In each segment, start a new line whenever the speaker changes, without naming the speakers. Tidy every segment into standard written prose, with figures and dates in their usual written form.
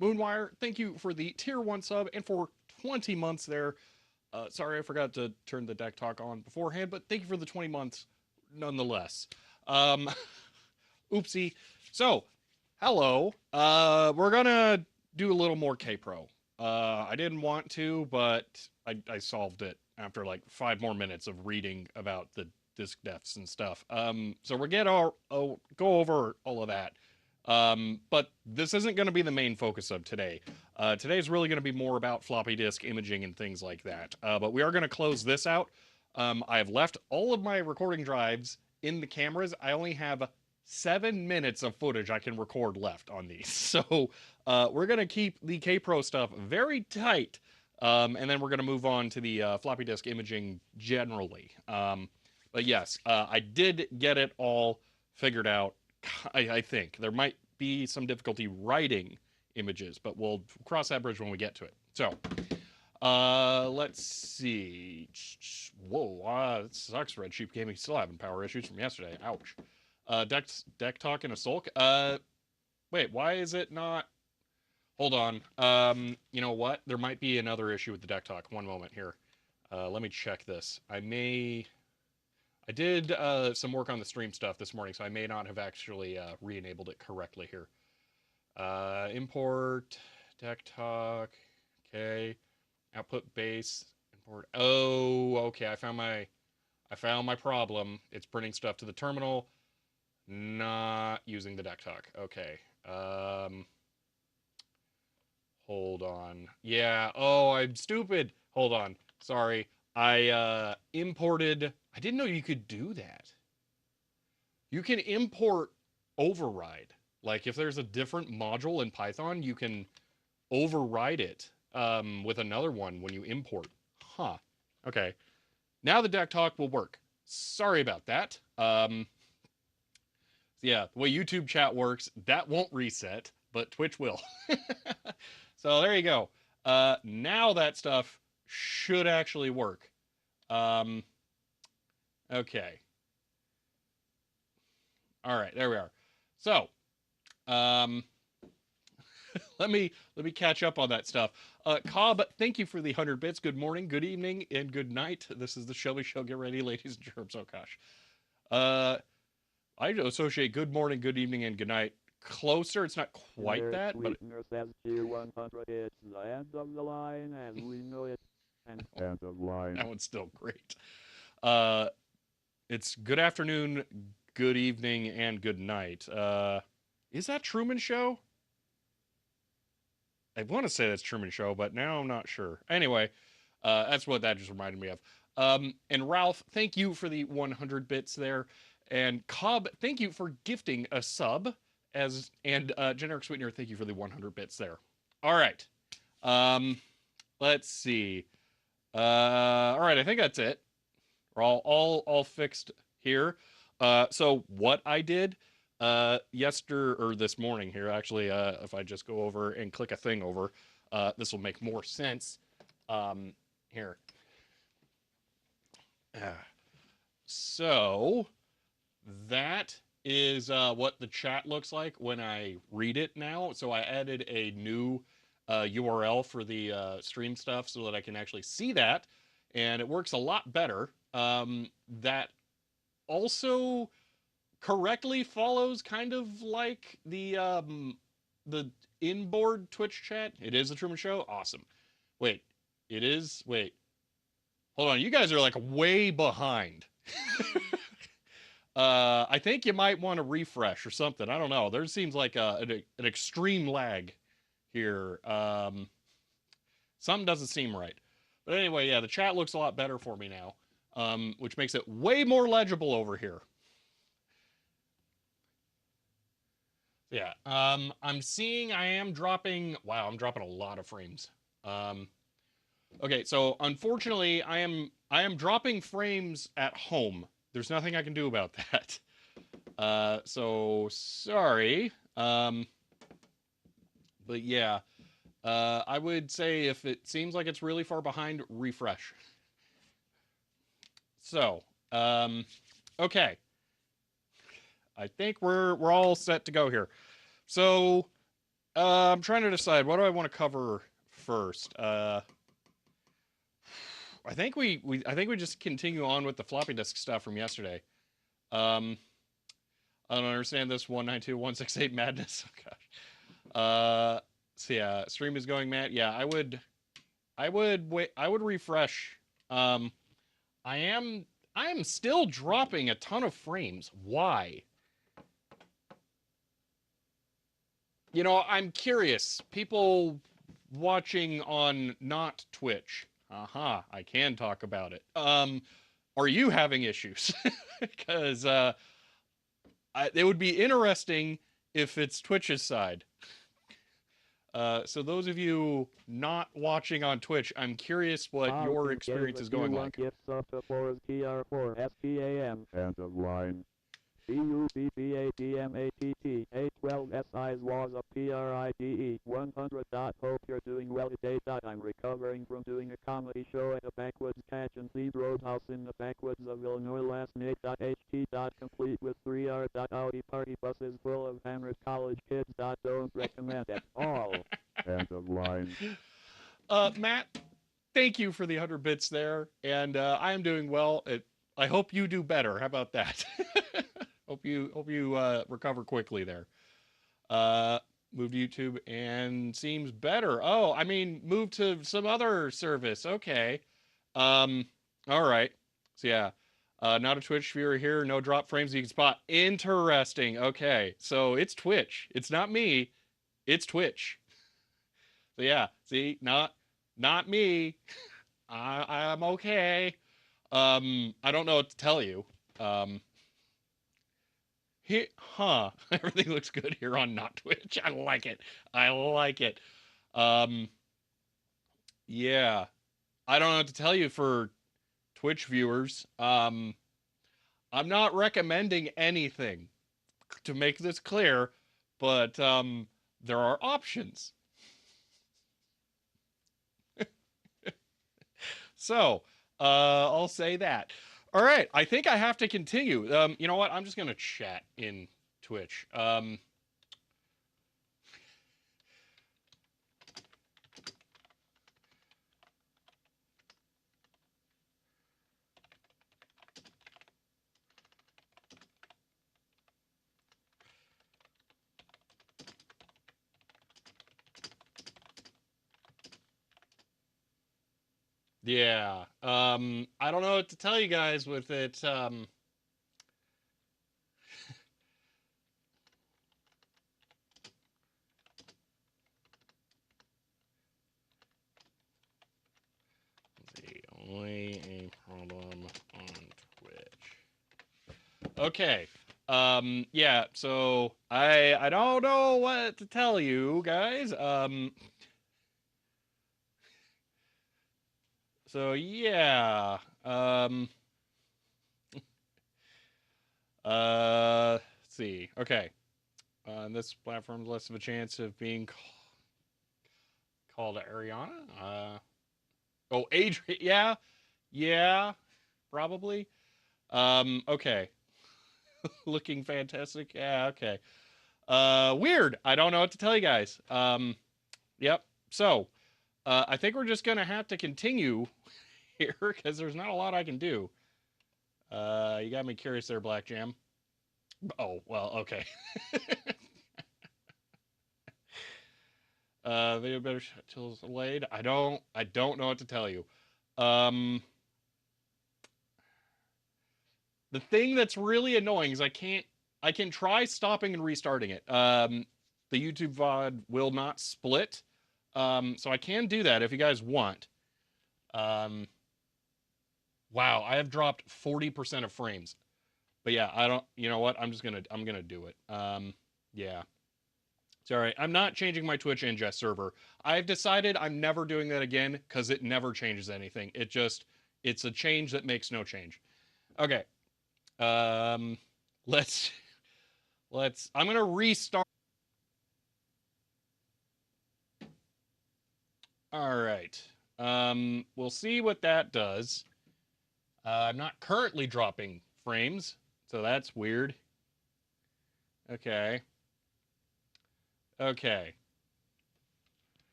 Moonwire, thank you for the tier 1 sub and for 20 months there. Sorry, I forgot to turn the deck talk on beforehand, but thank you for the 20 months nonetheless. Um, oopsie. So, hello. We're gonna do a little more Kpro. I didn't want to, but I solved it after like 5 more minutes of reading about the disk deaths and stuff. So we're gonna go over all of that. But this isn't going to be the main focus of today. Today's really going to be more about floppy disk imaging and things like that. But we are going to close this out. I have left all of my recording drives in the cameras. I only have 7 minutes of footage I can record left on these. So we're going to keep the Kpro stuff very tight. And then we're going to move on to the floppy disk imaging generally. But yes, I did get it all figured out. I think there might be some difficulty writing images, but we'll cross that bridge when we get to it. So, let's see. Whoa, that sucks. Red Sheep Gaming still having power issues from yesterday. Ouch. Deck talk in a sulk. Wait, why is it not? Hold on. You know what? There might be another issue with the deck talk. One moment here. Let me check this. I did some work on the stream stuff this morning, so I may not have actually re-enabled it correctly here. Import, deck talk, okay. Output base, import. Oh, okay. I found my problem. It's printing stuff to the terminal, not using the deck talk. Okay. Hold on. Yeah. Oh, I'm stupid. Hold on. Sorry. I imported. I didn't know you could do that. You can import override. Like if there's a different module in Python, you can override it with another one when you import. Huh. Okay. Now the deck talk will work. Sorry about that. Yeah, the way YouTube chat works, that won't reset, but Twitch will. So there you go. Now that stuff should actually work. Okay. All right, there we are. So, let me catch up on that stuff. Cobb, thank you for the 100 bits. Good morning, good evening, and good night. This is the Shelby Show. Get ready, ladies and germs. Oh gosh. I associate good morning, good evening, and good night closer. It's not quite that, but
says Q100 is the end of the line, and we know it. And end of line.
That one's still great. It's good afternoon, good evening, and good night. Is that Truman Show? I want to say that's Truman Show, but now I'm not sure. Anyway, that's what that just reminded me of. And Ralph, thank you for the 100 bits there. And Cobb, thank you for gifting a sub. And Generic Sweetener, thank you for the 100 bits there. All right. Let's see. All right, I think that's it. We're all fixed here. So what I did this morning here, actually, if I just go over and click a thing over, this will make more sense. Here. So that is what the chat looks like when I read it now. So I added a new URL for the stream stuff so that I can actually see that, and it works a lot better. That also correctly follows kind of like the inboard Twitch chat. It is a Truman Show. Awesome. Wait, it is. Wait, hold on. You guys are like way behind. I think you might want to refresh or something. I don't know. There seems like an extreme lag here. Something doesn't seem right. But anyway, yeah, the chat looks a lot better for me now, which makes it way more legible over here. Yeah, I'm seeing I am dropping, wow, I'm dropping a lot of frames. Okay, so unfortunately, I am dropping frames at home. There's nothing I can do about that. So sorry. But yeah, I would say if it seems like it's really far behind, refresh. So, okay. I think we're all set to go here. So, I'm trying to decide what do I want to cover first. I think we just continue on with the floppy disk stuff from yesterday. I don't understand this 192.168 madness. Oh gosh. So yeah, stream is going mad. Yeah, I would refresh. I am still dropping a ton of frames. Why? You know, I'm curious. People watching on not Twitch. Aha, I can talk about it. Are you having issues? Because it would be interesting if it's Twitch's side. So those of you not watching on Twitch, I'm curious what your experience is going like.
End of line. BUBBATMATT 812SIs was a PRIDE 100. Hope you're doing well today. I'm recovering from doing a comedy show at a backwoods catch and please roadhouse in the backwoods of Illinois last night. HT. Complete with 3R. Audi party buses full of hammered college kids. Don't recommend at all. End of line.
Matt, thank you for the 100 bits there, and I am doing well. I hope you do better. How about that? Hope you recover quickly there. Move to YouTube and seems better. Oh, I mean, move to some other service. Okay. All right. So yeah, not a Twitch viewer here. No drop frames you can spot. Interesting. Okay. So it's Twitch. It's not me. It's Twitch. So yeah, see, not me. I'm okay. I don't know what to tell you. Everything looks good here on not Twitch. I like it. I like it. Yeah. I don't know what to tell you for Twitch viewers. I'm not recommending anything to make this clear, but there are options. So, I'll say that. All right, I think I have to continue. You know what? I'm just going to chat in Twitch. Yeah. I don't know what to tell you guys with it. a problem on Twitch. Okay. Yeah, so I don't know what to tell you guys. So yeah. Let's see. Okay. This platform's less of a chance of being called Ariana. Oh, Adrian. Yeah. Yeah. Probably. Okay. Looking fantastic. Yeah, okay. Weird. I don't know what to tell you guys. Yep. So, I think we're just gonna have to continue here because there's not a lot I can do. You got me curious there, Black Jam. Oh, well, okay. Video better till it's delayed. I don't know what to tell you. The thing that's really annoying is I can try stopping and restarting it. The YouTube VOD will not split. So I can do that if you guys want. Wow, I have dropped 40% of frames. But yeah, I don't, you know what? I'm gonna do it. Yeah. Sorry, I'm not changing my Twitch ingest server. I've decided I'm never doing that again because it never changes anything. It's a change that makes no change. Okay. Um, let's, I'm gonna restart. All right. We'll see what that does. I'm not currently dropping frames, so that's weird. Okay. Okay.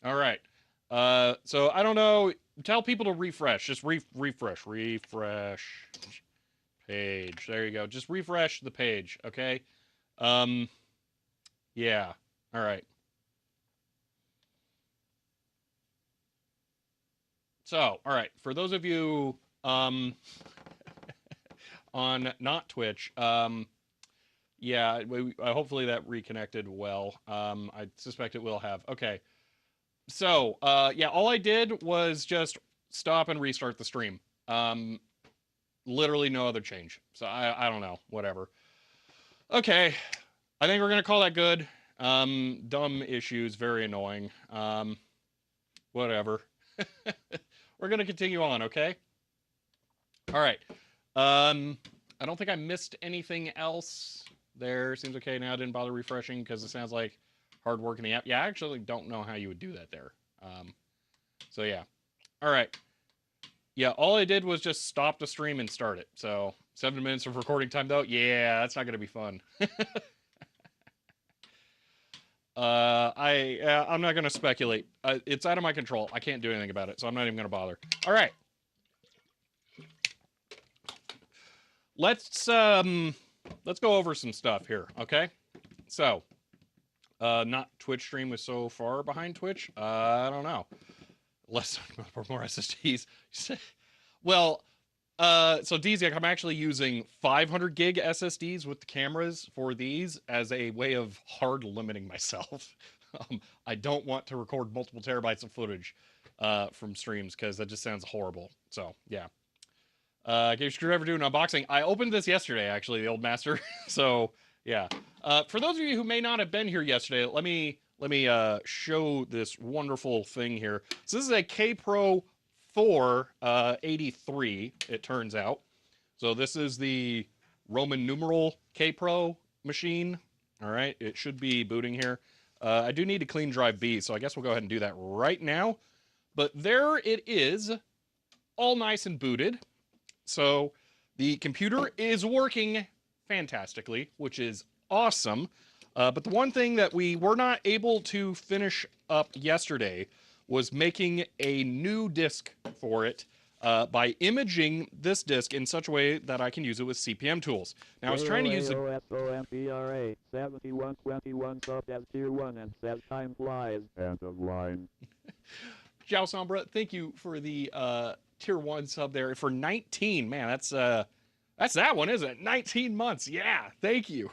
All right. So I don't know. Tell people to refresh. Just refresh page. There you go. Just refresh the page. Okay. Um. Yeah. All right. So, all right. For those of you on not Twitch, yeah, hopefully that reconnected well. I suspect it will have. Okay. So, yeah, all I did was just stop and restart the stream. Literally no other change. So I don't know. Whatever. Okay. I think we're gonna call that good. Dumb issues, very annoying. Whatever. We're gonna continue on, okay? All right. I don't think I missed anything else there. Seems okay now. I didn't bother refreshing because it sounds like hard work in the app. Yeah, I actually don't know how you would do that there. So yeah. All right. Yeah, all I did was just stop the stream and start it. So 7 minutes of recording time though. Yeah, that's not gonna be fun. I'm not gonna speculate. It's out of my control. I can't do anything about it, so I'm not even gonna bother. All right. Let's go over some stuff here, okay? So, not Twitch stream was so far behind Twitch. I don't know. Less more SSDs. Well, so DZ, I'm actually using 500 gig SSDs with the cameras for these as a way of hard limiting myself. I don't want to record multiple terabytes of footage from streams because that just sounds horrible. So yeah. Gave Screwdriver do an unboxing. I opened this yesterday, actually, the old master. So yeah. For those of you who may not have been here yesterday, let me show this wonderful thing here. So this is a Kpro 483. It turns out. So this is the Roman numeral Kpro machine. All right, it should be booting here. I do need to clean drive B, so I guess we'll go ahead and do that right now. But there it is, all nice and booted. So the computer is working fantastically, which is awesome. But the one thing that we were not able to finish up yesterday was making a new disk for it by imaging this disk in such a way that I can use it with CPM tools. Now I was trying to use it.
SOMPRA 7121 sub as tier 1 and says time flies. End of line.
Ciao Sombra, thank you for the tier 1 sub there for 19. Man, that's that one, isn't it? 19 months. Yeah, thank you.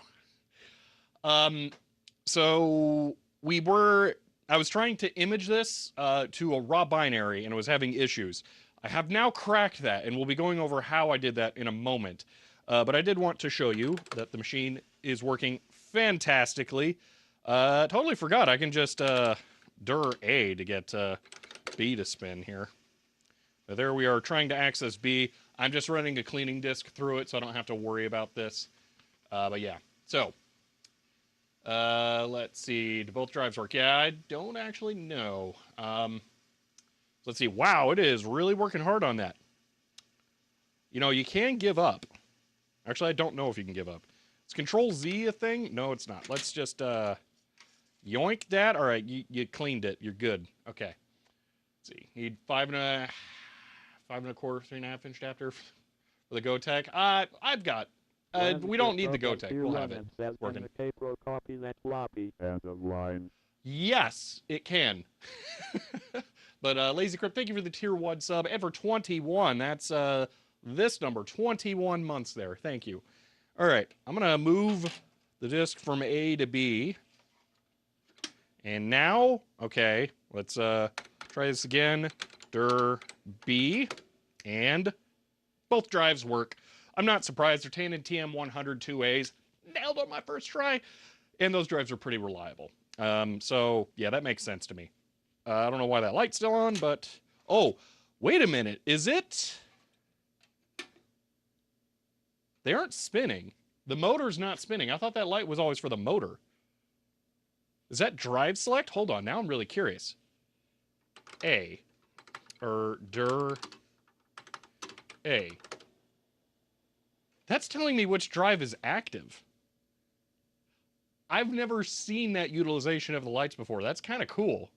So we were I was trying to image this to a raw binary and it was having issues. I have now cracked that, and we'll be going over how I did that in a moment. But I did want to show you that the machine is working fantastically. Totally forgot I can just dir A to get B to spin here. But there we are trying to access B. I'm just running a cleaning disk through it so I don't have to worry about this. But yeah, so let's see. Do both drives work? Yeah, I don't actually know. Let's see. Wow, it is really working hard on that. You know, you can give up. Actually, I don't know if you can give up. Is Control Z a thing? No, it's not. Let's just yoink that. All right, you cleaned it. You're good. Okay. Let's see. Need 5 1/4, 3.5 inch adapter for the GoTech. I've got. We don't need the GoTech. We'll have it working.
The Kpro copy that floppy. End of line.
Yes, it can. But Lazy Crypt, thank you for the tier 1 sub. And for 21, that's this number, 21 months there. Thank you. All right, I'm going to move the disk from A to B. And now, okay, let's try this again. Dir B. And both drives work. I'm not surprised. They're Tainted TM100 Nailed on my first try. And those drives are pretty reliable. So, yeah, that makes sense to me. I don't know why that light's still on, but... Oh, wait a minute. Is it... They aren't spinning. The motor's not spinning. I thought that light was always for the motor. Is that drive select? Hold on. Now I'm really curious. A. Dir... A. That's telling me which drive is active. I've never seen that utilization of the lights before. That's kind of cool.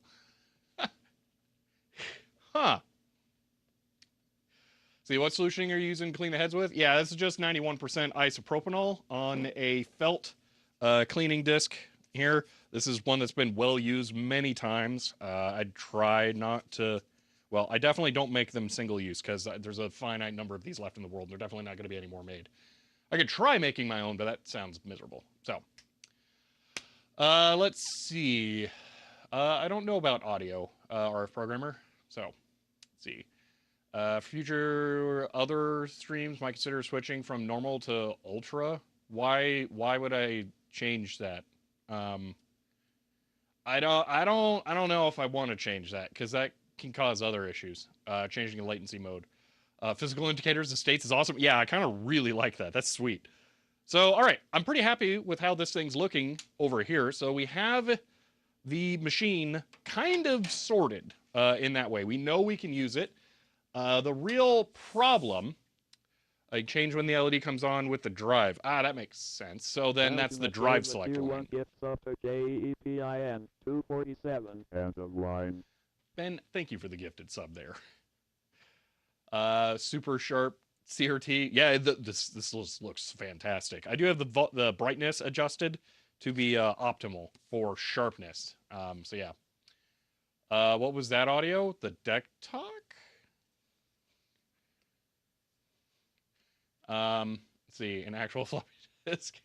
Huh. See, what solution are you using to clean the heads with? Yeah, this is just 91% isopropanol on a felt cleaning disc here. This is one that's been well used many times. I'd try not to... Well, I definitely don't make them single use because there's a finite number of these left in the world. They're definitely not going to be any more made. I could try making my own, but that sounds miserable. So, let's see. I don't know about audio, RF programmer. So, let's see. Future other streams might consider switching from normal to ultra. Why would I change that? I don't know if I want to change that because that can cause other issues. Changing the latency mode. Physical indicators of states is awesome. Yeah, I kind of really like that. That's sweet. So, all right, I'm pretty happy with how this thing's looking over here. So we have the machine kind of sorted in that way. We know we can use it. The real problem, I change when the LED comes on with the drive. Ah, that makes sense. So then that's the drive select line.
JEPIN 247. End of line.
Ben, thank you for the gifted sub there. Super sharp CRT. Yeah, this looks fantastic. I do have the brightness adjusted to be optimal for sharpness. So yeah. What was that audio? The deck talk? Let's see, an actual floppy disk.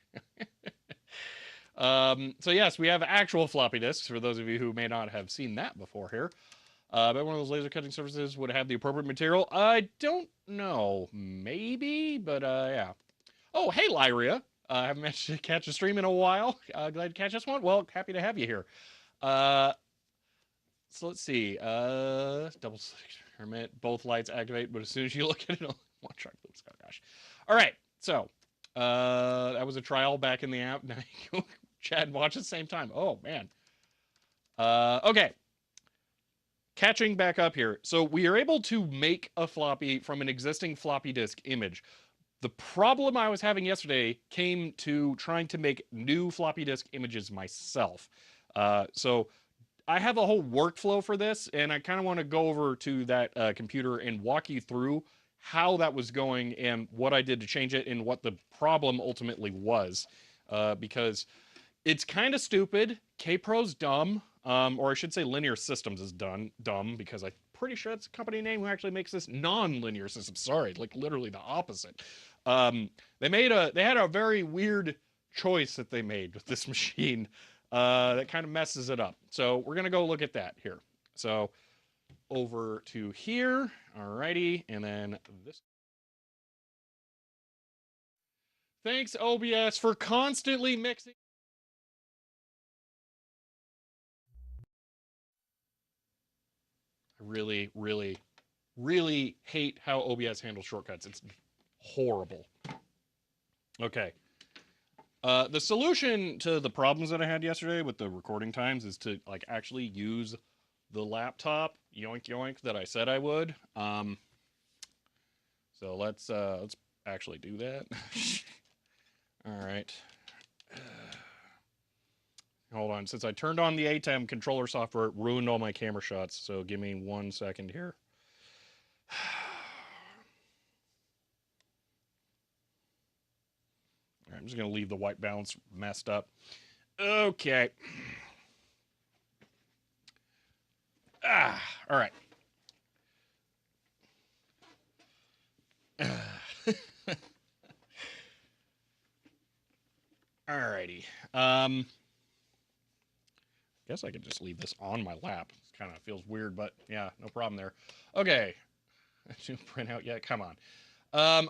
So yes, we have actual floppy disks for those of you who may not have seen that before here. Bet one of those laser cutting surfaces would have the appropriate material. I don't know. Maybe, but yeah. Oh, hey, Lyria. I haven't managed to catch a stream in a while. Glad to catch this one. Well, happy to have you here. So let's see. Double select, both lights activate, but as soon as you look at it, one track loops. Oh, gosh. All right. So that was a trial back in the app. Now you go chat and watch at the same time. Oh, man. Okay. Catching back up here. So we are able to make a floppy from an existing floppy disk image. The problem I was having yesterday came to trying to make new floppy disk images myself. So I have a whole workflow for this, and I kind of want to go over to that computer and walk you through how that was going and what I did to change it and what the problem ultimately was. Because it's kind of stupid. Kpro's dumb. Or I should say Linear Systems is dumb because I'm pretty sure it's a company name who actually makes this non-linear system. Sorry, like literally the opposite. They had a very weird choice that they made with this machine. that kind of messes it up. So we're going to go look at that here. So over to here. Alrighty. And then this. Thanks, OBS, for constantly mixing. I really, really, really hate how OBS handles shortcuts. It's horrible. Okay. The solution to the problems that I had yesterday with the recording times is to like actually use the laptop, yoink yoink, that I said I would. So let's actually do that. All right. Hold on. Since I turned on the ATEM controller software, it ruined all my camera shots. So give me 1 second here. All right, I'm just going to leave the white balance messed up. Okay. All right. Alrighty. Guess I could just leave this on my lap. It kind of feels weird, but yeah, no problem there. Okay. Didn't print out yet. Come on.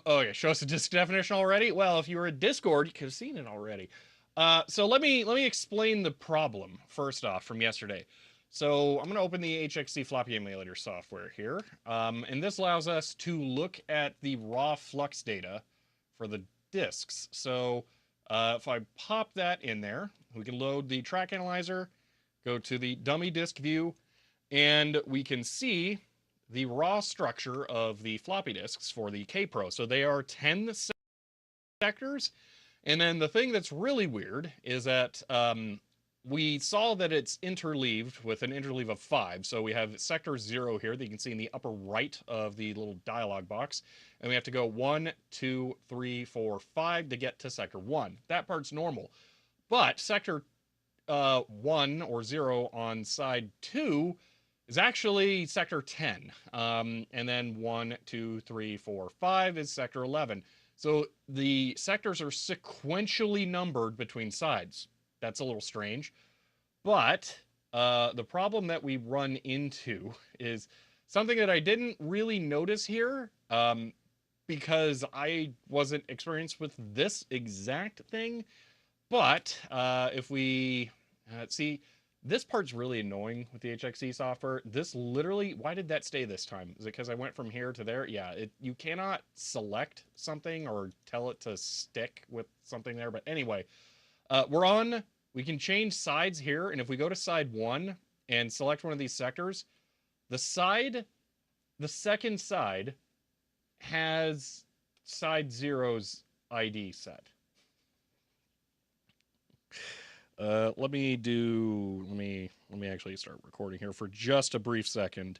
Okay, show us the disk definition already. Well, if you were at Discord, you could have seen it already. So let me explain the problem first off from yesterday. So I'm going to open the HXC floppy emulator software here, and this allows us to look at the raw flux data for the disks. So if I pop that in there, we can load the track analyzer, go to the dummy disk view, and we can see the raw structure of the floppy disks for the Kpro. So they are 10 sectors. And then the thing that's really weird is that we saw that it's interleaved with an interleave of 5. So we have sector 0 here that you can see in the upper right of the little dialog box. And we have to go 1, 2, 3, 4, 5 to get to sector 1. That part's normal. But sector 1 or 0 on side 2 is actually sector 10. And then 1, 2, 3, 4, 5 is sector 11. So the sectors are sequentially numbered between sides. That's a little strange. But the problem that we run into is something that I didn't really notice here because I wasn't experienced with this exact thing. But if we see, this part's really annoying with the HXC software. This literally, why did that stay this time? Is it because I went from here to there? Yeah, you cannot select something or tell it to stick with something there. But anyway, we can change sides here. And if we go to side 1 and select one of these sectors, the second side has side 0's ID set. Let me actually start recording here for just a brief second.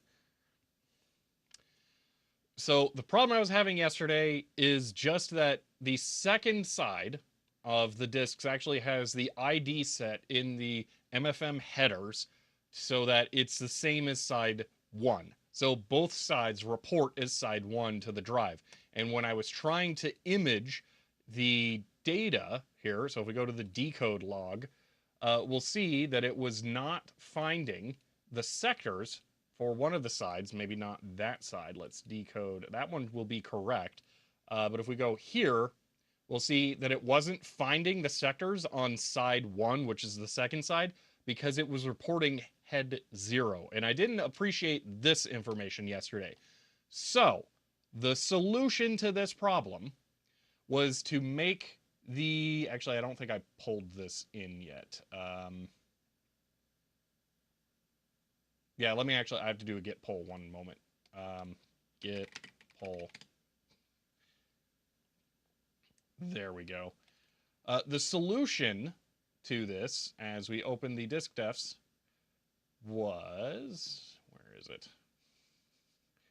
So the problem I was having yesterday is just that the second side of the disks actually has the ID set in the MFM headers so that it's the same as side 1. So both sides report as side 1 to the drive. And when I was trying to image the data here, so if we go to the decode log, we'll see that it was not finding the sectors for one of the sides, maybe not that side. Let's decode. That one will be correct. But if we go here, we'll see that it wasn't finding the sectors on side 1, which is the second side, because it was reporting head 0. And I didn't appreciate this information yesterday. So the solution to this problem was to make actually, I don't think I pulled this in yet. Yeah, I have to do a git pull one moment. Git pull. There we go. The solution to this, as we open the disk defs, was, where is it?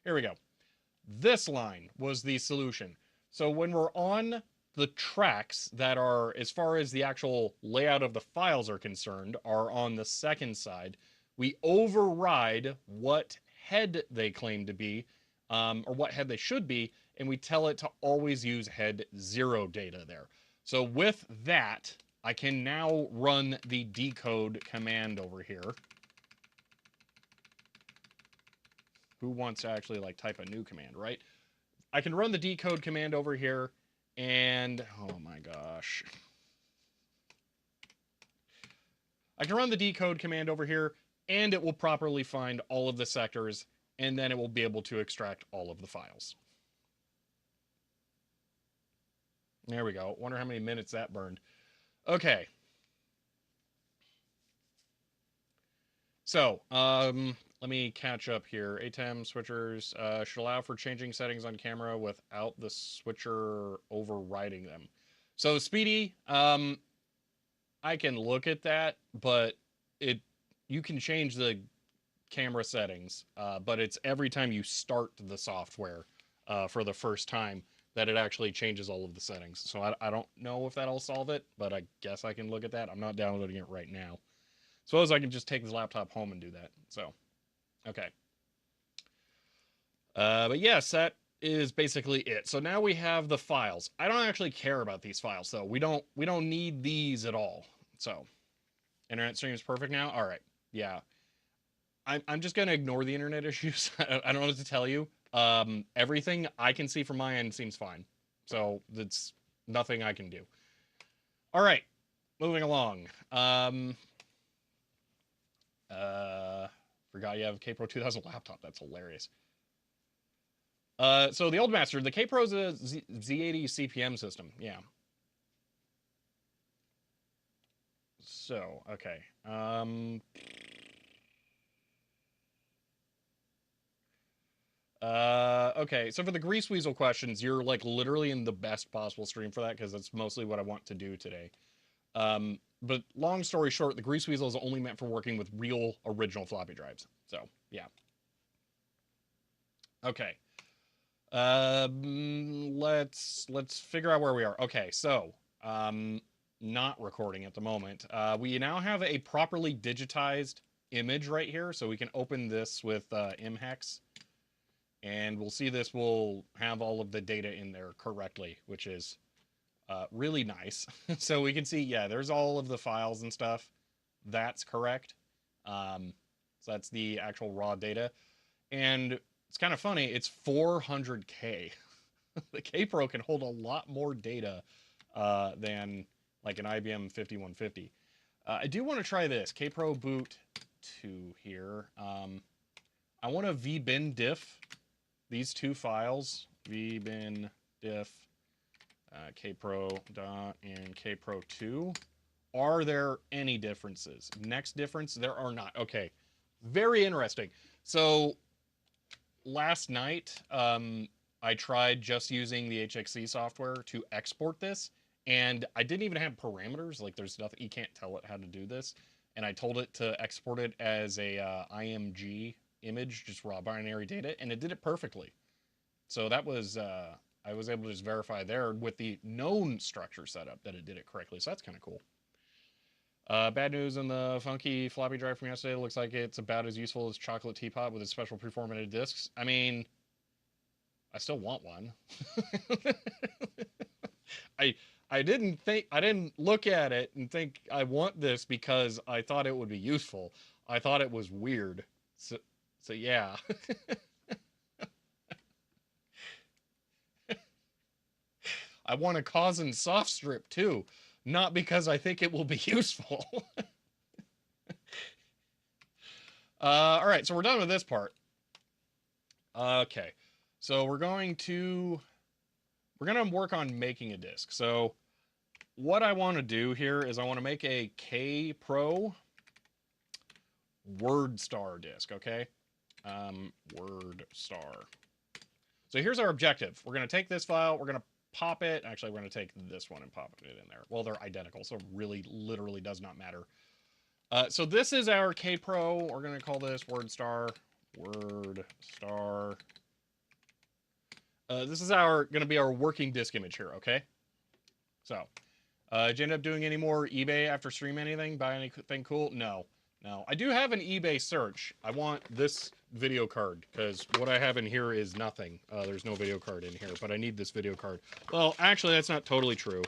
Here we go. This line was the solution. So when we're on the tracks that are, as far as the actual layout of the files are concerned, are on the second side, we override what head they claim to be, or what head they should be, and we tell it to always use head 0 data there. So with that, I can now run the decode command over here. Who wants to actually like type a new command, right? I can run the decode command over here, and oh my gosh. I can run the decode command over here, and it will properly find all of the sectors, and then it will be able to extract all of the files. There we go. Wonder how many minutes that burned. Okay. So, let me catch up here. ATEM switchers should allow for changing settings on camera without the switcher overriding them. So, Speedy, I can look at that, but you can change the camera settings, but it's every time you start the software for the first time that it actually changes all of the settings. So I don't know if that'll solve it, but I guess I can look at that. I'm not downloading it right now. Suppose I can just take this laptop home and do that. So, okay. But yes, that is basically it. So now we have the files. I don't actually care about these files, though. We don't need these at all. So, internet stream is perfect now. All right. Yeah. I'm just gonna ignore the internet issues. I don't know what to tell you. Everything I can see from my end seems fine. So that's nothing I can do. All right, moving along. Forgot you have a Kpro 2000 laptop. That's hilarious. So the old master, the Kpro is a Z80 CPM system. Yeah. So, okay. Okay, so for the GreaseWeasel questions, you're like literally in the best possible stream for that because that's mostly what I want to do today. But long story short, the GreaseWeasel is only meant for working with real original floppy drives. So, yeah. Okay. Let's figure out where we are. Okay, so, not recording at the moment. We now have a properly digitized image right here, so we can open this with imhex. And we'll see this will have all of the data in there correctly, which is really nice. So we can see, yeah, there's all of the files and stuff. That's correct. So that's the actual raw data. And it's kind of funny, it's 400K. The Kpro can hold a lot more data than like an IBM 5150. I do want to try this. Kpro boot 2 here. I want to vbin diff these two files, vbin diff kpro dot and kpro 2. Are there any differences? Next difference, there are not. Okay, very interesting. So last night, I tried just using the HXC software to export this, and I didn't even have parameters. Like, there's nothing, you can't tell it how to do this. And I told it to export it as a IMG image, just raw binary data, and it did it perfectly. So that was, I was able to just verify there with the known structure setup that it did it correctly. So that's kind of cool. Bad news on the funky floppy drive from yesterday. It looks like it's about as useful as chocolate teapot with its special preformatted discs. I mean, I still want one. I didn't look at it and think I want this because I thought it would be useful. I thought it was weird. So yeah. I want a Cousin soft strip too, not because I think it will be useful. All right, so we're done with this part. Okay, so we're gonna work on making a disk. So what I want to do here is I want to make a Kpro WordStar disk. Okay, WordStar. So here's our objective. We're gonna take this file. We're gonna pop it. Actually, we're going to take this one and pop it in there. Well, they're identical, so it really, literally does not matter. So this is our Kpro. We're going to call this WordStar. WordStar. This is going to be our working disk image here, okay? So, did you end up doing any more eBay after stream anything? Buy anything cool? No. No. I do have an eBay search. I want this video card because what I have in here is nothing. There's no video card in here, but I need this video card. Well, actually, that's not totally true.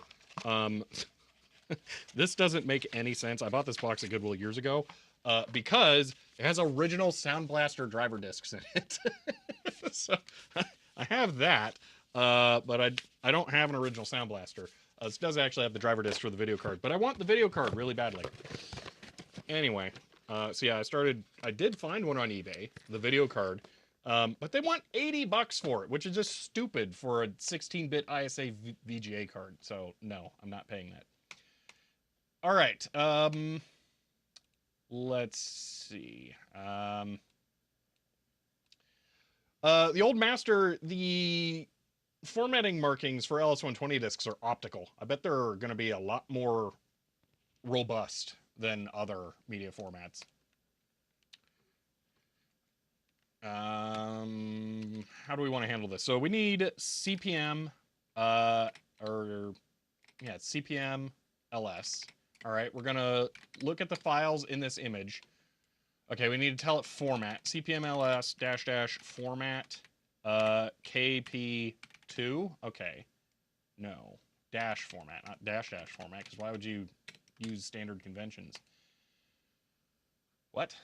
This doesn't make any sense. I bought this box at Goodwill years ago because it has original Sound Blaster driver discs in it. So I have that, but I don't have an original Sound Blaster. This does actually have the driver disc for the video card, but I want the video card really badly. Anyway, so yeah, I did find one on eBay, the video card, but they want $80 for it, which is just stupid for a 16-bit ISA VGA card. So no, I'm not paying that. All right, let's see. The old master, the formatting markings for LS120 discs are optical. I bet they're going to be a lot more robust than other media formats. How do we want to handle this? So we need CPM, CPM ls. All right, we're gonna look at the files in this image. Okay, we need to tell it format. CPM ls -- format KP2. Okay, no, dash format, not dash format, because why would you use standard conventions? What?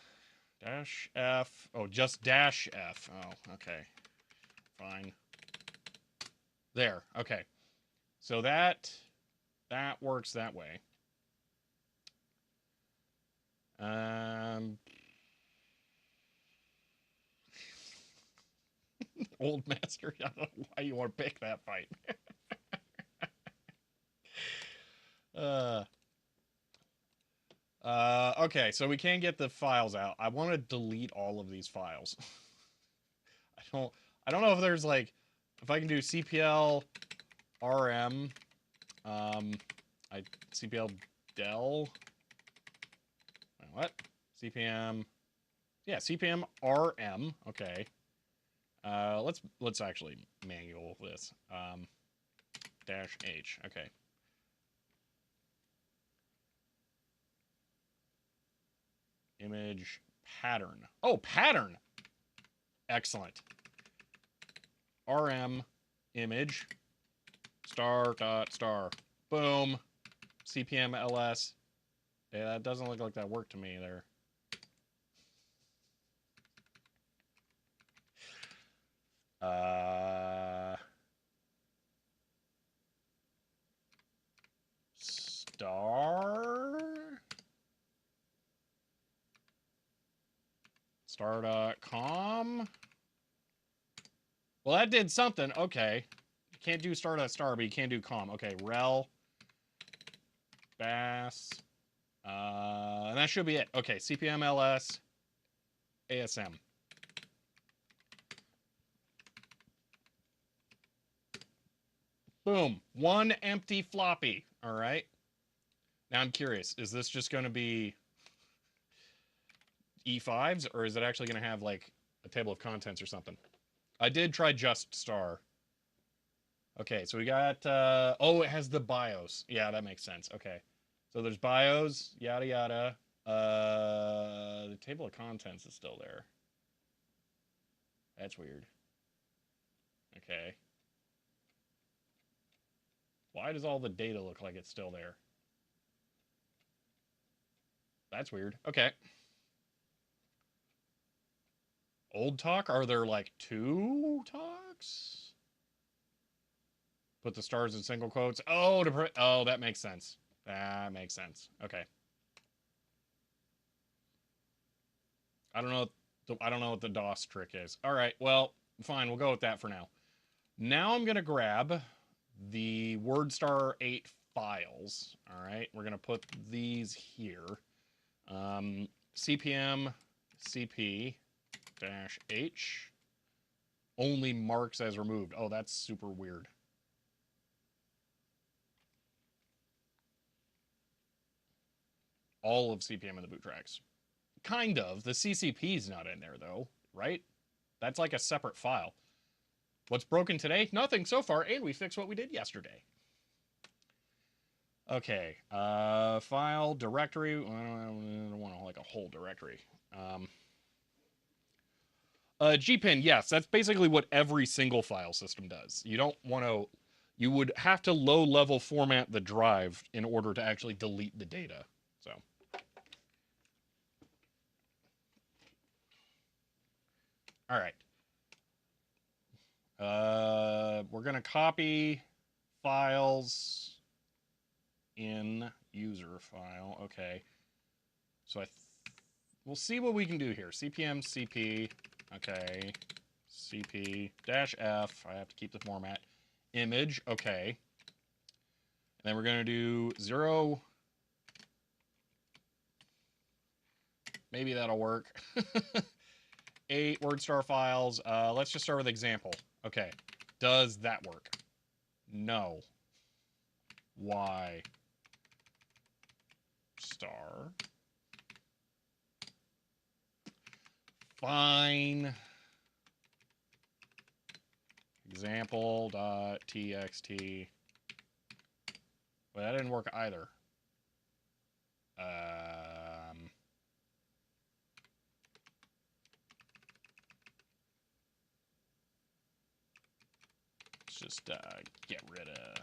Dash F. Oh, just dash F. Oh, okay. Fine. There. Okay. So that works that way. Old master. I don't know why you want to pick that fight. Okay, so we can get the files out. I want to delete all of these files. I don't know if there's like, if I can do CPL RM, CPL del. What? CPM. Yeah, CPM RM. Okay. Let's actually manual this. -H. Okay. Image pattern. Oh, pattern. Excellent. RM image star dot star. Boom. CPM ls. Yeah, that doesn't look like that worked to me there. Star.com. Well, that did something. Okay. You can't do star.star, but you can do com. Okay, rel. Bass. And that should be it. Okay, CPM ls. ASM. Boom. One empty floppy. All right. Now I'm curious. Is this just going to be E5s, or is it actually going to have like a table of contents or something? I did try just star. Okay, so we got, oh, it has the BIOS. Yeah, that makes sense. Okay. So there's BIOS, yada, yada. The table of contents is still there. That's weird. Okay. Why does all the data look like it's still there? That's weird. Okay. Old talk? Are there like two talks? Put the stars in single quotes. Oh, oh, that makes sense. That makes sense. Okay. I don't know what the DOS trick is. All right. Well, fine. We'll go with that for now. Now I'm going to grab the WordStar 8 files. All right. We're going to put these here. CPM CP -H only marks as removed. Oh, that's super weird. All of CPM in the boot tracks. Kind of. The CCP's not in there, though, right? That's like a separate file. What's broken today? Nothing so far, and we fixed what we did yesterday. Okay. File, directory. I don't want like a whole directory. GPIN, yes, that's basically what every single file system does. You don't want to you would have to low-level format the drive in order to actually delete the data. So, all right. We're going to copy files in user file. Okay. So we'll see what we can do here. CPM CP. Okay. CP-F. I have to keep the format. Image. Okay. And then we're going to do 0. Maybe that'll work. 8 WordStar files. Let's just start with example. Okay. Does that work? No. Why? Star. Fine. Example.txt. Well, that didn't work either. Let's just get rid of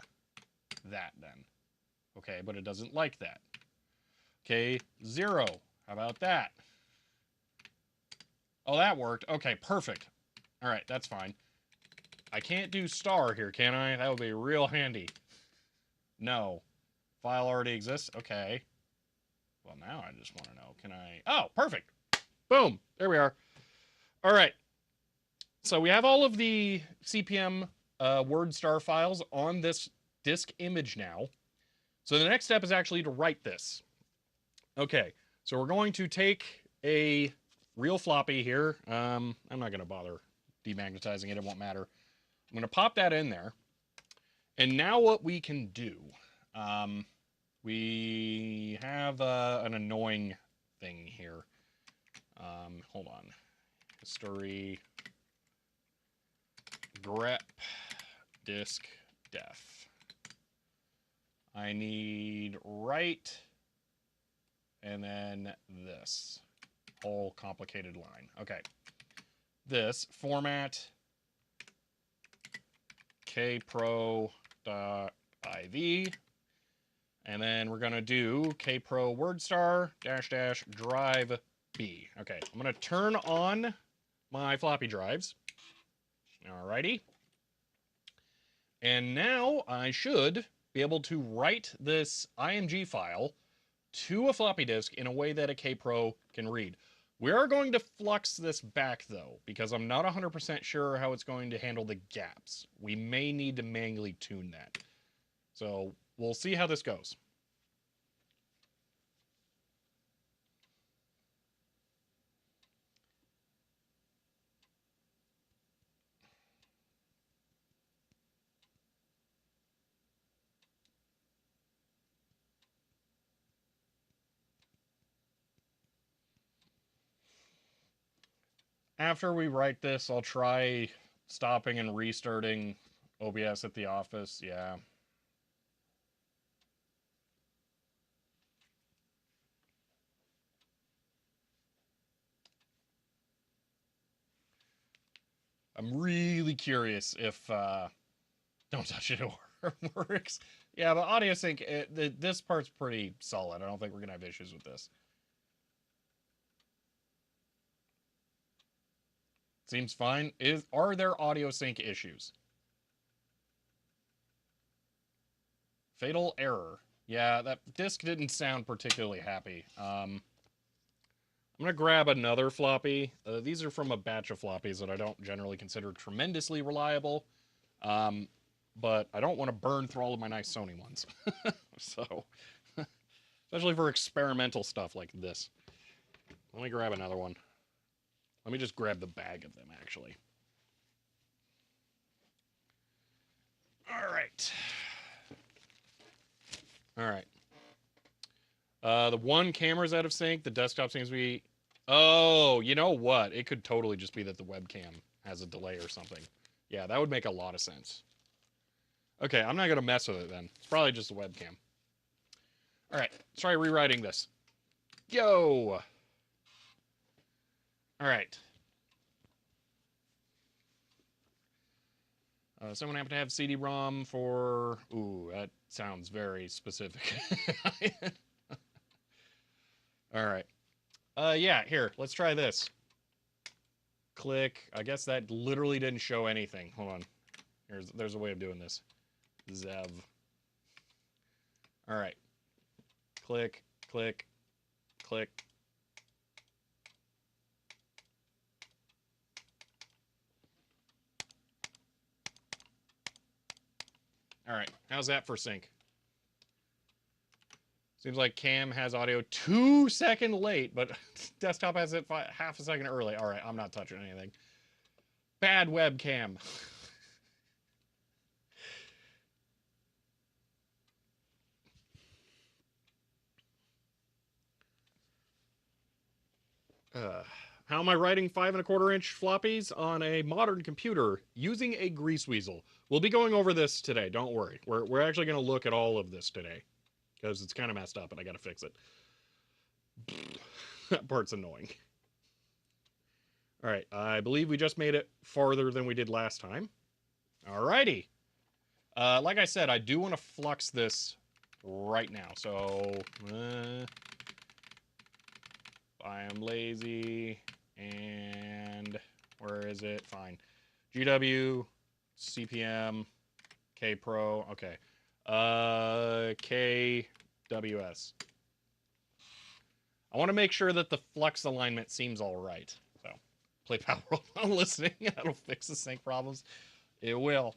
that then. Okay, but it doesn't like that. Okay, 0. How about that? Oh, that worked. Okay, perfect. All right, that's fine. I can't do star here, can I? That would be real handy. No. File already exists? Okay. Well, now I just want to know, can I... Oh, perfect. Boom. There we are. All right. So we have all of the CPM WordStar files on this disk image now. So the next step is actually to write this. Okay. So we're going to take a real floppy here. I'm not going to bother demagnetizing it. It won't matter. I'm going to pop that in there. And now what we can do, we have an annoying thing here. Hold on. History grep disk def. I need write and then this whole complicated line. Okay. This format Kpro.iv, and then we're going to do Kpro WordStar -- drive B. Okay, I'm going to turn on my floppy drives. Alrighty. And now I should be able to write this IMG file to a floppy disk in a way that a Kpro can read. We are going to flux this back, though, because I'm not 100% sure how it's going to handle the gaps. We may need to manually tune that. So we'll see how this goes. After we write this, I'll try stopping and restarting OBS at the office. Yeah. I'm really curious if don't touch it or works. Yeah, but audio sync, this part's pretty solid. I don't think we're going to have issues with this. Seems fine. Are there audio sync issues? Fatal error. Yeah, that disk didn't sound particularly happy. I'm going to grab another floppy. These are from a batch of floppies that I don't generally consider tremendously reliable. But I don't want to burn through all of my nice Sony ones. So, especially for experimental stuff like this. Let me grab another one. Let me just grab the bag of them, actually. All right. All right. The one camera's out of sync. The desktop seems to be... Oh, you know what? It could totally just be that the webcam has a delay or something. Yeah, that would make a lot of sense. Okay, I'm not going to mess with it then. It's probably just a webcam. All right, let's try rewriting this. Yo! All right. Someone happen to have CD-ROM for... Ooh, that sounds very specific. All right. Yeah, here, let's try this. Click. I guess that literally didn't show anything. Hold on. There's a way of doing this. Zev. All right. Click, click, click. All right. How's that for sync? Seems like Cam has audio 2 seconds late, but desktop has it half a second early. All right, I'm not touching anything. Bad webcam. How am I writing 5 1/4 inch floppies on a modern computer using a GreaseWeasel? We'll be going over this today. Don't worry. We're actually going to look at all of this today because it's kind of messed up and I got to fix it. That part's annoying. All right, I believe we just made it farther than we did last time. Alrighty. Like I said, I do want to flux this right now. So, I am lazy, and where is it? Fine. GW, CPM, Kpro, okay. KWS. I want to make sure that the flux alignment seems all right. So, play power while listening. That'll fix the sync problems. It will.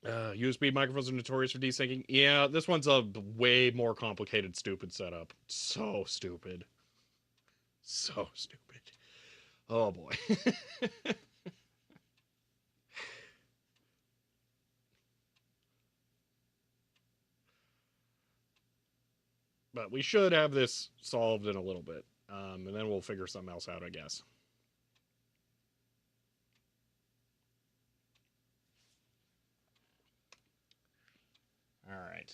USB microphones are notorious for desyncing. Yeah, this one's a way more complicated, stupid setup. So stupid. So stupid. Oh boy. But we should have this solved in a little bit. And then we'll figure something else out, I guess. All right.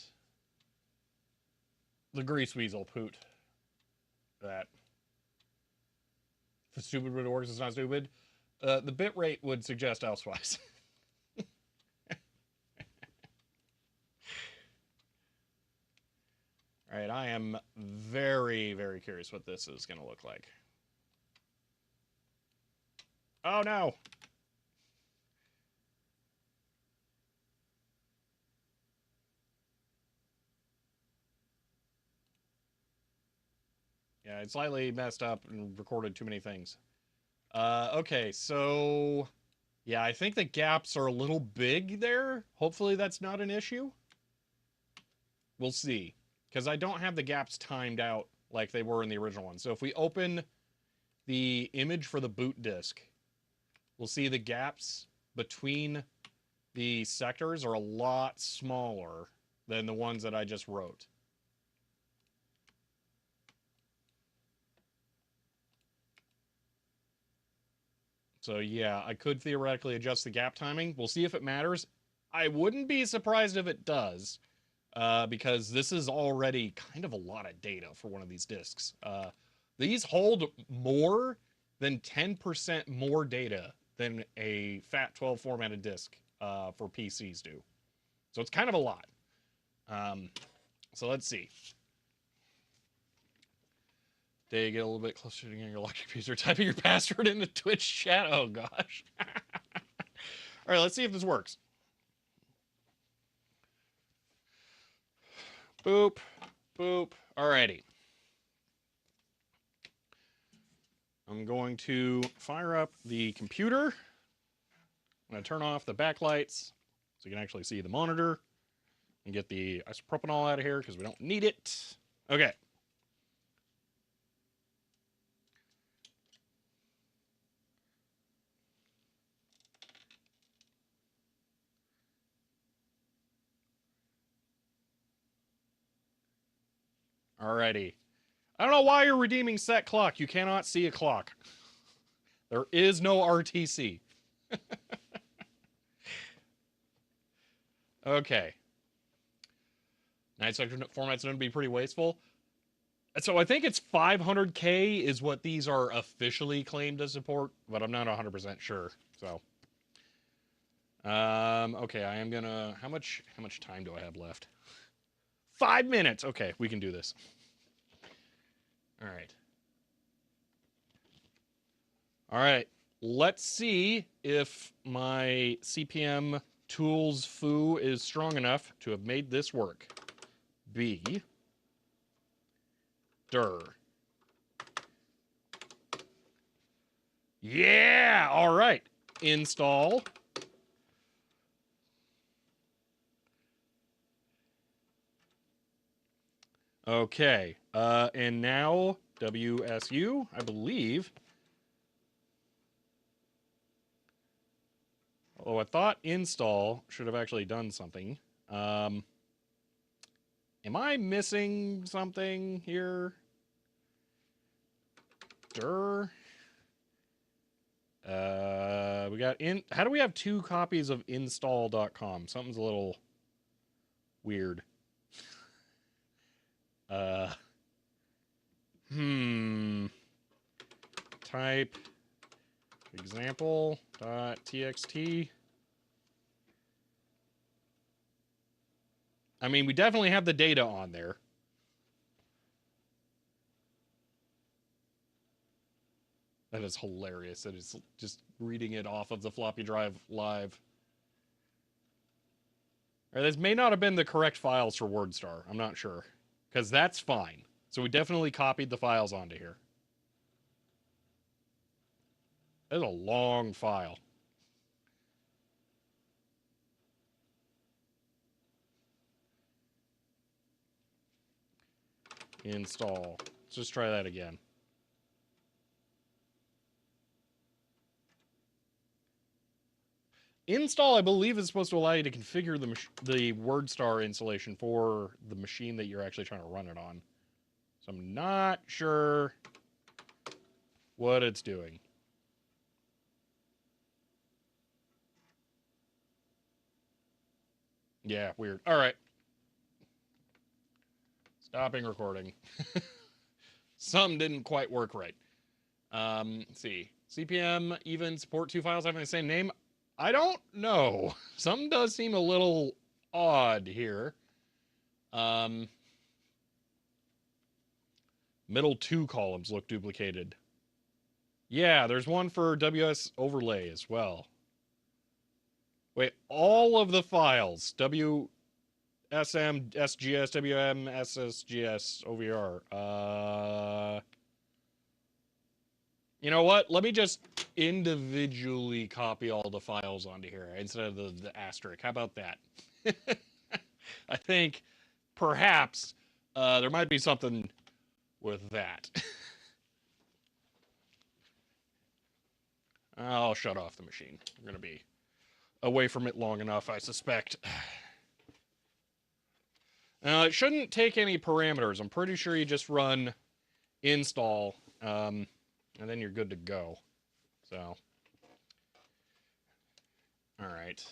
The GreaseWeasel poot. That. If it's stupid when it works, it's not stupid. The bit rate would suggest elsewise. All right, I am very, very curious what this is going to look like. Oh, no. Yeah, it slightly messed up and recorded too many things. Okay, so... Yeah, I think the gaps are a little big there. Hopefully that's not an issue. We'll see. Because I don't have the gaps timed out like they were in the original one. So if we open the image for the boot disk, we'll see the gaps between the sectors are a lot smaller than the ones that I just wrote. So yeah, I could theoretically adjust the gap timing. We'll see if it matters. I wouldn't be surprised if it does, because this is already kind of a lot of data for one of these disks. These hold more than 10% more data than a FAT12 formatted disk for PCs do. So it's kind of a lot. So let's see. Day, get a little bit closer to getting your lock computer, typing your password in the Twitch chat. Oh gosh. All right, let's see if this works. Boop, boop. Alrighty. I'm going to fire up the computer. I'm going to turn off the backlights so you can actually see the monitor and get the isopropanol out of here because we don't need it. Okay. Alrighty. I don't know why you're redeeming set clock. You cannot see a clock. There is no RTC. Okay. Night sector format's going to be pretty wasteful. So I think it's 500K is what these are officially claimed to support, but I'm not 100% sure. So, okay, I am gonna. How much time do I have left? 5 minutes. Okay, we can do this. All right. All right. Let's see if my CPM tools foo is strong enough to have made this work. B. dir. Yeah. All right. Install. Okay. And now WSU, I believe. Although I thought install should have actually done something. Am I missing something here? Dir. We got in. How do we have 2 copies of install.com? Something's a little weird. Uh, Type example.txt. I mean, we definitely have the data on there. That is hilarious. That is just reading it off of the floppy drive live. Or this may not have been the correct files for WordStar. I'm not sure. Because that's fine. So we definitely copied the files onto here. That's a long file. Install. Let's just try that again. Install, I believe, is supposed to allow you to configure the WordStar installation for the machine that you're actually trying to run it on. So I'm not sure what it's doing. Yeah, weird. All right. Stopping recording. Some didn't quite work right. Let's see. CPM even support 2 files having the same name? I don't know. Something does seem a little odd here. Middle 2 columns look duplicated. Yeah, there's one for WS overlay as well. Wait, all of the files, WSM, SGS, WM, SSGS, OVR. You know what? Let me just individually copy all the files onto here instead of the asterisk. How about that? I think perhaps there might be something with that. I'll shut off the machine. I'm going to be away from it long enough, I suspect. It shouldn't take any parameters. I'm pretty sure you just run install, and then you're good to go. So, all right.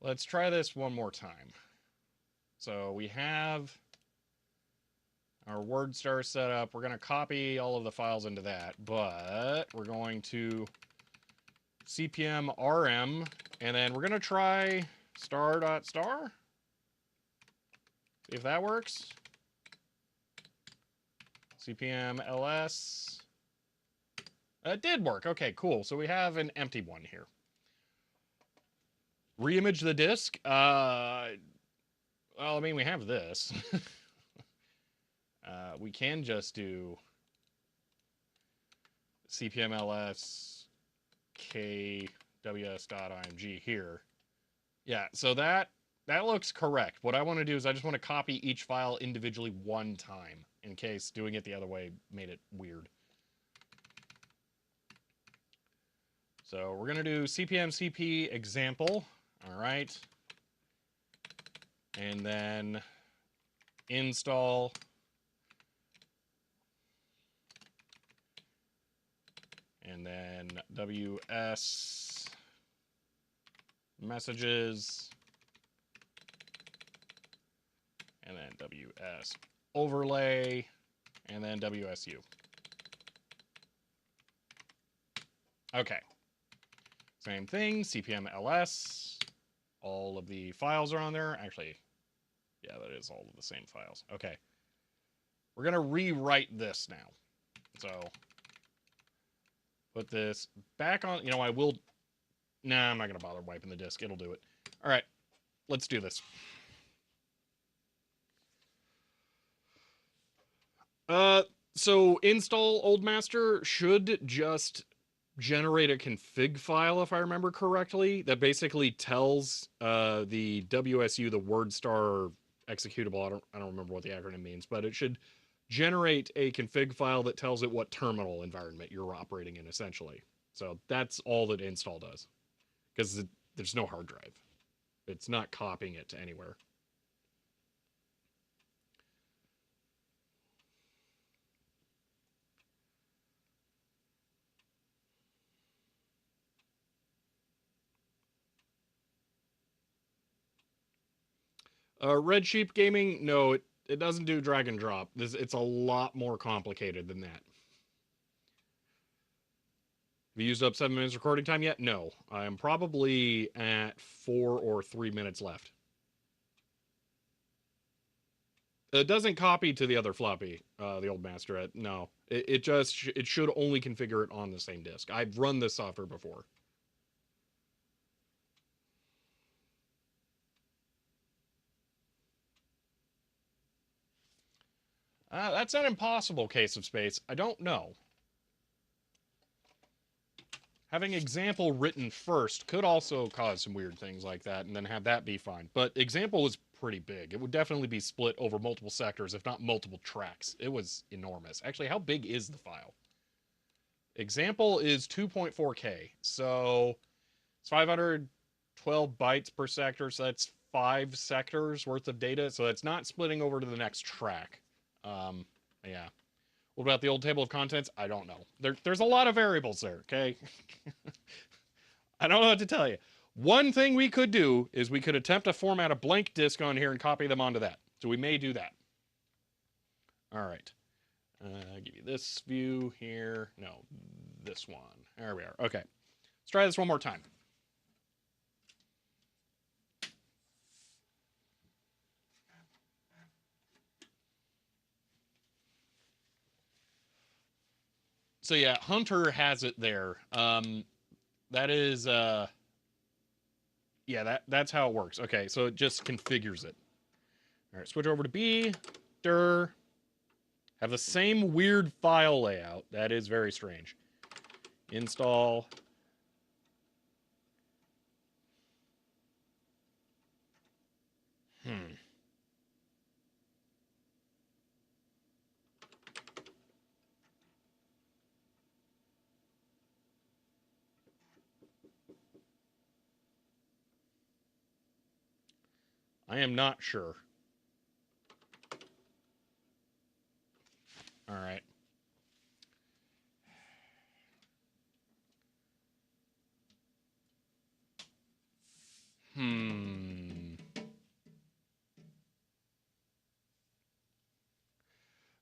Let's try this one more time. So we have our WordStar set up. We're going to copy all of the files into that, but we're going to CPM RM, and then we're going to try star.star. See if that works. CPM ls. It did work. Okay, cool. So we have an empty one here. Reimage the disk. Well, I mean, we have this. We can just do CPM ls kws.img here. Yeah, so that looks correct. What I want to do is I just want to copy each file individually one time in case doing it the other way made it weird. So we're going to do CPM CP example. All right. And then install. And then WS messages. And then WS overlay, and then WSU. Okay. Same thing, CPM ls. All of the files are on there. Actually, yeah, that is all of the same files. Okay. We're going to rewrite this now. So, put this back on. You know, I will... Nah, I'm not going to bother wiping the disk. It'll do it. All right. Let's do this. So install Old Master should just generate a config file, if I remember correctly, that basically tells the WSU, the WordStar executable. I don't remember what the acronym means, but it should generate a config file that tells it what terminal environment you're operating in, essentially. So that's all that install does, because there's no hard drive. It's not copying it to anywhere. Red Sheep Gaming, no, it doesn't do drag and drop. It's a lot more complicated than that. Have you used up 7 minutes recording time yet? No. I'm probably at 4 or 3 minutes left. It doesn't copy to the other floppy, the old master. No. It should only configure it on the same disk. I've run this software before. That's an impossible case of space. I don't know. Having example written first could also cause some weird things like that, and then have that be fine. But example was pretty big. It would definitely be split over multiple sectors, if not multiple tracks. It was enormous. Actually, how big is the file? Example is 2.4K, so it's 512 bytes per sector, so that's 5 sectors worth of data, so it's not splitting over to the next track. Yeah. What about the old table of contents? I don't know. There's a lot of variables there, okay? I don't know what to tell you. One thing we could do is we could attempt to format a blank disk on here and copy them onto that. So we may do that. All right. I'll give you this view here. No, this one. There we are. Okay. Let's try this one more time. So yeah, Hunter has it there. That is, yeah, that's how it works. Okay, so it just configures it. All right, switch over to B, dir. Have the same weird file layout. That is very strange. Install. I am not sure. All right.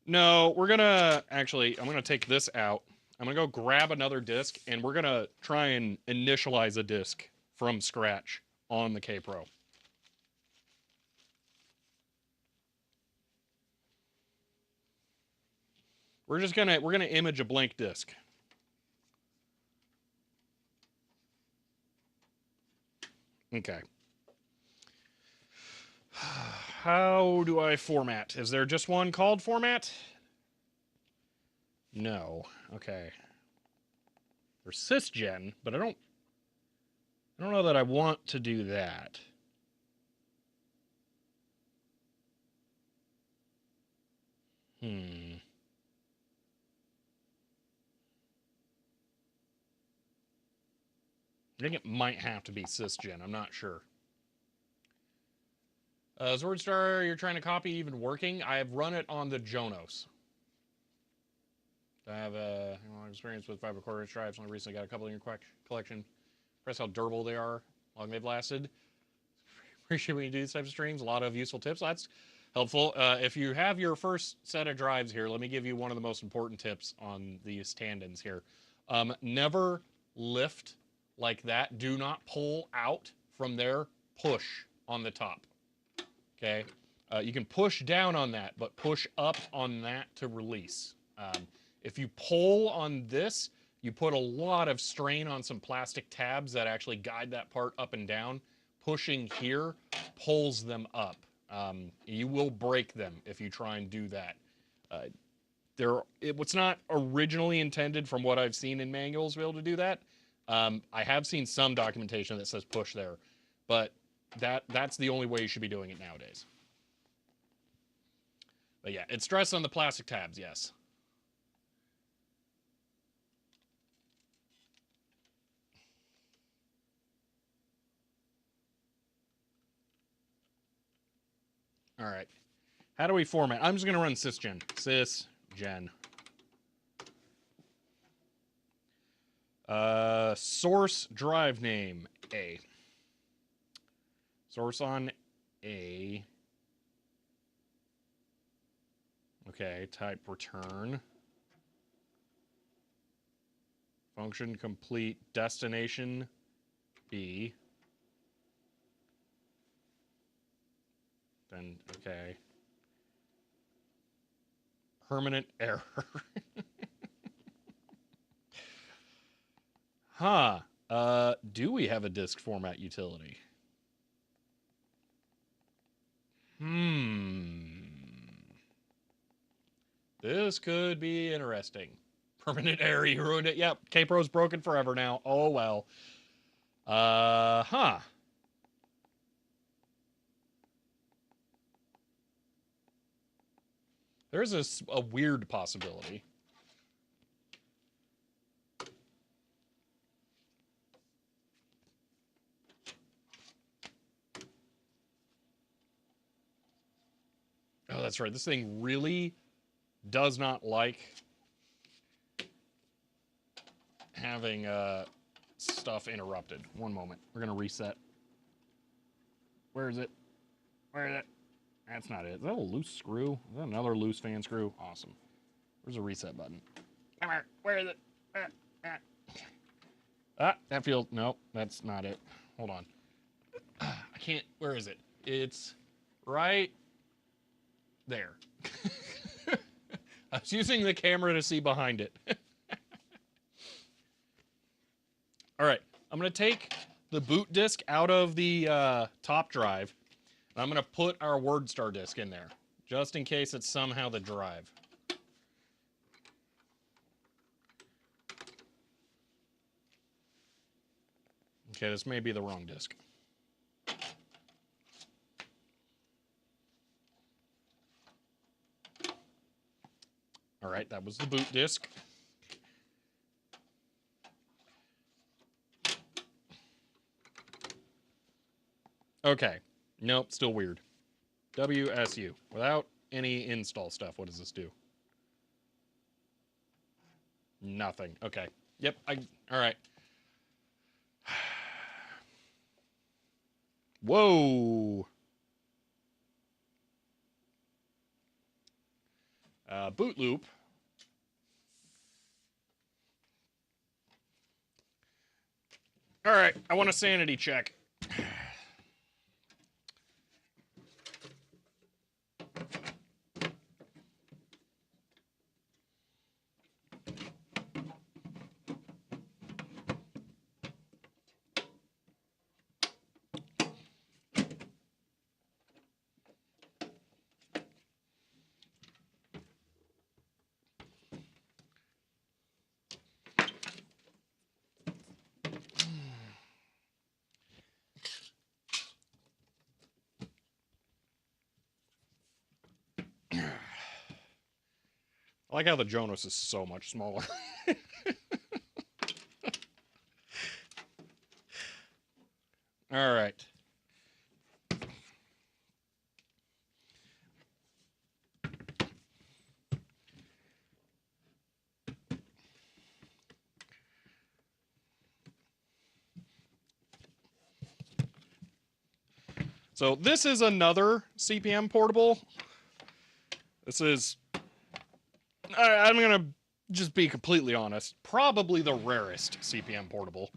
No, we're gonna actually, I'm gonna take this out. I'm gonna go grab another disk, and we're gonna try and initialize a disk from scratch on the Kpro. We're gonna image a blank disk. Okay. How do I format? Is there just one called format? No. Okay. There's sysgen, but I don't know that I want to do that. I think it might have to be sysgen. I'm not sure. Is WordStar you're trying to copy even working? I have run it on the Jonas. I have a experience with fiber core drives. Only recently got a couple in your collection. Impressed how durable they are, how long they've lasted. Appreciate when you do these types of streams. A lot of useful tips. That's helpful. If you have your first set of drives here, let me give you one of the most important tips on these stand-ins here. Never lift like that. Do not pull out from there. Push on the top. Okay? You can push down on that, but push up on that to release. If you pull on this, you put a lot of strain on some plastic tabs that actually guide that part up and down. Pushing here pulls them up. You will break them if you try and do that. It's not originally intended, from what I've seen in manuals, to be able to do that. I have seen some documentation that says push there, but that's the only way you should be doing it nowadays. But yeah, it's stress on the plastic tabs, yes. All right. How do we format? I'm just going to run sysgen. Sysgen. Source drive name, A. Source on A. Okay, type return. Function complete. Destination, B. Then, okay. Permanent error. Huh. Do we have a disk format utility? This could be interesting. Permanent error, you ruined it. Yep, Kpro's broken forever now. Oh, well. Huh. There's a weird possibility. Oh, that's right. This thing really does not like having stuff interrupted. One moment. We're going to reset. Where is it? Where is it? That's not it. Is that a loose screw? Is that another loose fan screw? Awesome. Where's the reset button? Come here. Where is it? That feels... Nope, that's not it. Hold on. I can't... Where is it? It's right there. I was using the camera to see behind it. All right. I'm going to take the boot disk out of the top drive. And I'm going to put our WordStar disk in there, just in case it's somehow the drive. Okay, this may be the wrong disk. All right, that was the boot disk. Okay, nope, still weird. WSU, without any install stuff, what does this do? Nothing. Okay. Yep, all right. Whoa. Boot loop. All right, I want a sanity check. I like how the Jonas is so much smaller. All right. So this is another CPM portable. This is, I'm going to just be completely honest, probably the rarest CPM portable.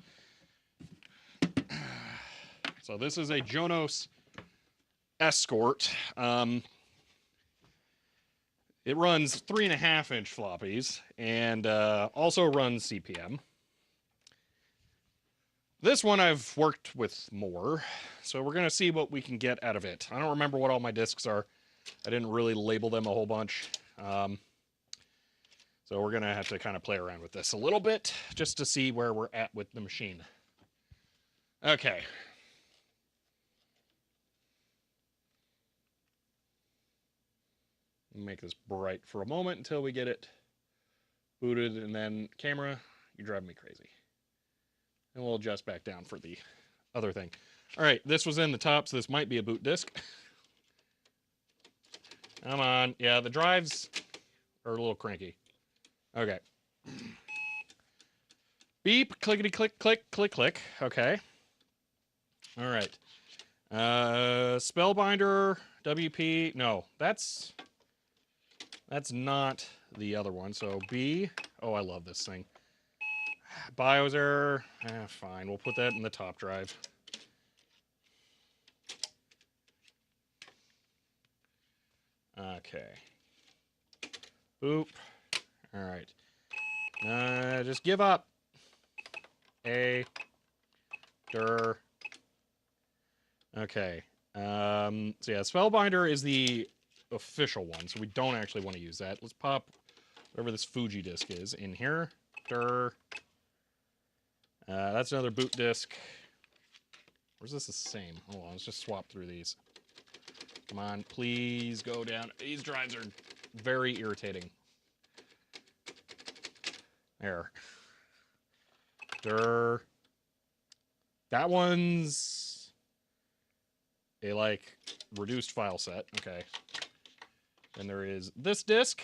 So this is a Jonas Escort. It runs 3.5-inch floppies and also runs CPM. This one I've worked with more, so we're going to see what we can get out of it. I don't remember what all my discs are. I didn't really label them a whole bunch. So we're going to have to kind of play around with this a little bit just to see where we're at with the machine. Okay. Make this bright for a moment until we get it booted, and then camera, you're driving me crazy. And we'll adjust back down for the other thing. All right, this was in the top, so this might be a boot disk. Come on. Yeah, the drives are a little cranky. Okay. Beep, clickety click, click, click, click. Okay. All right. Spellbinder, WP. No, that's not the other one. So B. Oh, I love this thing. BIOS error. Fine. We'll put that in the top drive. Okay. Boop. All right. Just give up. A. Der. Okay. So yeah, Spellbinder is the official one, so we don't actually want to use that. Let's pop whatever this Fuji disk is in here. Der. That's another boot disk. Or is this the same? Hold on, let's just swap through these. Come on, please go down. These drives are very irritating. There. Der. That one's a, like, reduced file set. Okay. Then there is this disk.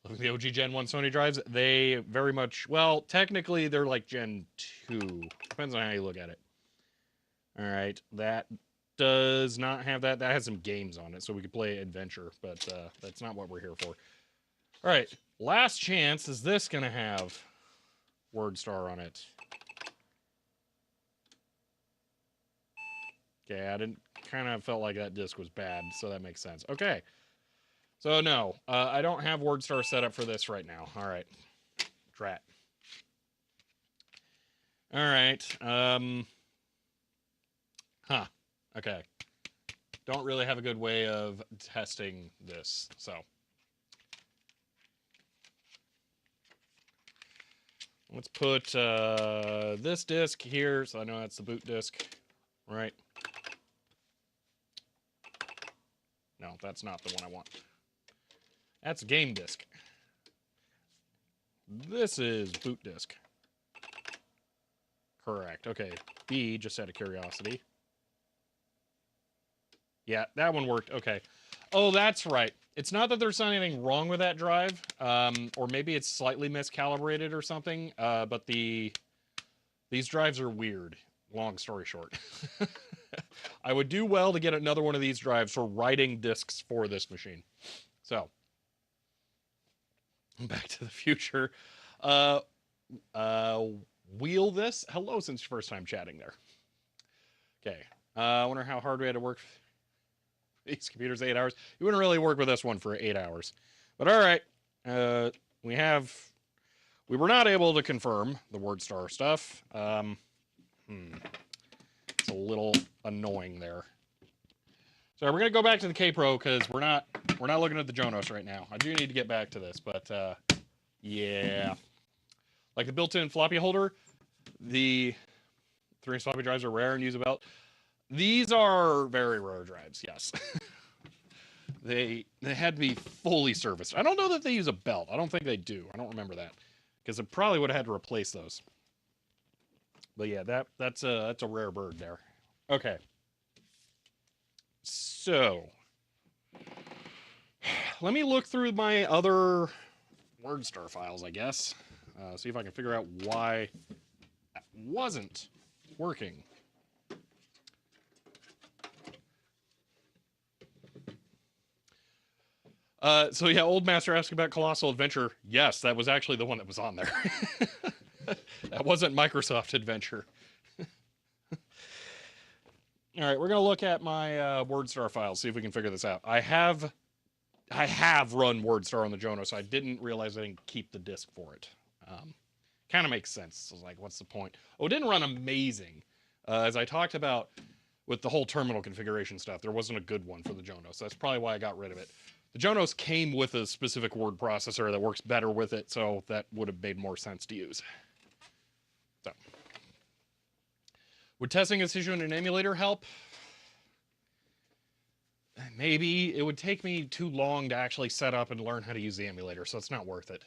Look at the OG Gen 1 Sony drives. They very much, well, technically they're like Gen 2. Depends on how you look at it. All right, that does not have that. That has some games on it, so we could play Adventure, but that's not what we're here for. All right, last chance. Is this going to have WordStar on it? Okay, I didn't, kind of felt like that disc was bad, so that makes sense. Okay. So no, I don't have WordStar set up for this right now. All right, drat. All right. Okay. Don't really have a good way of testing this, so. Let's put this disk here, so I know that's the boot disk, right? No, that's not the one I want. That's game disk. This is boot disk. Correct. Okay. B, just out of curiosity. Yeah, that one worked. Okay. Oh, that's right. It's not that there's anything wrong with that drive, or maybe it's slightly miscalibrated or something, but these drives are weird. Long story short. I would do well to get another one of these drives for writing disks for this machine. So, Back to the Future. Wheel this. Hello, since your first time chatting there. Okay. I wonder how hard we had to work these computers 8 hours. You wouldn't really work with this one for 8 hours. But all right. We were not able to confirm the WordStar stuff. It's a little annoying there. So we're gonna go back to the Kpro because we're not looking at the Jonas right now. I do need to get back to this, but yeah. Like the built-in floppy holder, the 3-inch floppy drives are rare and use a belt. These are very rare drives, yes. They had to be fully serviced. I don't know that they use a belt. I don't think they do. I don't remember that. Because it probably would have had to replace those. But yeah, that's a rare bird there. Okay. So let me look through my other WordStar files, I guess. See if I can figure out why that wasn't working. So yeah, Old Master asked about Colossal Adventure. Yes, that was actually the one that was on there. That wasn't Microsoft Adventure. All right, we're gonna look at my WordStar files, see if we can figure this out. I have run WordStar on the Jonas. I didn't realize I didn't keep the disk for it. Kind of makes sense. I was like, what's the point? Oh, it didn't run amazing. As I talked about with the whole terminal configuration stuff, there wasn't a good one for the Jonas. That's probably why I got rid of it. The Jonas came with a specific word processor that works better with it, so that would have made more sense to use. So, would testing this issue in an emulator help? Maybe. It would take me too long to actually set up and learn how to use the emulator, so it's not worth it.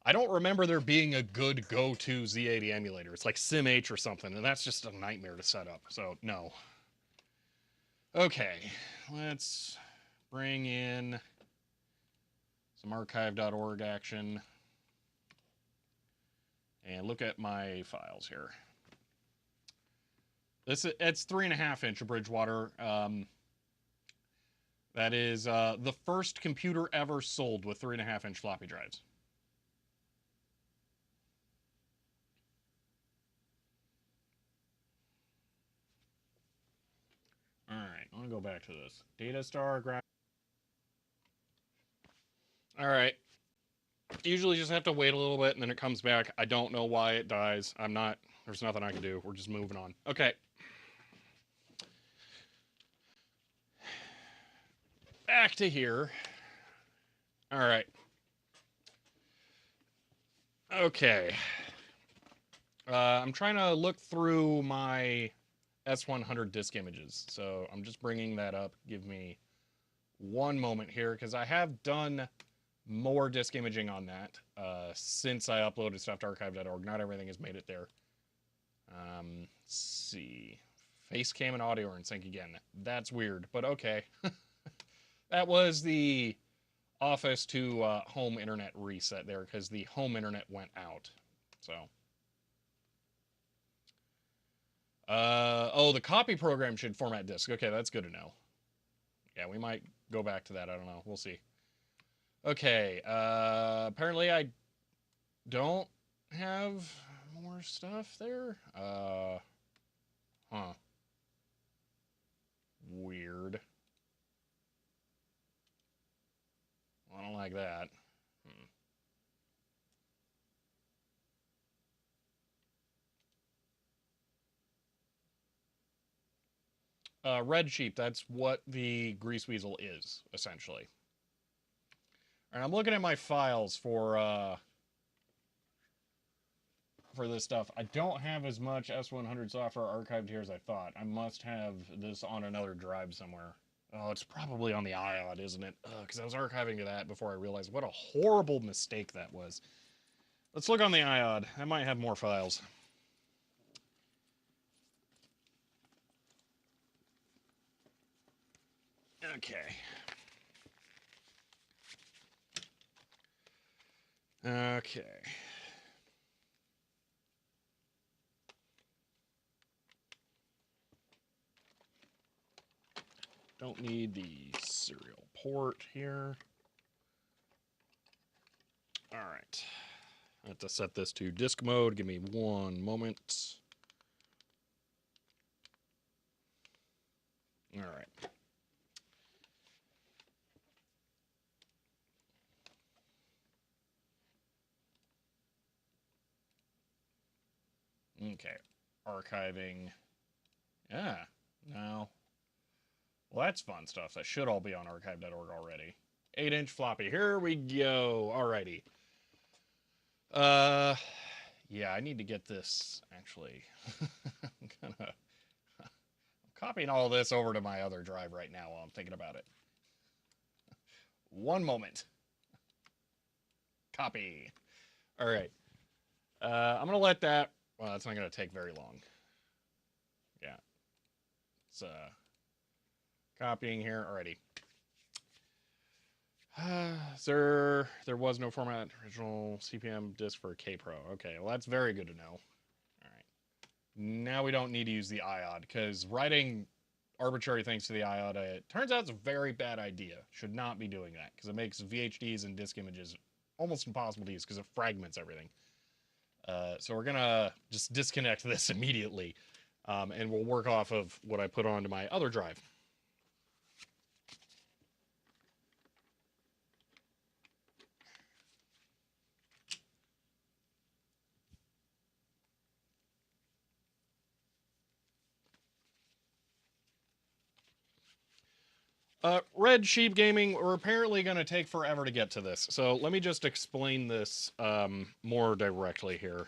I don't remember there being a good go-to Z80 emulator. It's like SimH or something, and that's just a nightmare to set up, so no. Okay, let's bring in some archive.org action and look at my files here. It's 3.5-inch of Bridgewater. That is the first computer ever sold with 3.5-inch floppy drives. All right, I'm gonna go back to this. DataStar. All right. Usually just have to wait a little bit and then it comes back. I don't know why it dies. There's nothing I can do. We're just moving on. Okay. Back to here. All right. Okay. I'm trying to look through my S100 disk images. So I'm just bringing that up. Give me one moment here because I have done more disk imaging on that since I uploaded stuff to archive.org. Not everything has made it there. Let's see. Facecam and audio are in sync again. That's weird, but okay. That was the office to home internet reset there because the home internet went out. So. Oh, the copy program should format disk. Okay, that's good to know. Yeah, we might go back to that. I don't know. We'll see. Okay, apparently I don't have more stuff there. Huh. Weird. I don't like that. Red Sheep, that's what the GreaseWeasel is, essentially. And I'm looking at my files for this stuff. I don't have as much S100 software archived here as I thought. I must have this on another drive somewhere. Oh, it's probably on the iOD, isn't it? Because I was archiving to that before I realized what a horrible mistake that was. Let's look on the iOD. I might have more files. Okay. Okay. Don't need the serial port here. All right. I have to set this to disk mode. Give me one moment. All right. Okay. Archiving. Yeah. No. Well, that's fun stuff. That should all be on archive.org already. 8-inch floppy. Here we go. Alrighty. Yeah, I need to get this, actually. I'm copying all this over to my other drive right now while I'm thinking about it. One moment. Copy. All right. I'm going to let that... Well, that's not going to take very long. Yeah. It's copying here. Alrighty. There was no format original CPM disk for Kpro. Okay, well that's very good to know. All right. Now we don't need to use the iOD because writing arbitrary things to the IOTA. It turns out it's a very bad idea. Should not be doing that because it makes VHDs and disk images almost impossible to use because it fragments everything. So we're gonna just disconnect this immediately, and we'll work off of what I put onto my other drive. Red Sheep Gaming, we're apparently going to take forever to get to this. So let me just explain this more directly here.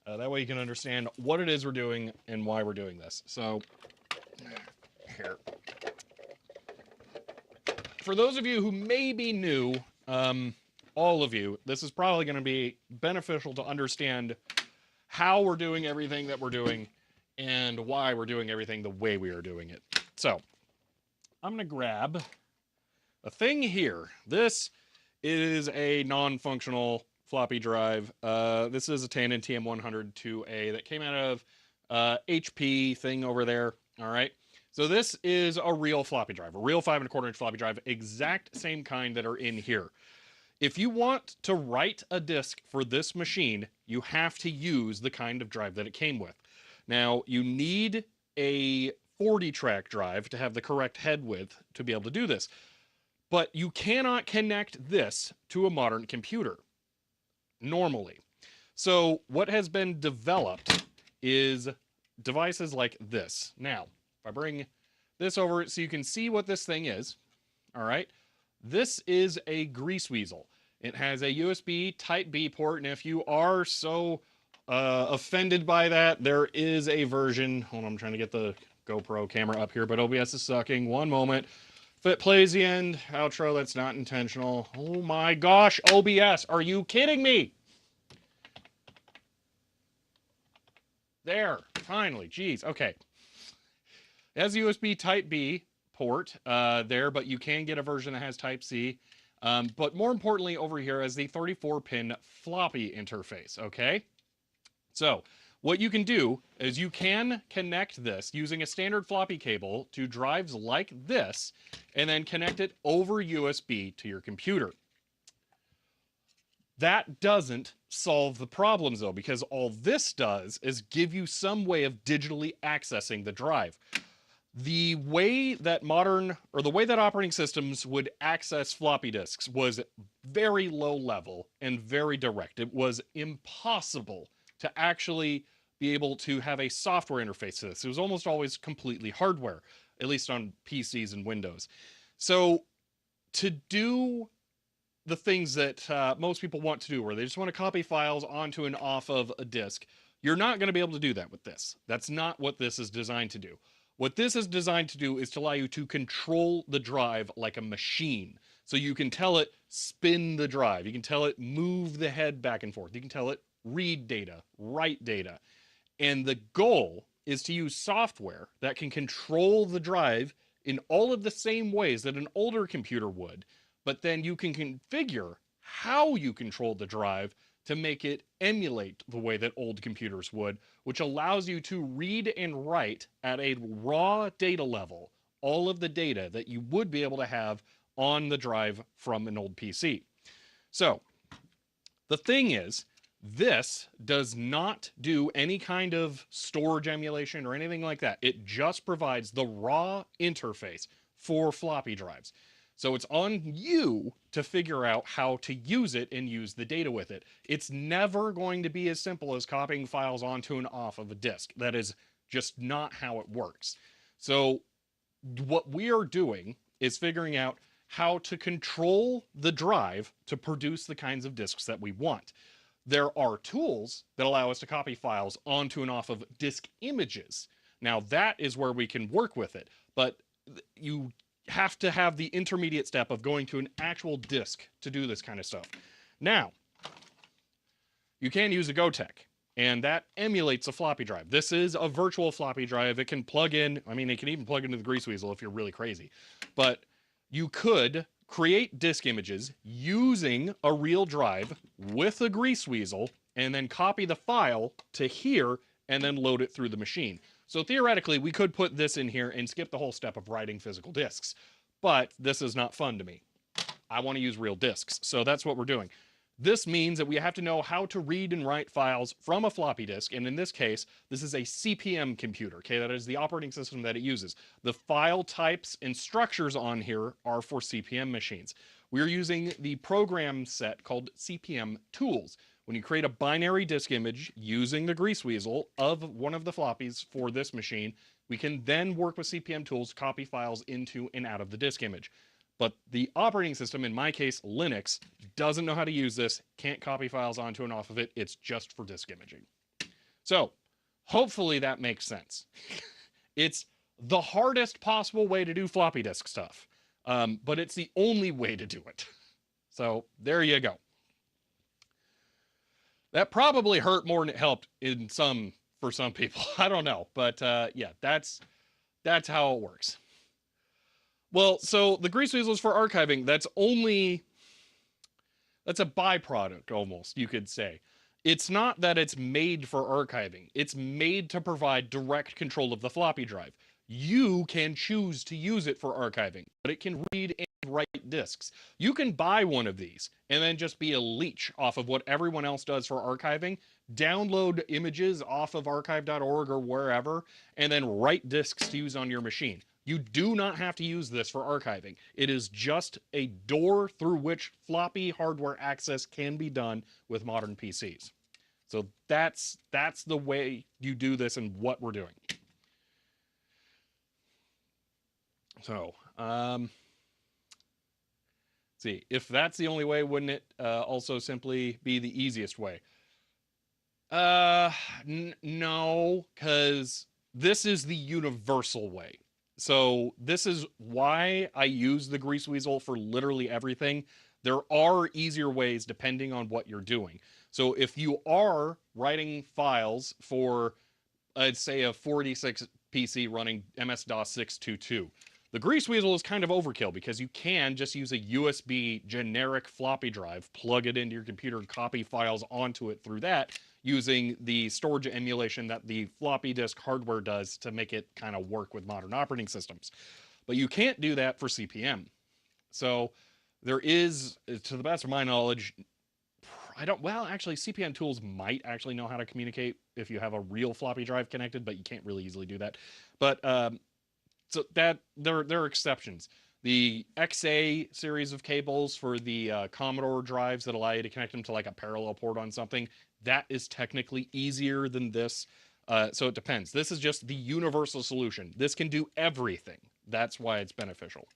That way you can understand what it is we're doing and why we're doing this. So, here. For those of you who may be new, all of you, this is probably going to be beneficial to understand how we're doing everything that we're doing and why we're doing everything the way we are doing it. So, I'm going to grab a thing here. This is a non-functional floppy drive. This is a Tannen TM102A that came out of HP thing over there. All right. So this is a real floppy drive, a real 5 1/4 inch floppy drive, exact same kind that are in here. If you want to write a disk for this machine, you have to use the kind of drive that it came with. Now, you need a 40 track drive to have the correct head width to be able to do this. But you cannot connect this to a modern computer normally. So what has been developed is devices like this. Now, if I bring this over so you can see what this thing is, all right, this is a GreaseWeasel. It has a USB Type B port, and if you are so offended by that, there is a version. Hold on, I'm trying to get the GoPro camera up here, but OBS is sucking. One moment. If it plays the end outro, that's not intentional. Oh my gosh, OBS, are you kidding me? There, finally, geez, okay. It has a USB Type B port there, but you can get a version that has Type C. But more importantly, over here is the 34-pin floppy interface, okay? So, what you can do is you can connect this using a standard floppy cable to drives like this, and then connect it over USB to your computer. That doesn't solve the problems though, because all this does is give you some way of digitally accessing the drive. The way that operating systems would access floppy disks was very low level and very direct. It was impossible to actually be able to have a software interface to this. It was almost always completely hardware, at least on PCs and Windows. So to do the things that most people want to do, where they just want to copy files onto and off of a disk, you're not going to be able to do that with this. That's not what this is designed to do. What this is designed to do is to allow you to control the drive like a machine. So you can tell it spin the drive. You can tell it move the head back and forth. You can tell it read data, write data. And the goal is to use software that can control the drive in all of the same ways that an older computer would, but then you can configure how you control the drive to make it emulate the way that old computers would, which allows you to read and write at a raw data level all of the data that you would be able to have on the drive from an old PC. So, the thing is, this does not do any kind of storage emulation or anything like that. It just provides the raw interface for floppy drives. So it's on you to figure out how to use it and use the data with it. It's never going to be as simple as copying files onto and off of a disk. That is just not how it works. So what we are doing is figuring out how to control the drive to produce the kinds of disks that we want. There are tools that allow us to copy files onto and off of disk images. Now that is where we can work with it, but you have to have the intermediate step of going to an actual disk to do this kind of stuff. Now, you can use a Gotek, and that emulates a floppy drive. This is a virtual floppy drive. It can plug in, I mean, it can even plug into the GreaseWeasel if you're really crazy. But you could create disk images using a real drive with a GreaseWeasel, and then copy the file to here, and then load it through the machine. So theoretically, we could put this in here and skip the whole step of writing physical disks. But this is not fun to me. I want to use real disks. So that's what we're doing. This means that we have to know how to read and write files from a floppy disk. And in this case, this is a CP/M computer. Okay, that is the operating system that it uses. The file types and structures on here are for CP/M machines. We're using the program set called CP/M tools. When you create a binary disk image using the GreaseWeasel of one of the floppies for this machine, we can then work with CP/M tools to copy files into and out of the disk image. But the operating system, in my case, Linux, doesn't know how to use this, can't copy files onto and off of it. It's just for disk imaging. So hopefully that makes sense. It's the hardest possible way to do floppy disk stuff, but it's the only way to do it. So there you go. That probably hurt more than it helped for some people. I don't know, but yeah, that's how it works. Well, so the GreaseWeasel is for archiving. That's a byproduct almost, you could say. It's not that it's made for archiving. It's made to provide direct control of the floppy drive. You can choose to use it for archiving, but it can read and write disks. You can buy one of these and then just be a leech off of what everyone else does for archiving, download images off of archive.org or wherever, and then write disks to use on your machine. You do not have to use this for archiving. It is just a door through which floppy hardware access can be done with modern PCs. So that's the way you do this and what we're doing. So, see, if that's the only way, wouldn't it also simply be the easiest way? No, because this is the universal way. So this is why I use the GreaseWeasel for literally everything. There are easier ways depending on what you're doing. So if you are writing files for, I'd say, a 46 PC running MS-DOS 622, the GreaseWeasel is kind of overkill because you can just use a USB generic floppy drive, plug it into your computer, and copy files onto it through that, using the storage emulation that the floppy disk hardware does to make it kind of work with modern operating systems. But you can't do that for CP/M. So there is, to the best of my knowledge, actually CP/M tools might actually know how to communicate if you have a real floppy drive connected, but you can't really easily do that. But so that there are exceptions. The XA series of cables for the Commodore drives that allow you to connect them to like a parallel port on something, that is technically easier than this. So it depends. This is just the universal solution. This can do everything. That's why it's beneficial.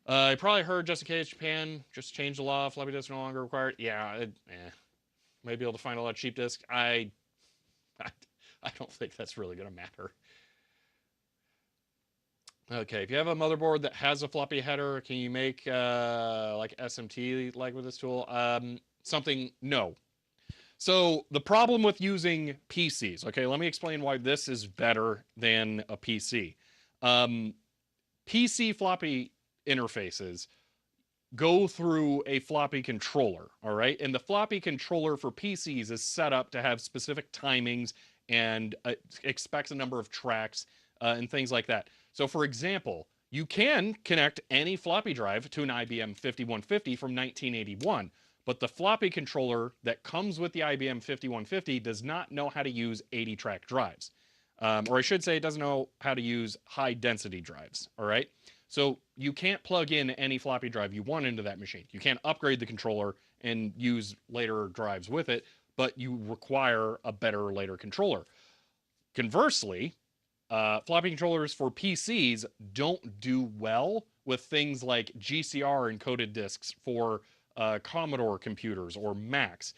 I probably heard just in case Japan just changed the law. Floppy disks no longer required. Yeah, might be able to find a lot of cheap disks. I don't think that's really going to matter. Okay, if you have a motherboard that has a floppy header, can you make like SMT like with this tool? No. So the problem with using PCs, okay, let me explain why this is better than a PC. PC floppy interfaces go through a floppy controller, all right? And the floppy controller for PCs is set up to have specific timings and expects a number of tracks and things like that. So for example, you can connect any floppy drive to an IBM 5150 from 1981, but the floppy controller that comes with the IBM 5150 does not know how to use 80-track drives. Or I should say it doesn't know how to use high-density drives, all right? So you can't plug in any floppy drive you want into that machine. You can't upgrade the controller and use later drives with it, but you require a better later controller. Conversely, floppy controllers for PCs don't do well with things like GCR encoded disks for Commodore computers or Macs,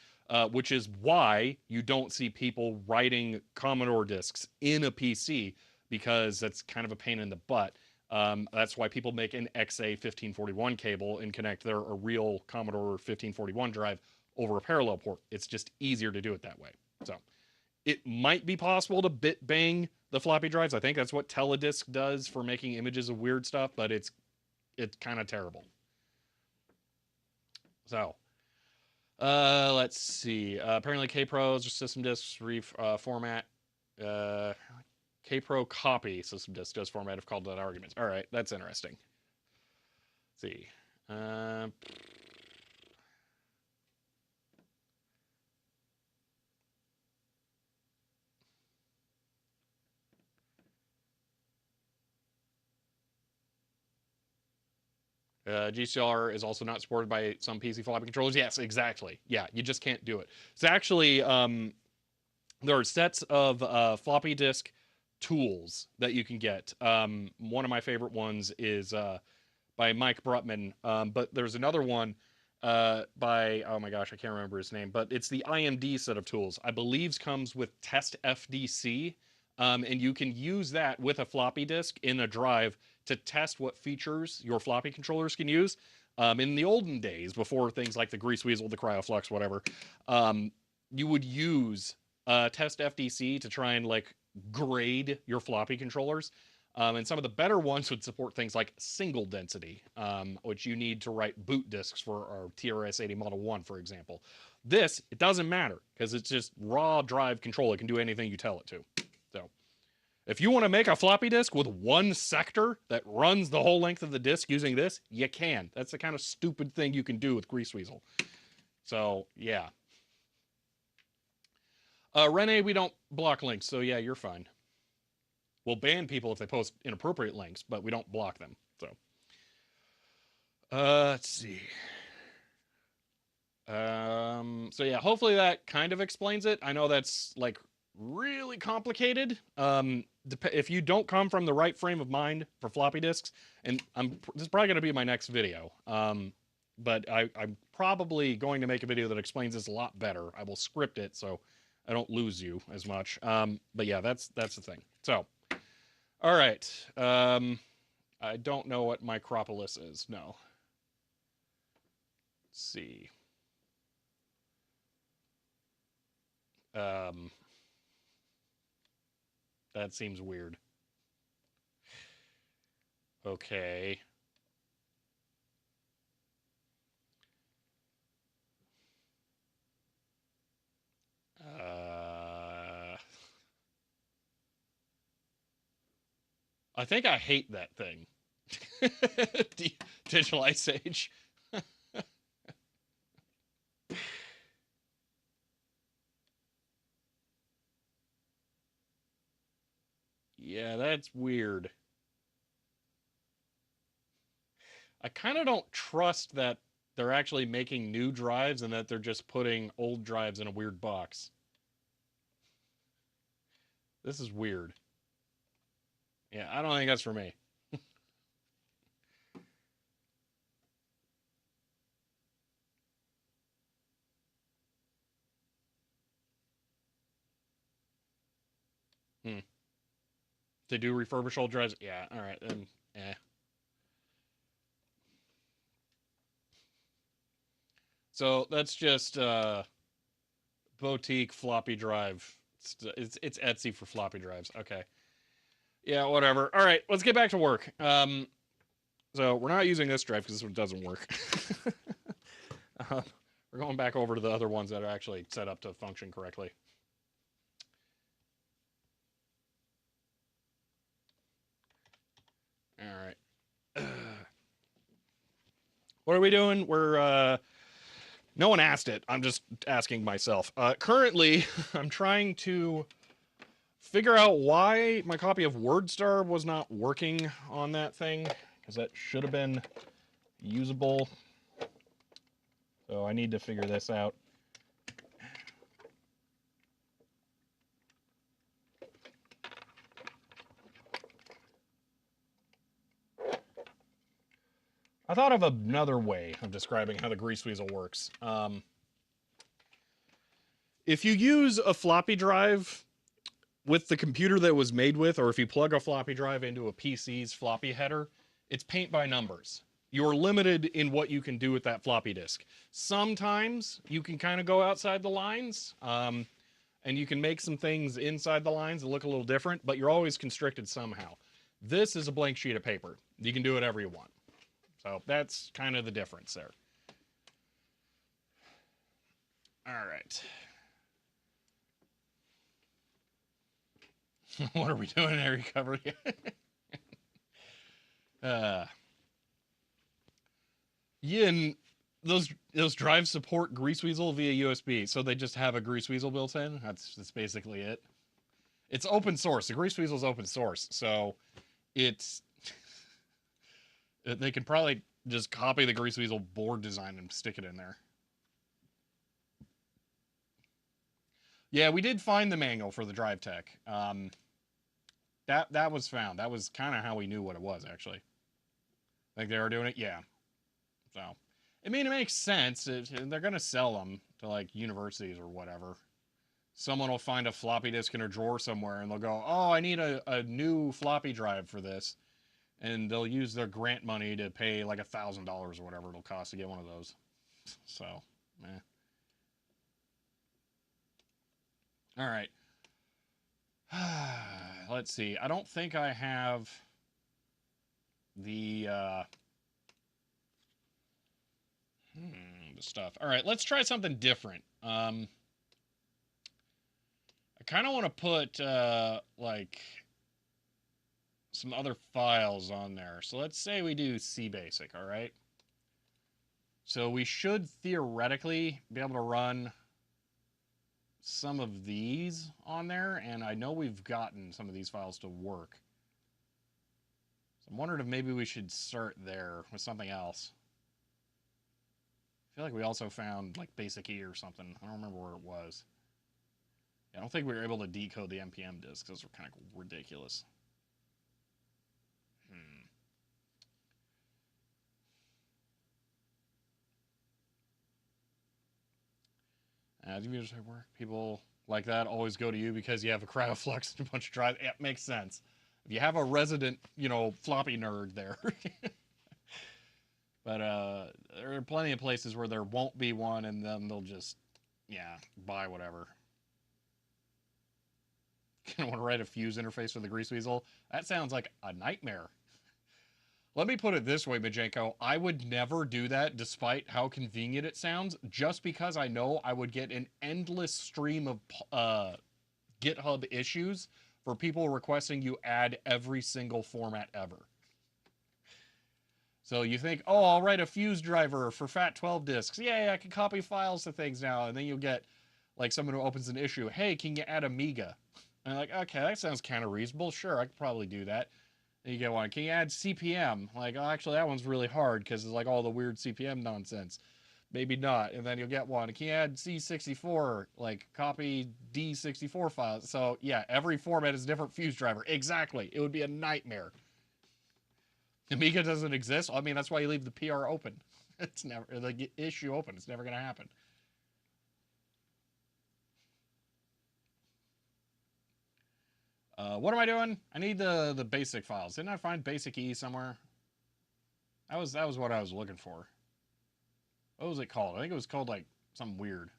which is why you don't see people writing Commodore disks in a PC, because that's kind of a pain in the butt. That's why people make an XA 1541 cable and connect a real Commodore 1541 drive over a parallel port. It's just easier to do it that way. So it might be possible to bit bang the floppy drives. I think that's what Teledisk does for making images of weird stuff, but it's kind of terrible. So let's see. Apparently Kpro is just system disks format. Kpro copy system disk does format if called to arguments. All right, that's interesting. Let's see. GCR is also not supported by some PC floppy controllers. Yes, exactly. Yeah, you just can't do it. It's actually, there are sets of floppy disk tools that you can get. One of my favorite ones is by Mike Brutman, but there's another one by, oh my gosh, I can't remember his name, but it's the IMD set of tools. I believe comes with Test FDC, and you can use that with a floppy disk in a drive to test what features your floppy controllers can use. In the olden days, before things like the GreaseWeasel, the CryoFlux, whatever, you would use Test FDC to try and like grade your floppy controllers. And some of the better ones would support things like single density, which you need to write boot disks for our TRS-80 Model 1, for example. This, it doesn't matter, because it's just raw drive control. It can do anything you tell it to. So if you want to make a floppy disk with one sector that runs the whole length of the disk using this, you can. That's the kind of stupid thing you can do with GreaseWeasel. So, yeah. Rene, we don't block links, so yeah, you're fine. We'll ban people if they post inappropriate links, but we don't block them. So, let's see. So yeah, hopefully that kind of explains it. I know that's like really complicated. If you don't come from the right frame of mind for floppy disks, and this is probably going to be my next video. But I'm probably going to make a video that explains this a lot better. I will script it so I don't lose you as much. But yeah, that's the thing. So, all right. I don't know what Micropolis is. No. Let's see. That seems weird. Okay. I think I hate that thing. Digital Ice Age. Yeah, that's weird. I kind of don't trust that they're actually making new drives and that they're just putting old drives in a weird box. This is weird. Yeah, I don't think that's for me. Hmm. They do refurbish old drives? Yeah, all right, then, eh. So that's just boutique floppy drive. It's Etsy for floppy drives. Okay. Yeah, whatever. All right, let's get back to work. So we're not using this drive because this one doesn't work. We're going back over to the other ones that are actually set up to function correctly. All right. What are we doing? We're no one asked it. I'm just asking myself. Currently, I'm trying to figure out why my copy of WordStar was not working on that thing, because that should have been usable. So I need to figure this out. I thought of another way of describing how the GreaseWeasel works. If you use a floppy drive with the computer that it was made with, or if you plug a floppy drive into a PC's floppy header, it's paint by numbers. You're limited in what you can do with that floppy disk. Sometimes you can kind of go outside the lines, and you can make some things inside the lines that look a little different, but you're always constricted somehow. This is a blank sheet of paper. You can do whatever you want. So that's kind of the difference there. All right. What are we doing in recovery? uh, yeah, and those drives support GreaseWeasel via USB, so they just have a GreaseWeasel built in. That's basically it. It's open source. The GreaseWeasel is open source, so it's they can probably just copy the GreaseWeasel board design and stick it in there. Yeah, we did find the manual for the drive tech. That was found. That was kind of how we knew what it was, actually. Like they were doing it, yeah. So, I mean, it makes sense. They're gonna sell them to like universities or whatever. Someone will find a floppy disk in a drawer somewhere, and they'll go, "Oh, I need a new floppy drive for this," and they'll use their grant money to pay like $1,000 or whatever it'll cost to get one of those. So, eh. All right. Let's see. I don't think I have the the stuff. All right, let's try something different. I kind of want to put like some other files on there. So let's say we do CBasic, all right? So we should theoretically be able to run some of these on there, and I know we've gotten some of these files to work. So I'm wondering if maybe we should start there with something else. I feel like we also found like basic E or something. I don't remember where it was. Yeah, I don't think we were able to decode the NPM disks. Those were kind of ridiculous. As you usually work, people like that always go to you because you have a cryoflux and a bunch of drives. Yeah, it makes sense. If you have a resident, floppy nerd there. But there are plenty of places where there won't be one, and then they'll just, yeah, buy whatever. I want to write a fuse interface for the GreaseWeasel. That sounds like a nightmare. Let me put it this way, Majenko. I would never do that despite how convenient it sounds, just because I know I would get an endless stream of GitHub issues for people requesting you add every single format ever. So you think, oh, I'll write a fuse driver for FAT12 disks. Yay, I can copy files to things now. And then you'll get like someone who opens an issue. Hey, can you add Amiga? And I'm like, okay, that sounds kind of reasonable. Sure, I could probably do that. And you get one. Can you add CPM? Like, oh, actually, that one's really hard because it's like all the weird CPM nonsense. Maybe not. And then you'll get one. Can you add C64? Like, copy D64 files. So, yeah, every format is a different fuse driver. Exactly. It would be a nightmare. Amiga doesn't exist. I mean, that's why you leave the PR open. It's never, the issue open. It's never going to happen. What am I doing? I need the basic files. Didn't I find basic E somewhere? That was what I was looking for. What was it called? I think it was called like something weird.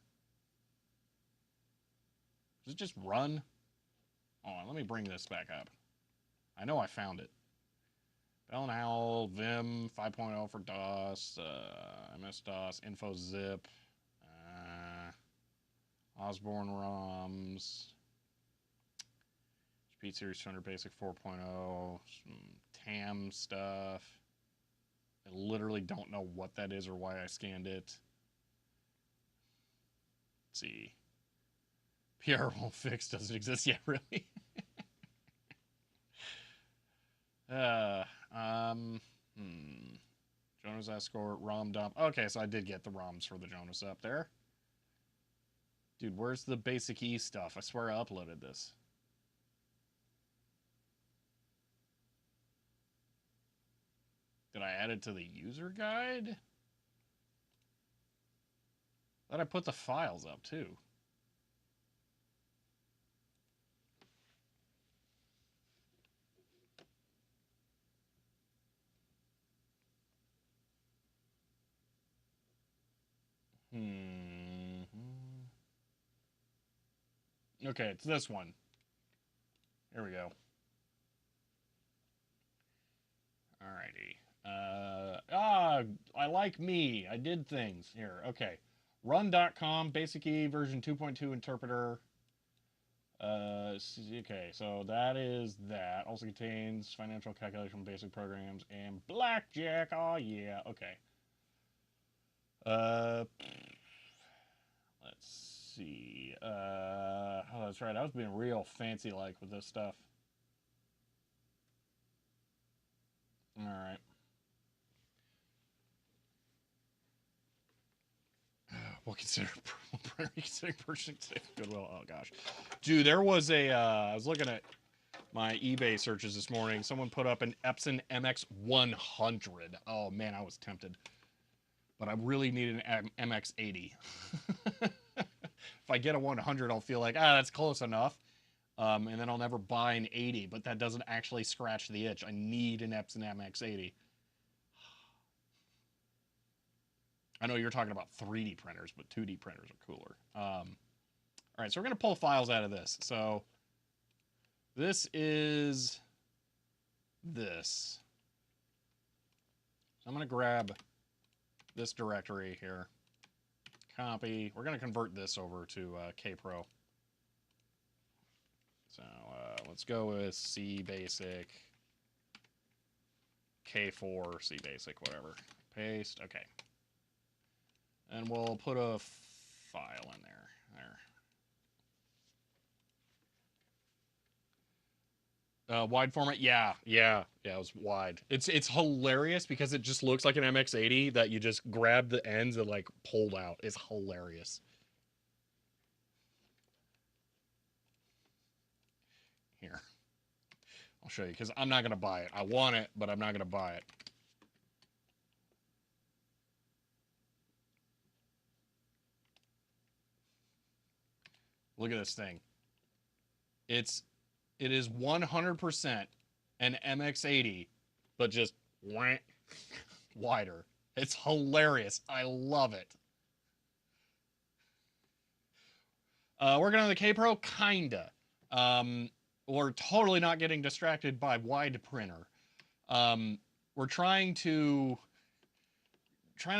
Does it just run? Hold on, let me bring this back up. I know I found it. Bell and Owl, Vim 5.0 for DOS, MS-DOS, InfoZip, Osborne ROMs, Pete Series 200 Basic 4.0, some TAM stuff. I literally don't know what that is or why I scanned it. Let's see. PR won't fix doesn't exist yet, really. uh, um, Jonas Escort, ROM dump. Okay, so I did get the ROMs for the Jonas up there. Dude, where's the basic E stuff? I swear I uploaded this. Did I add it to the user guide? Thought I put the files up too. Okay, it's this one. Here we go. Alrighty. I like me. I did things. Here, okay. Run.com, basic E version 2.2 interpreter. Okay, so that is that. Also contains financial calculation, basic programs, and blackjack. Oh yeah, okay. Uh, let's see. Oh, that's right. I was being real fancy like with this stuff. All right. What consider considering purchasing Goodwill? Oh gosh, dude, there was a. I was looking at my eBay searches this morning. Someone put up an Epson MX100. Oh man, I was tempted, but I really need an MX80. If I get a 100, I'll feel like that's close enough, and then I'll never buy an 80. But that doesn't actually scratch the itch. I need an Epson MX80. I know you're talking about 3D printers, but 2D printers are cooler. All right, so we're gonna pull files out of this. So this is this. So I'm gonna grab this directory here, copy. We're gonna convert this over to Kpro. So let's go with C basic, K4, C basic, whatever. Paste. Okay. And we'll put a file in there. Wide format, yeah, it was wide. It's hilarious because it just looks like an MX80 that you just grab the ends and like pulled out. It's hilarious. Here, I'll show you because I'm not gonna buy it. I want it, but I'm not gonna buy it. Look at this thing. It is 100% an MX80, but just wider. It's hilarious. I love it. Working on the Kpro, kinda. We're totally not getting distracted by wide printer. We're trying to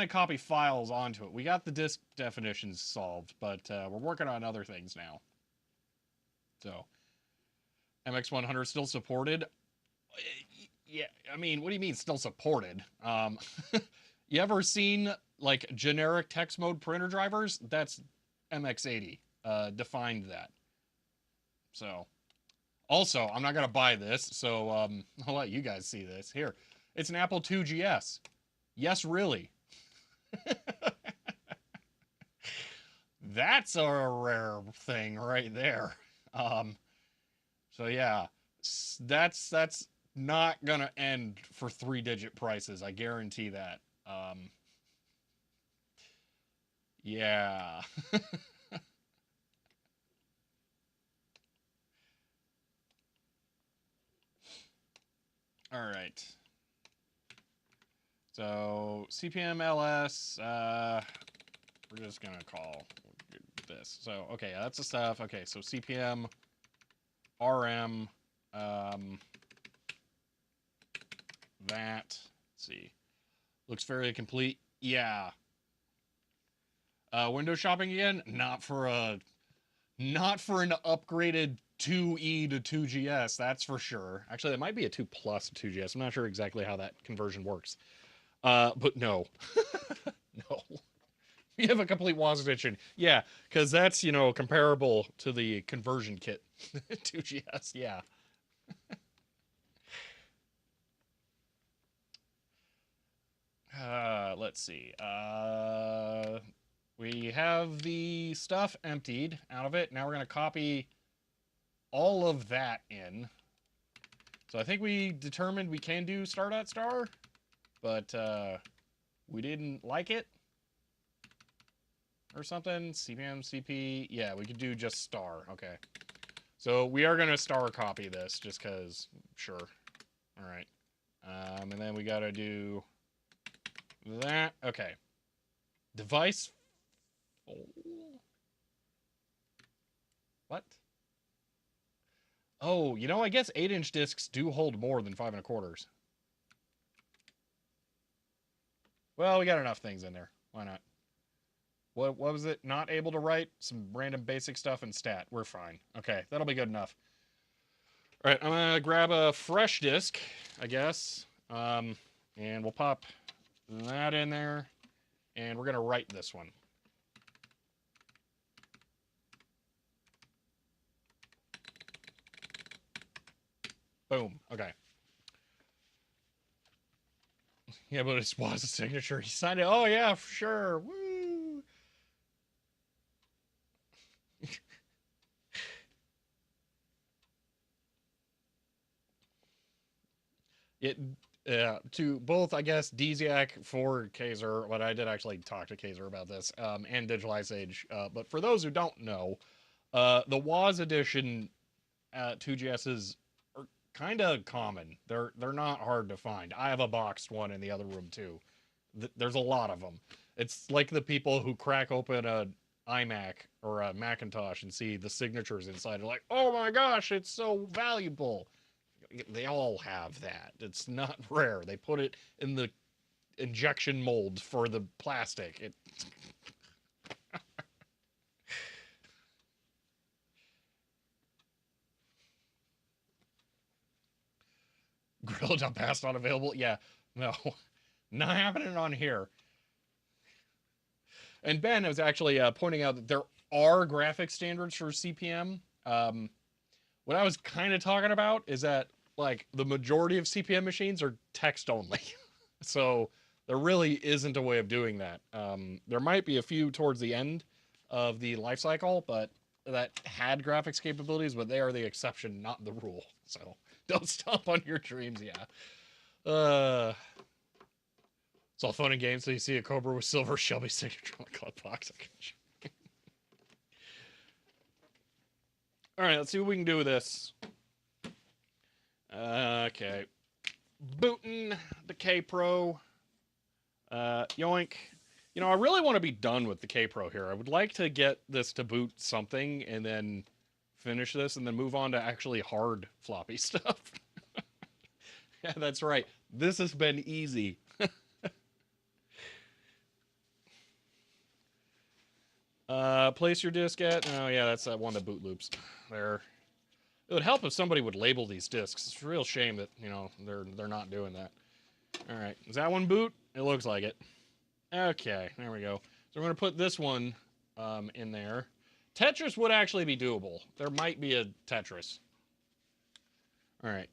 copy files onto it. We got the disk definitions solved, but we're working on other things now. So MX100 still supported. Yeah, I mean, what do you mean still supported? You ever seen like generic text mode printer drivers? That's MX80 defined that. So also, I'm not gonna buy this, so I'll let you guys see this. Here, it's an Apple II GS. Yes, really. That's a rare thing right there. So yeah, that's not gonna end for 3-digit prices. I guarantee that. Yeah. All right. So CPM LS, we're just gonna call this. So okay, that's the stuff. Okay, so CPM RM, that. Let's see, looks fairly complete. Yeah. Window shopping again? Not for an upgraded 2E to 2GS, that's for sure. Actually, it might be a 2 plus 2GS. I'm not sure exactly how that conversion works. But no. No. We have a complete WAS edition. Yeah, because that's, comparable to the conversion kit 2GS. Yeah. Let's see. We have the stuff emptied out of it. Now we're going to copy all of that in. So I think we determined we can do star.star, but we didn't like it or something. CPM, CP. Yeah, we could do just star. Okay. So we are going to star copy this just because, sure. All right. And then we got to do that. Okay. Device. What? Oh, I guess 8-inch discs do hold more than 5 1/4. Well, we got enough things in there. Why not? what was it? Not able to write some random basic stuff in stat. We're fine. Okay, that'll be good enough. All right, I'm gonna grab a fresh disk, I guess, and we'll pop that in there, and we're gonna write this one. Boom. Okay. Yeah, but it was a signature. He signed it. Oh yeah, for sure. Woo. It to both, I guess, Dziak for Kaiser, but I did actually talk to Kaiser about this, and Digitalized Age. But for those who don't know, the WAS edition 2GSs are kind of common. They're not hard to find. I have a boxed one in the other room too. There's a lot of them. It's like the people who crack open a iMac or a Macintosh and see the signatures inside. They're like, oh my gosh, it's so valuable. They all have that. It's not rare. They put it in the injection mold for the plastic. Grilled up past not available. Yeah, no, not happening on here. And Ben was actually pointing out that there are graphic standards for CPM. What I was kind of talking about is that like the majority of CPM machines are text only. So there really isn't a way of doing that. There might be a few towards the end of the life cycle, but that had graphics capabilities, but they are the exception, not the rule. So don't stomp on your dreams, yeah. It's all fun and games so you see a Cobra with silver Shelby signature on the glove box. All right, let's see what we can do with this. Okay. Booting the Kpro. Yoink. You know, I really want to be done with the Kpro here. I would like to get this to boot something and then finish this and then move on to actually hard floppy stuff. Yeah, that's right. This has been easy. Place your disk at. Oh yeah, that's that one that boot loops. There. It would help if somebody would label these disks. It's a real shame that they're not doing that. All right, is that one boot? It looks like it. Okay, there we go. So we're gonna put this one in there. Tetris would actually be doable. There might be a Tetris. All right,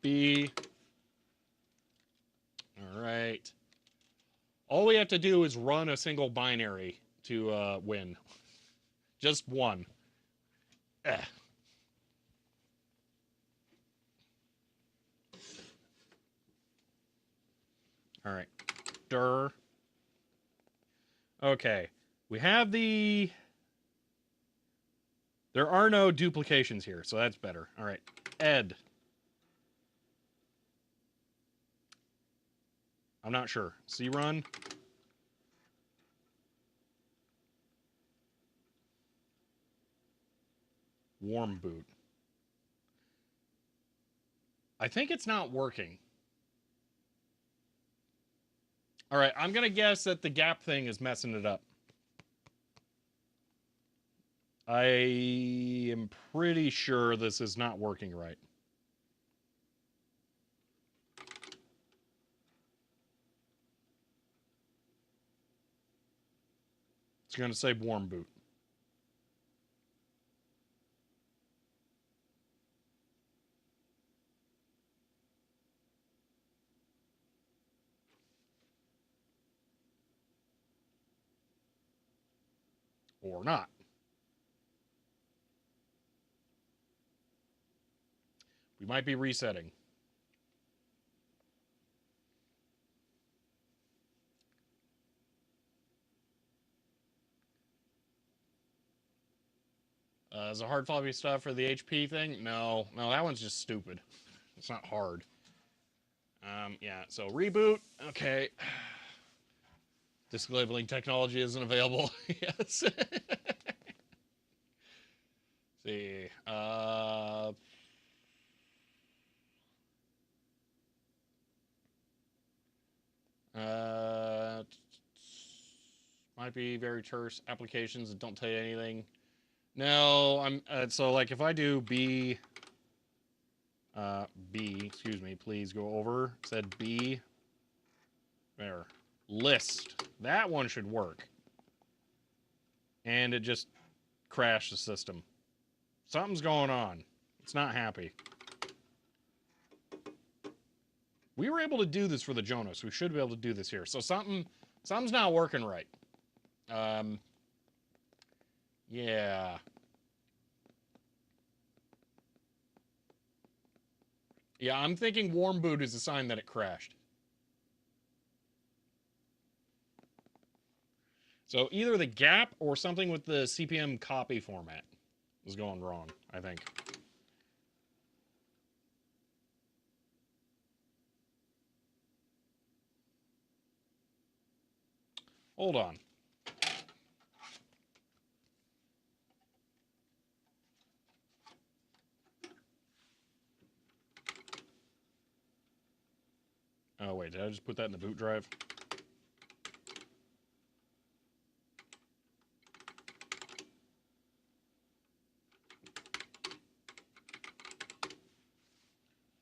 B. All right. All we have to do is run a single binary to win. Just one. Eh. All right. Dir. Okay. We have the... There are no duplications here, so that's better. All right. Ed. I'm not sure. C run. Warm boot. I think it's not working. All right, I'm going to guess that the gap thing is messing it up. I am pretty sure this is not working right. It's going to say warm boot. Or not. We might be resetting. Is it hard floppy stuff for the HP thing? No, that one's just stupid. It's not hard. Yeah, so reboot. Okay. Disk labeling technology isn't available. Yes. See. My might be very terse. Applications that don't tell you anything. No, I'm so like if I do B, excuse me, please go over. Said B. There, list. That one should work. And it just crashed the system. Something's going on. It's not happy. We were able to do this for the Jonas. We should be able to do this here. So something's not working right. Yeah. Yeah, I'm thinking warm boot is a sign that it crashed. So either the gap or something with the CPM copy format is going wrong, I think. Hold on. Oh, wait, did I just put that in the boot drive?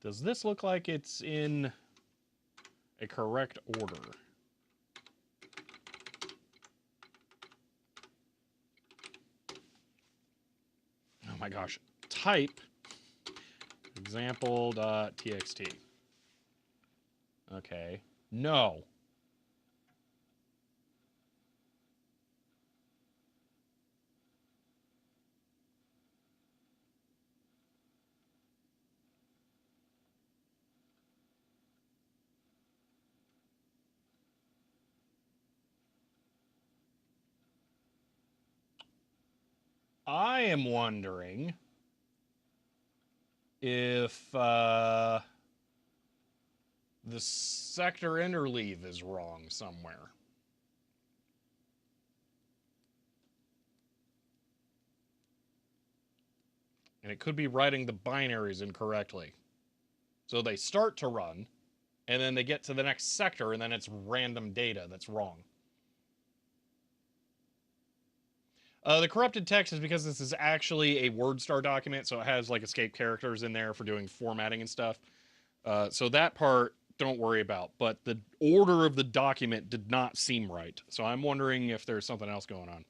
Does this look like it's in a correct order? Oh my gosh. Type example.txt. Okay. No. I am wondering if the sector interleave is wrong somewhere. And it could be writing the binaries incorrectly. So they start to run, and then they get to the next sector, and then it's random data that's wrong. The corrupted text is because this is actually a WordStar document, so it has like escape characters in there for doing formatting and stuff. So that part, don't worry about. But the order of the document did not seem right. So I'm wondering if there's something else going on.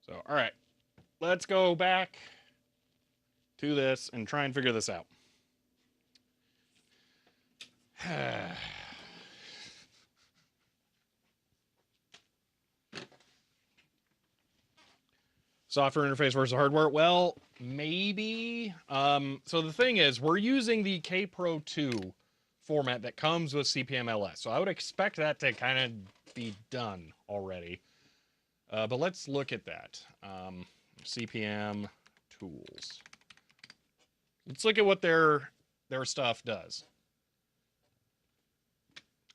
So, all right. Let's go back to this and try and figure this out. Software interface versus hardware. Well, maybe. So the thing is, we're using the Kpro 2 format that comes with CPM-LS. So I would expect that to kind of be done already. But let's look at that. CPM tools. Let's look at what their stuff does.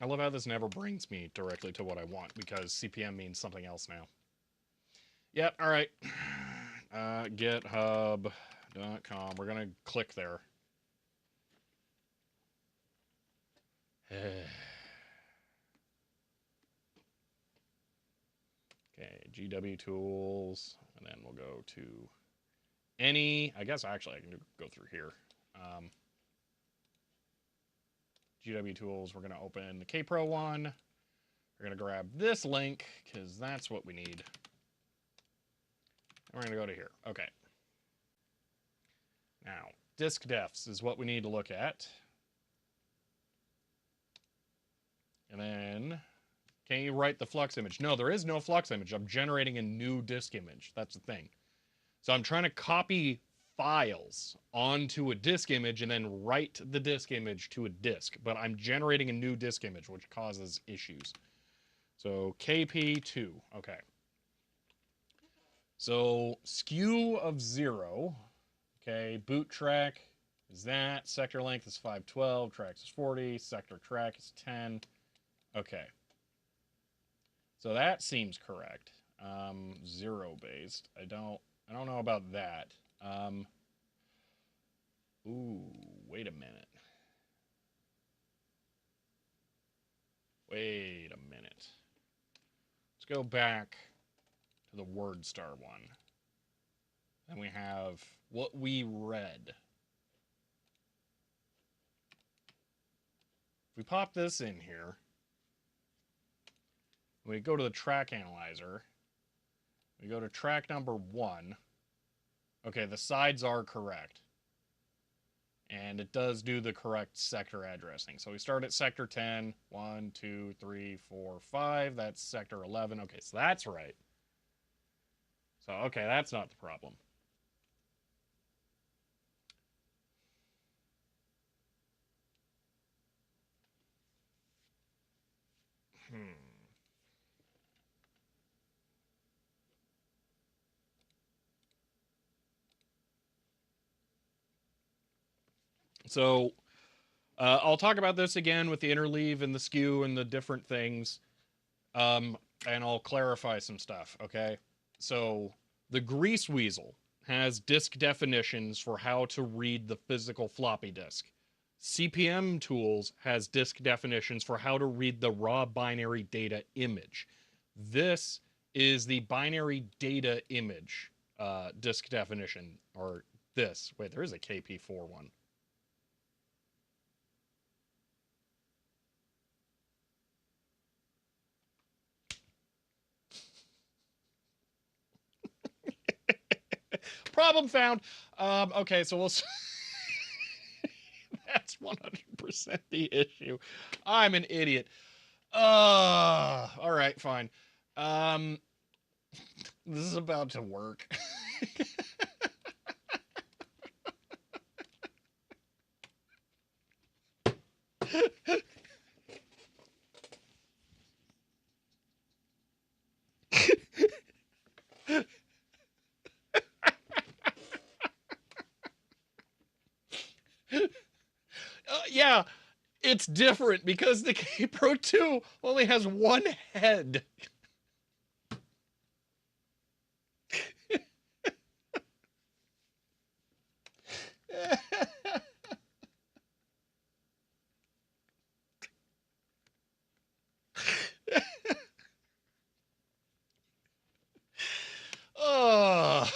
I love how this never brings me directly to what I want because CPM means something else now. Yep, all right. GitHub.com. We're going to click there. Okay, GW tools, and then we'll go to any, I guess actually I can go through here. GW tools, we're going to open the Kpro one. We're going to grab this link because that's what we need. And we're going to go to here. Okay. Now, disk defs is what we need to look at. And then, can you write the flux image? No, there is no flux image. I'm generating a new disk image. That's the thing. So I'm trying to copy files onto a disk image and then write the disk image to a disk. But I'm generating a new disk image, which causes issues. So KP2. Okay. So skew of 0. Okay, boot track is that. Sector length is 512. Tracks is 40. Sector track is 10. Okay. So that seems correct. 0 based. I don't know about that. Ooh, wait a minute. wait a minute. Let's go back to the WordStar one. And we have what we read. If we pop this in here, we go to the track analyzer. We go to track number 1. Okay, the sides are correct. And it does do the correct sector addressing. So we start at sector 10. 1, 2, 3, 4, 5. That's sector 11. Okay, so that's right. So, okay, that's not the problem. So I'll talk about this again with the interleave and the skew and the different things, and I'll clarify some stuff, okay? So the GreaseWeasel has disk definitions for how to read the physical floppy disk. CPM Tools has disk definitions for how to read the raw binary data image. This is the binary data image disk definition, or this. Wait, there is a KP4 one. Problem found. Okay, so we'll... That's 100% the issue. I'm an idiot. All right, fine. This is about to work. Yeah, it's different because the Kpro 2 only has one head. Oh.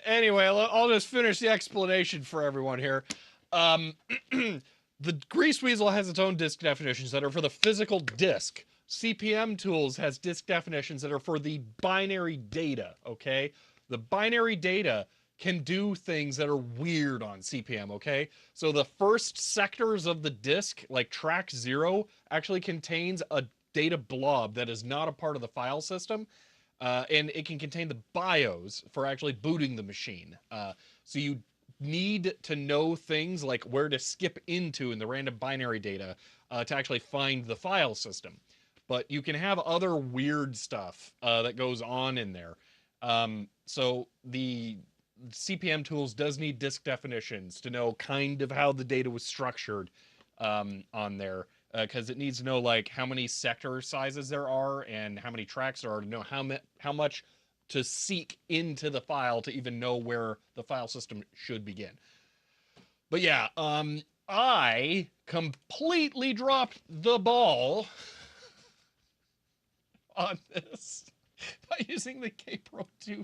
Anyway, I'll just finish the explanation for everyone here. The GreaseWeasel has its own disk definitions that are for the physical disk. CPM Tools has disk definitions that are for the binary data, okay? The binary data can do things that are weird on CPM, okay? So the first sectors of the disk, like track 0, actually contains a data blob that is not a part of the file system. And it can contain the BIOS for actually booting the machine. So you need to know things like where to skip into in the random binary data to actually find the file system. But you can have other weird stuff that goes on in there. So the CPM Tools does need disk definitions to know kind of how the data was structured on there. Because it needs to know like how many sector sizes there are and how many tracks there are to know how much to seek into the file to even know where the file system should begin. But yeah, I completely dropped the ball on this by using the Kpro 2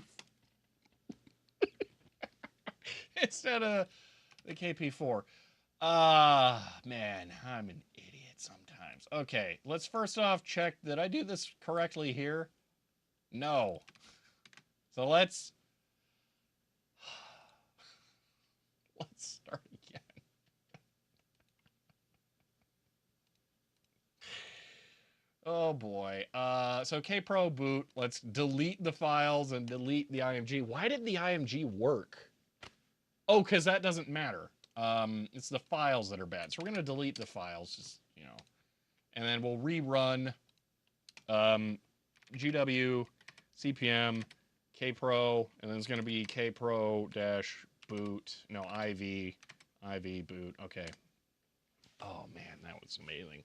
instead of the KP4. Man, I'm an idiot sometimes. Okay, let's first off check, did I do this correctly here? No. So let's start again. Oh boy. So Kpro boot, let's delete the files and delete the IMG. Why did the IMG work? Oh, because that doesn't matter. It's the files that are bad. So we're gonna delete the files, just, you know. And then we'll rerun GW, CPM, Kpro, and then it's going to be Kpro dash boot, no, IV boot. Okay. Oh man, that was amazing.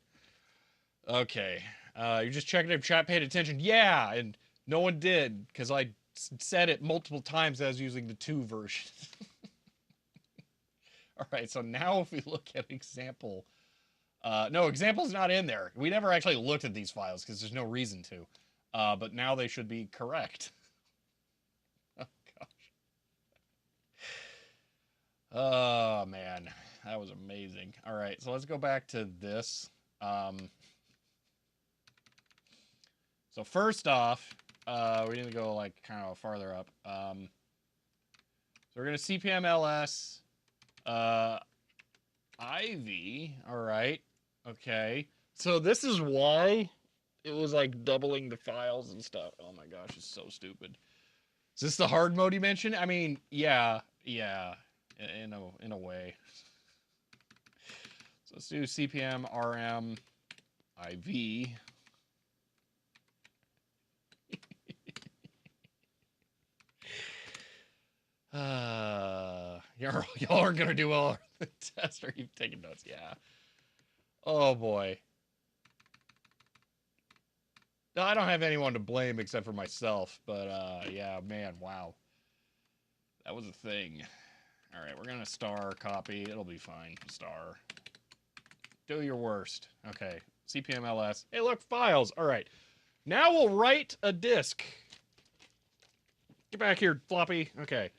Okay. You're just checking if chat paid attention. Yeah, and no one did because I said it multiple times as using the 2 version. All right, so now if we look at example, no, example's not in there. We never actually looked at these files because there's no reason to. But now they should be correct. Oh, gosh. Oh, man. That was amazing. All right, so let's go back to this. So first off, we need to go like kind of farther up. So we're going to CPM ls IV. All right. Okay. So this is why it was like doubling the files and stuff. Oh my gosh, it's so stupid. Is this the hard mode you mentioned? I mean, yeah, in a way. So let's do CPM RM IV. Y'all aren't gonna do well on the test. Are you taking notes? Yeah. Oh boy. No, I don't have anyone to blame except for myself. But yeah, man, wow. That was a thing. All right, we're gonna star copy. It'll be fine. Star. Do your worst. Okay. CPM ls. Hey, look, files. All right. Now we'll write a disk. Get back here, Floppy. Okay.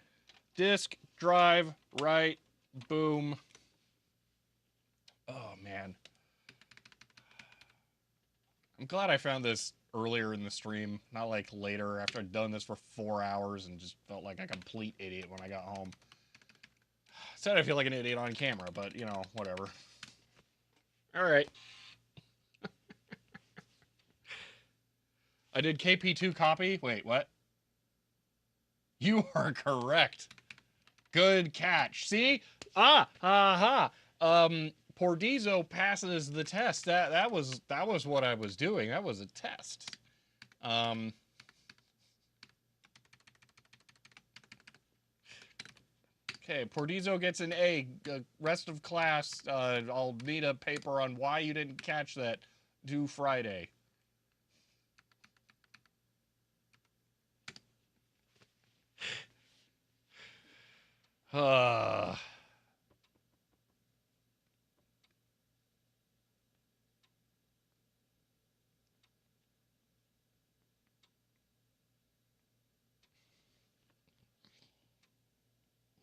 Disk, drive, write, boom. Oh, man. I'm glad I found this earlier in the stream, not like later after I'd done this for 4 hours and just felt like a complete idiot when I got home. Said I feel like an idiot on camera, but, you know, whatever. All right. I did KP2 copy. Wait, what? You are correct. Good catch. See? Pordizo passes the test. That was what I was doing. That was a test. Okay, Pordizo gets an A. Rest of class, I'll need a paper on why you didn't catch that due Friday.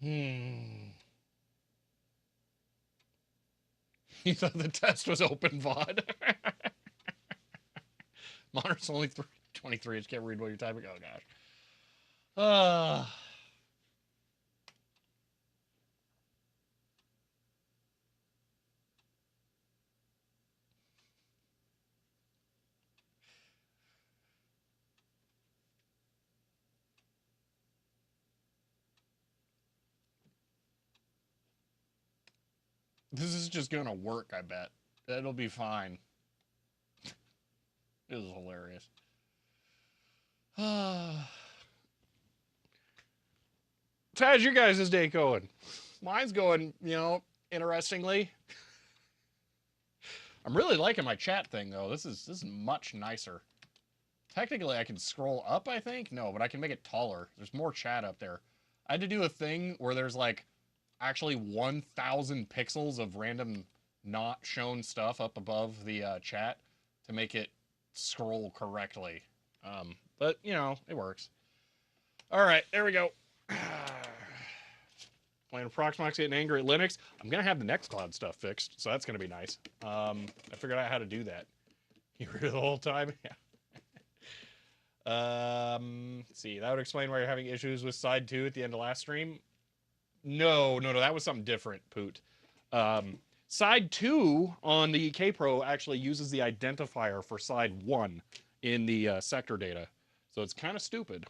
You thought the test was open VOD? Monitor's only 23. I just can't read what you're typing. Oh, gosh. This is just gonna work, I bet. It'll be fine. This is hilarious. So how's your guys' day going? Mine's going, you know, interestingly. I'm really liking my chat thing though. This is much nicer. Technically I can scroll up, I think. No, but I can make it taller. There's more chat up there. I had to do a thing where there's like actually 1,000 pixels of random not shown stuff up above the chat to make it scroll correctly. But you know, it works. All right, there we go. Playing Proxmox, getting angry at Linux. I'm gonna have the Nextcloud stuff fixed, so that's gonna be nice. I figured out how to do that. You were here the whole time, yeah. Let's see, that would explain why you're having issues with side 2 at the end of last stream. No, that was something different, Poot. Side 2 on the Kpro actually uses the identifier for side 1 in the sector data. So it's kind of stupid.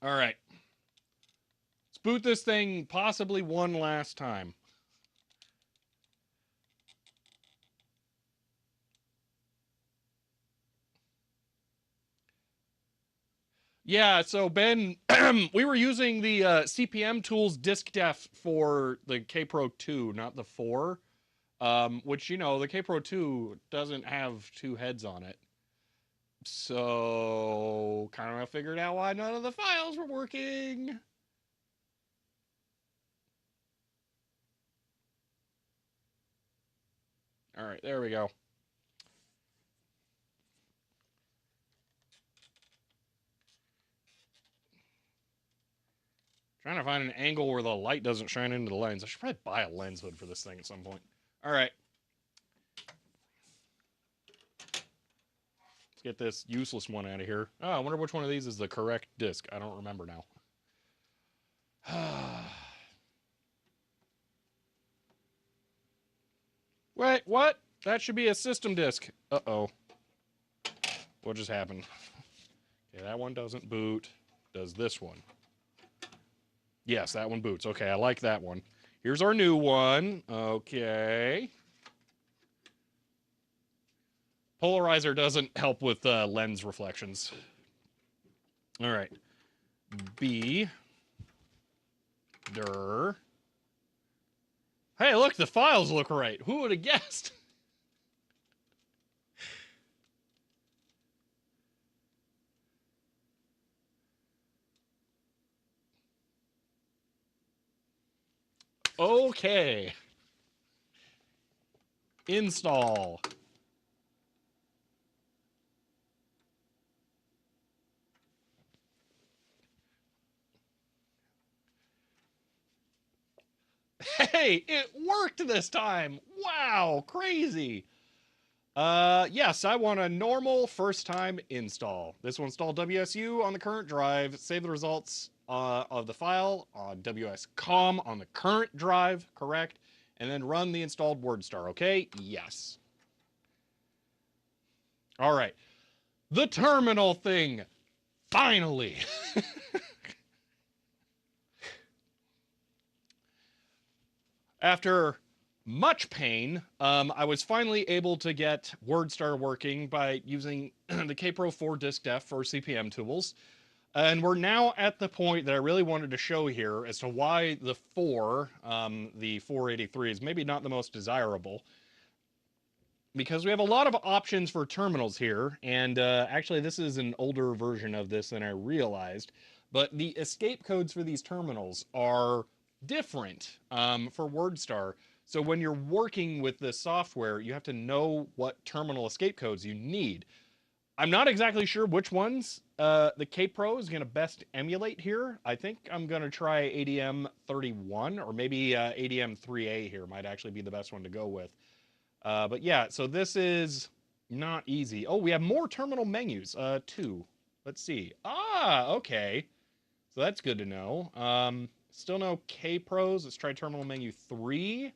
All right. Let's boot this thing possibly one last time. Yeah, so Ben, we were using the CPM tools disk def for the Kpro 2, not the 4. Which, you know, the Kpro 2 doesn't have 2 heads on it. So, kind of figured out why none of the files were working. All right, there we go. Trying to find an angle where the light doesn't shine into the lens. I should probably buy a lens hood for this thing at some point. All right. Let's get this useless one out of here. Oh, I wonder which one of these is the correct disc. I don't remember now. Wait, what? That should be a system disk. Uh-oh. What just happened? Okay, that one doesn't boot. Does this one? Yes, that one boots. Okay, I like that one. Here's our new one. Okay. Polarizer doesn't help with lens reflections. All right. B. Der. Hey, look, the files look right. Who would have guessed? Okay. Install. Hey, it worked this time. Wow, crazy. Yes, I want a normal first time install. This will install WSU on the current drive, save the results of the file on WSCOM on the current drive, correct? And then run the installed WordStar, okay? Yes. All right. The terminal thing, finally. After much pain, I was finally able to get WordStar working by using the Kpro 4 disk def for CPM tools. And we're now at the point that I really wanted to show here as to why the 483 is maybe not the most desirable. Because we have a lot of options for terminals here, and actually this is an older version of this than I realized, but the escape codes for these terminals are different for WordStar. So when you're working with this software, you have to know what terminal escape codes you need. I'm not exactly sure which ones the Kpro is going to best emulate here. I think I'm going to try ADM31, or maybe ADM3A here might actually be the best one to go with. But yeah, so this is not easy. Oh, we have more terminal menus. 2. Let's see. Ah, okay. So that's good to know. Still no Kpros. Let's try terminal menu 3.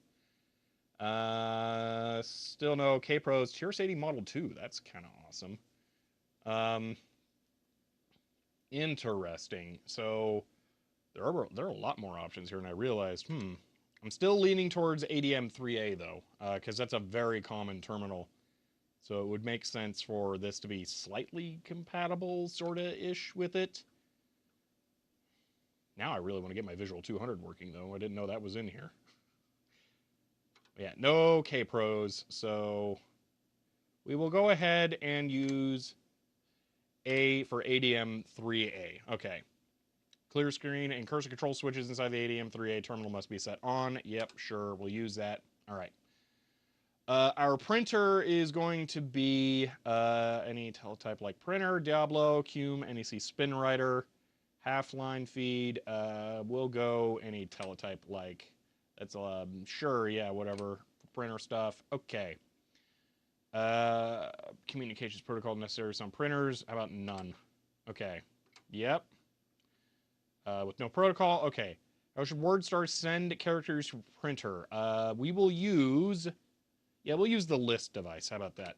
Still no Kpros. Tier 80 Model 2. That's kind of awesome. Interesting. So there are a lot more options here, and I realized, I'm still leaning towards ADM3A though, because that's a very common terminal. So it would make sense for this to be slightly compatible, sorta-ish, with it. Now I really want to get my Visual 200 working though. I didn't know that was in here. Yeah, no Kpros, so we will go ahead and use A for ADM3A. Okay. Clear screen and cursor control switches inside the ADM3A terminal must be set on. Yep, sure, we'll use that. All right. Our printer is going to be any teletype like printer, Diablo, Cume, NEC SpinWriter, half-line feed. We'll go any teletype like, that's sure, yeah, whatever, printer stuff. Okay. Communications protocol necessary with some printers. How about none? Okay. Yep. With no protocol. Okay. How should WordStar send characters to printer? We will use... Yeah, we'll use the list device. How about that?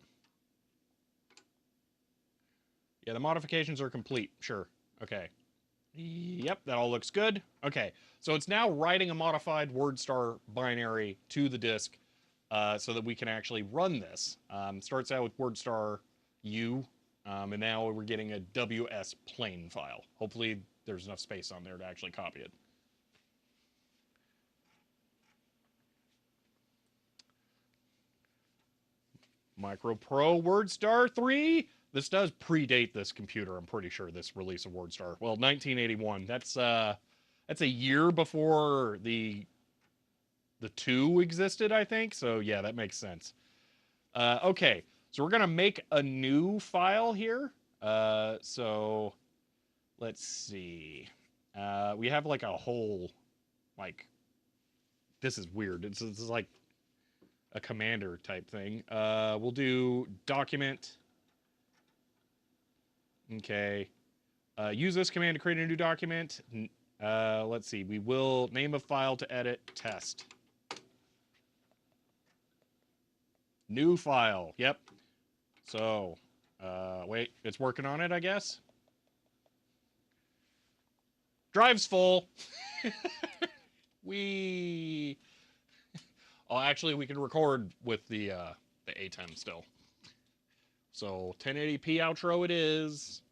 Yeah, the modifications are complete. Sure. Okay. Yep, that all looks good. Okay, so it's now writing a modified WordStar binary to the disk so that we can actually run this. Starts out with WordStar U, and now we're getting a WS plain file. Hopefully there's enough space on there to actually copy it. Micro Pro WordStar 3. This does predate this computer, I'm pretty sure, this release of WordStar. Well, 1981. That's a year before the 2 existed, I think. So yeah, that makes sense. Okay, so we're gonna make a new file here. So let's see. We have like a whole, like, this is weird. This is like a commander type thing. We'll do document. Okay. Use this command to create a new document. Let's see. We will name a file to edit test. New file. Yep. So, wait, it's working on it, I guess. Drive's full. we. Oh, actually, we can record with the A10 still. So 1080p outro it is.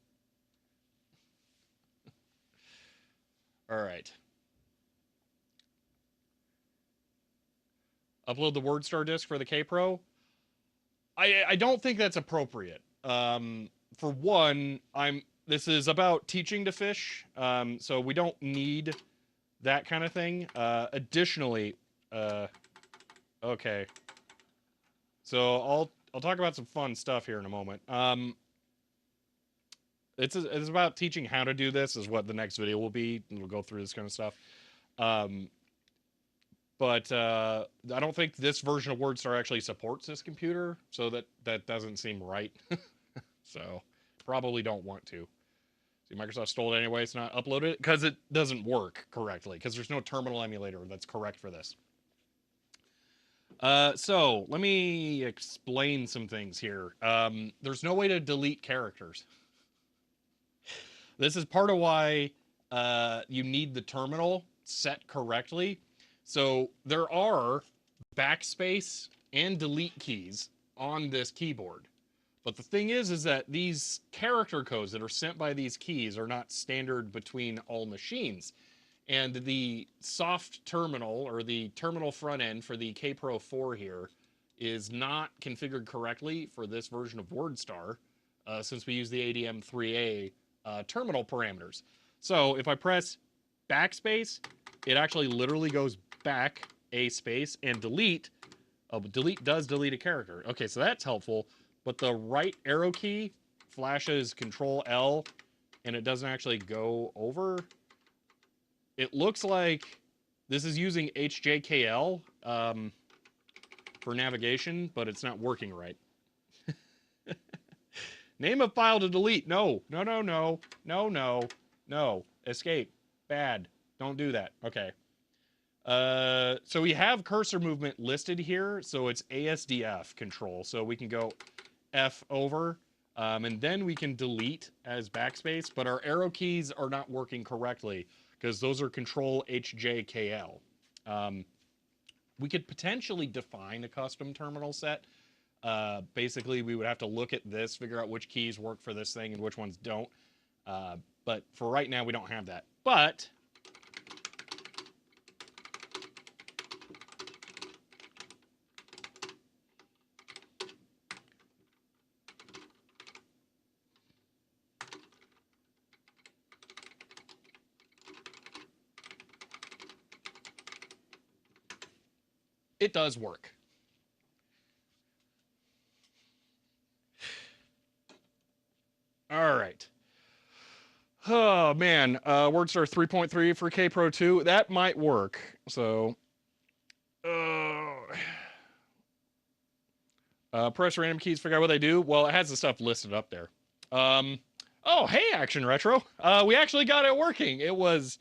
All right. Upload the WordStar disk for the Kpro. I don't think that's appropriate. For one, this is about teaching to fish, so we don't need that kind of thing. Additionally, okay. So I'll talk about some fun stuff here in a moment. It's about teaching how to do this is what the next video will be. We'll go through this kind of stuff. But I don't think this version of WordStar actually supports this computer, so that doesn't seem right. So probably don't want to. See, Microsoft stole it anyway. It's not uploaded because it doesn't work correctly because there's no terminal emulator that's correct for this. So let me explain some things here. There's no way to delete characters. This is part of why you need the terminal set correctly. So there are backspace and delete keys on this keyboard. But the thing is that these character codes that are sent by these keys are not standard between all machines. And the soft terminal, or the terminal front end for the Kpro 4 here, is not configured correctly for this version of WordStar, since we use the ADM3A terminal parameters. So if I press backspace, it actually literally goes back a space, and delete. Oh, but delete does delete a character. Okay, so that's helpful. But the right arrow key flashes Control L, and it doesn't actually go over. It looks like this is using HJKL for navigation, but it's not working right. Name a file to delete. No, no, no, no, no, no, no. Escape. Bad. Don't do that. Okay. So we have cursor movement listed here, so it's ASDF control. So we can go F over, and then we can delete as backspace, but our arrow keys are not working correctly because those are Control HJKL. We could potentially define a custom terminal set. Basically, we would have to look at this, figure out which keys work for this thing and which ones don't. But for right now, we don't have that. But it does work. All right. Oh, man. WordStar 3.3 for Kpro 2. That might work. So, press random keys, figure out what they do. Well, it has the stuff listed up there. Oh, hey, Action Retro. We actually got it working. It was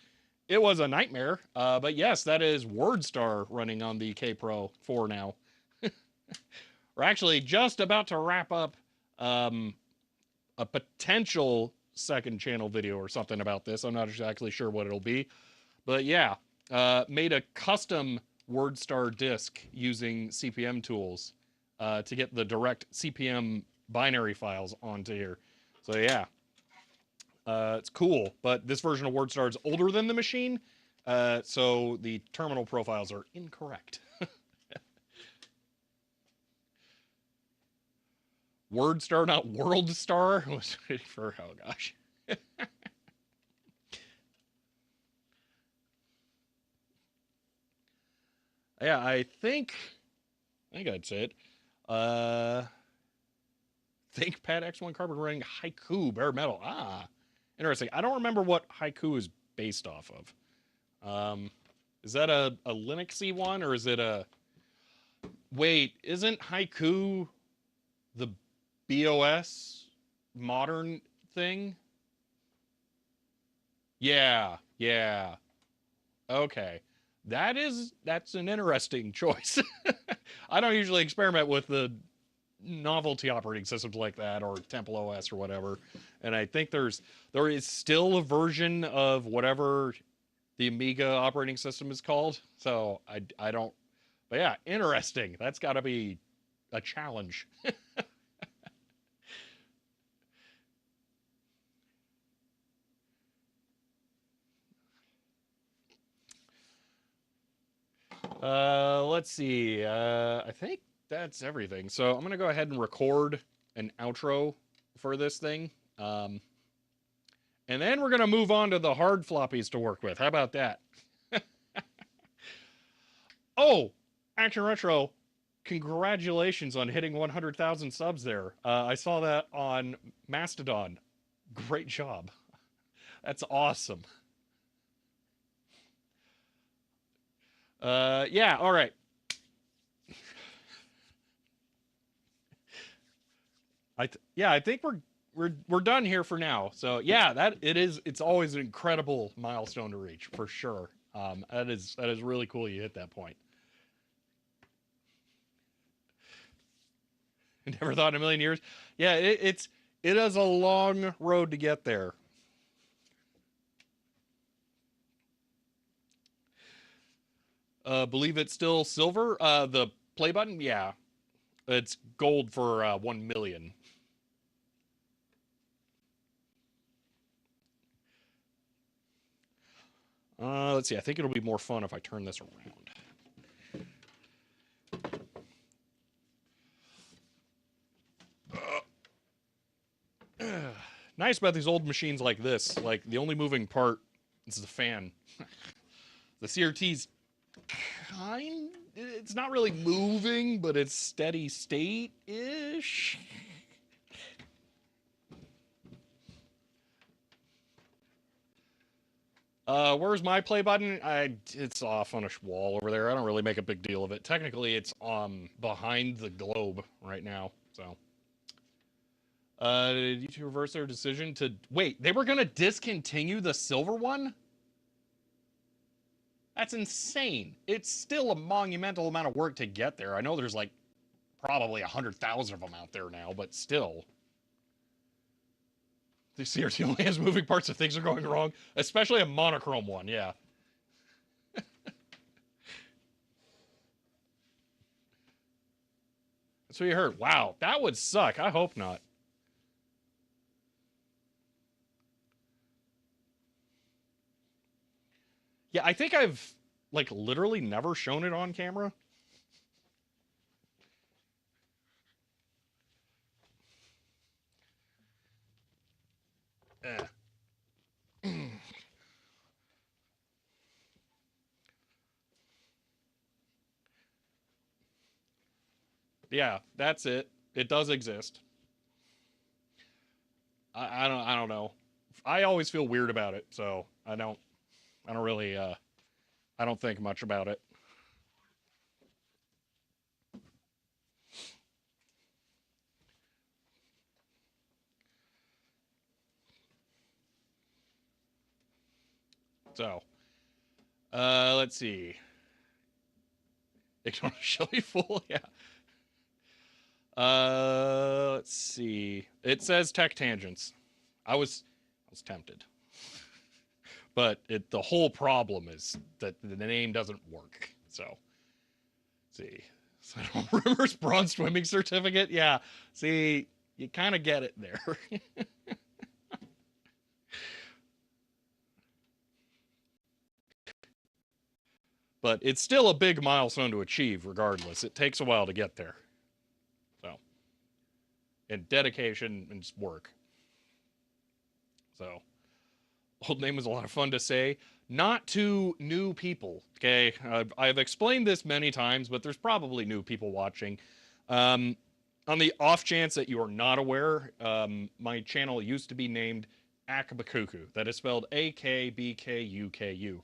a nightmare. But yes, that is WordStar running on the Kpro 4 now. We're actually just about to wrap up a potential second channel video or something about this. I'm not exactly sure what it'll be. But yeah, made a custom WordStar disk using CPM tools to get the direct CPM binary files onto here. So yeah, it's cool. But this version of WordStar is older than the machine, so the terminal profiles are incorrect. WordStar, not WorldStar. Was for, oh gosh. Yeah, I think that's it. ThinkPad X1 Carbon running Haiku bare metal. Ah, interesting. I don't remember what Haiku is based off of. Is that a Linuxy one, or is it a... Wait, isn't Haiku the BOS modern thing? Yeah, yeah. Okay. That's an interesting choice. I don't usually experiment with the novelty operating systems like that, or Temple OS or whatever. And I think there is still a version of whatever the Amiga operating system is called. So I don't, but yeah, interesting. That's got to be a challenge. Let's see. I think that's everything. So I'm gonna go ahead and record an outro for this thing. And then we're gonna move on to the hard floppies to work with. How about that? Oh, Action Retro, congratulations on hitting 100,000 subs there. I saw that on Mastodon. Great job. That's awesome. Yeah, all right. I think we're done here for now. So yeah, it's always an incredible milestone to reach for sure. That is really cool you hit that point. Never thought in a million years. Yeah, it is a long road to get there. Believe it's still silver. The play button, yeah, it's gold for 1 million. Let's see. I think it'll be more fun if I turn this around. Nice about these old machines like this. Like, the only moving part is the fan. The CRT's it's not really moving, but it's steady state-ish. Where's my play button? It's off on a wall over there. I don't really make a big deal of it. Technically, it's behind the globe right now. So, did YouTube reverse their decision to wait? They were gonna discontinue the silver one. That's insane. It's still a monumental amount of work to get there. I know there's like probably 100,000 of them out there now, but still. The CRT only has moving parts if things are going wrong, especially a monochrome one, yeah. That's what you heard. Wow, that would suck. I hope not. Yeah, I think I've, like, literally never shown it on camera. Eh. Yeah, that's it. It does exist. I don't know. I always feel weird about it, so I don't really I don't think much about it. So, let's see. Ignore Shelly Fool, yeah. Let's see. It says tech tangents. I was tempted, but the whole problem is that the name doesn't work. So, let's see. So Rumors bronze swimming certificate. Yeah. See, you kind of get it there. But it's still a big milestone to achieve, regardless. It takes a while to get there. So, and dedication and work. So, old name was a lot of fun to say. Not to new people, okay? I've explained this many times, but there's probably new people watching. On the off chance that you are not aware, my channel used to be named Akbakuku. That is spelled Akbkuku.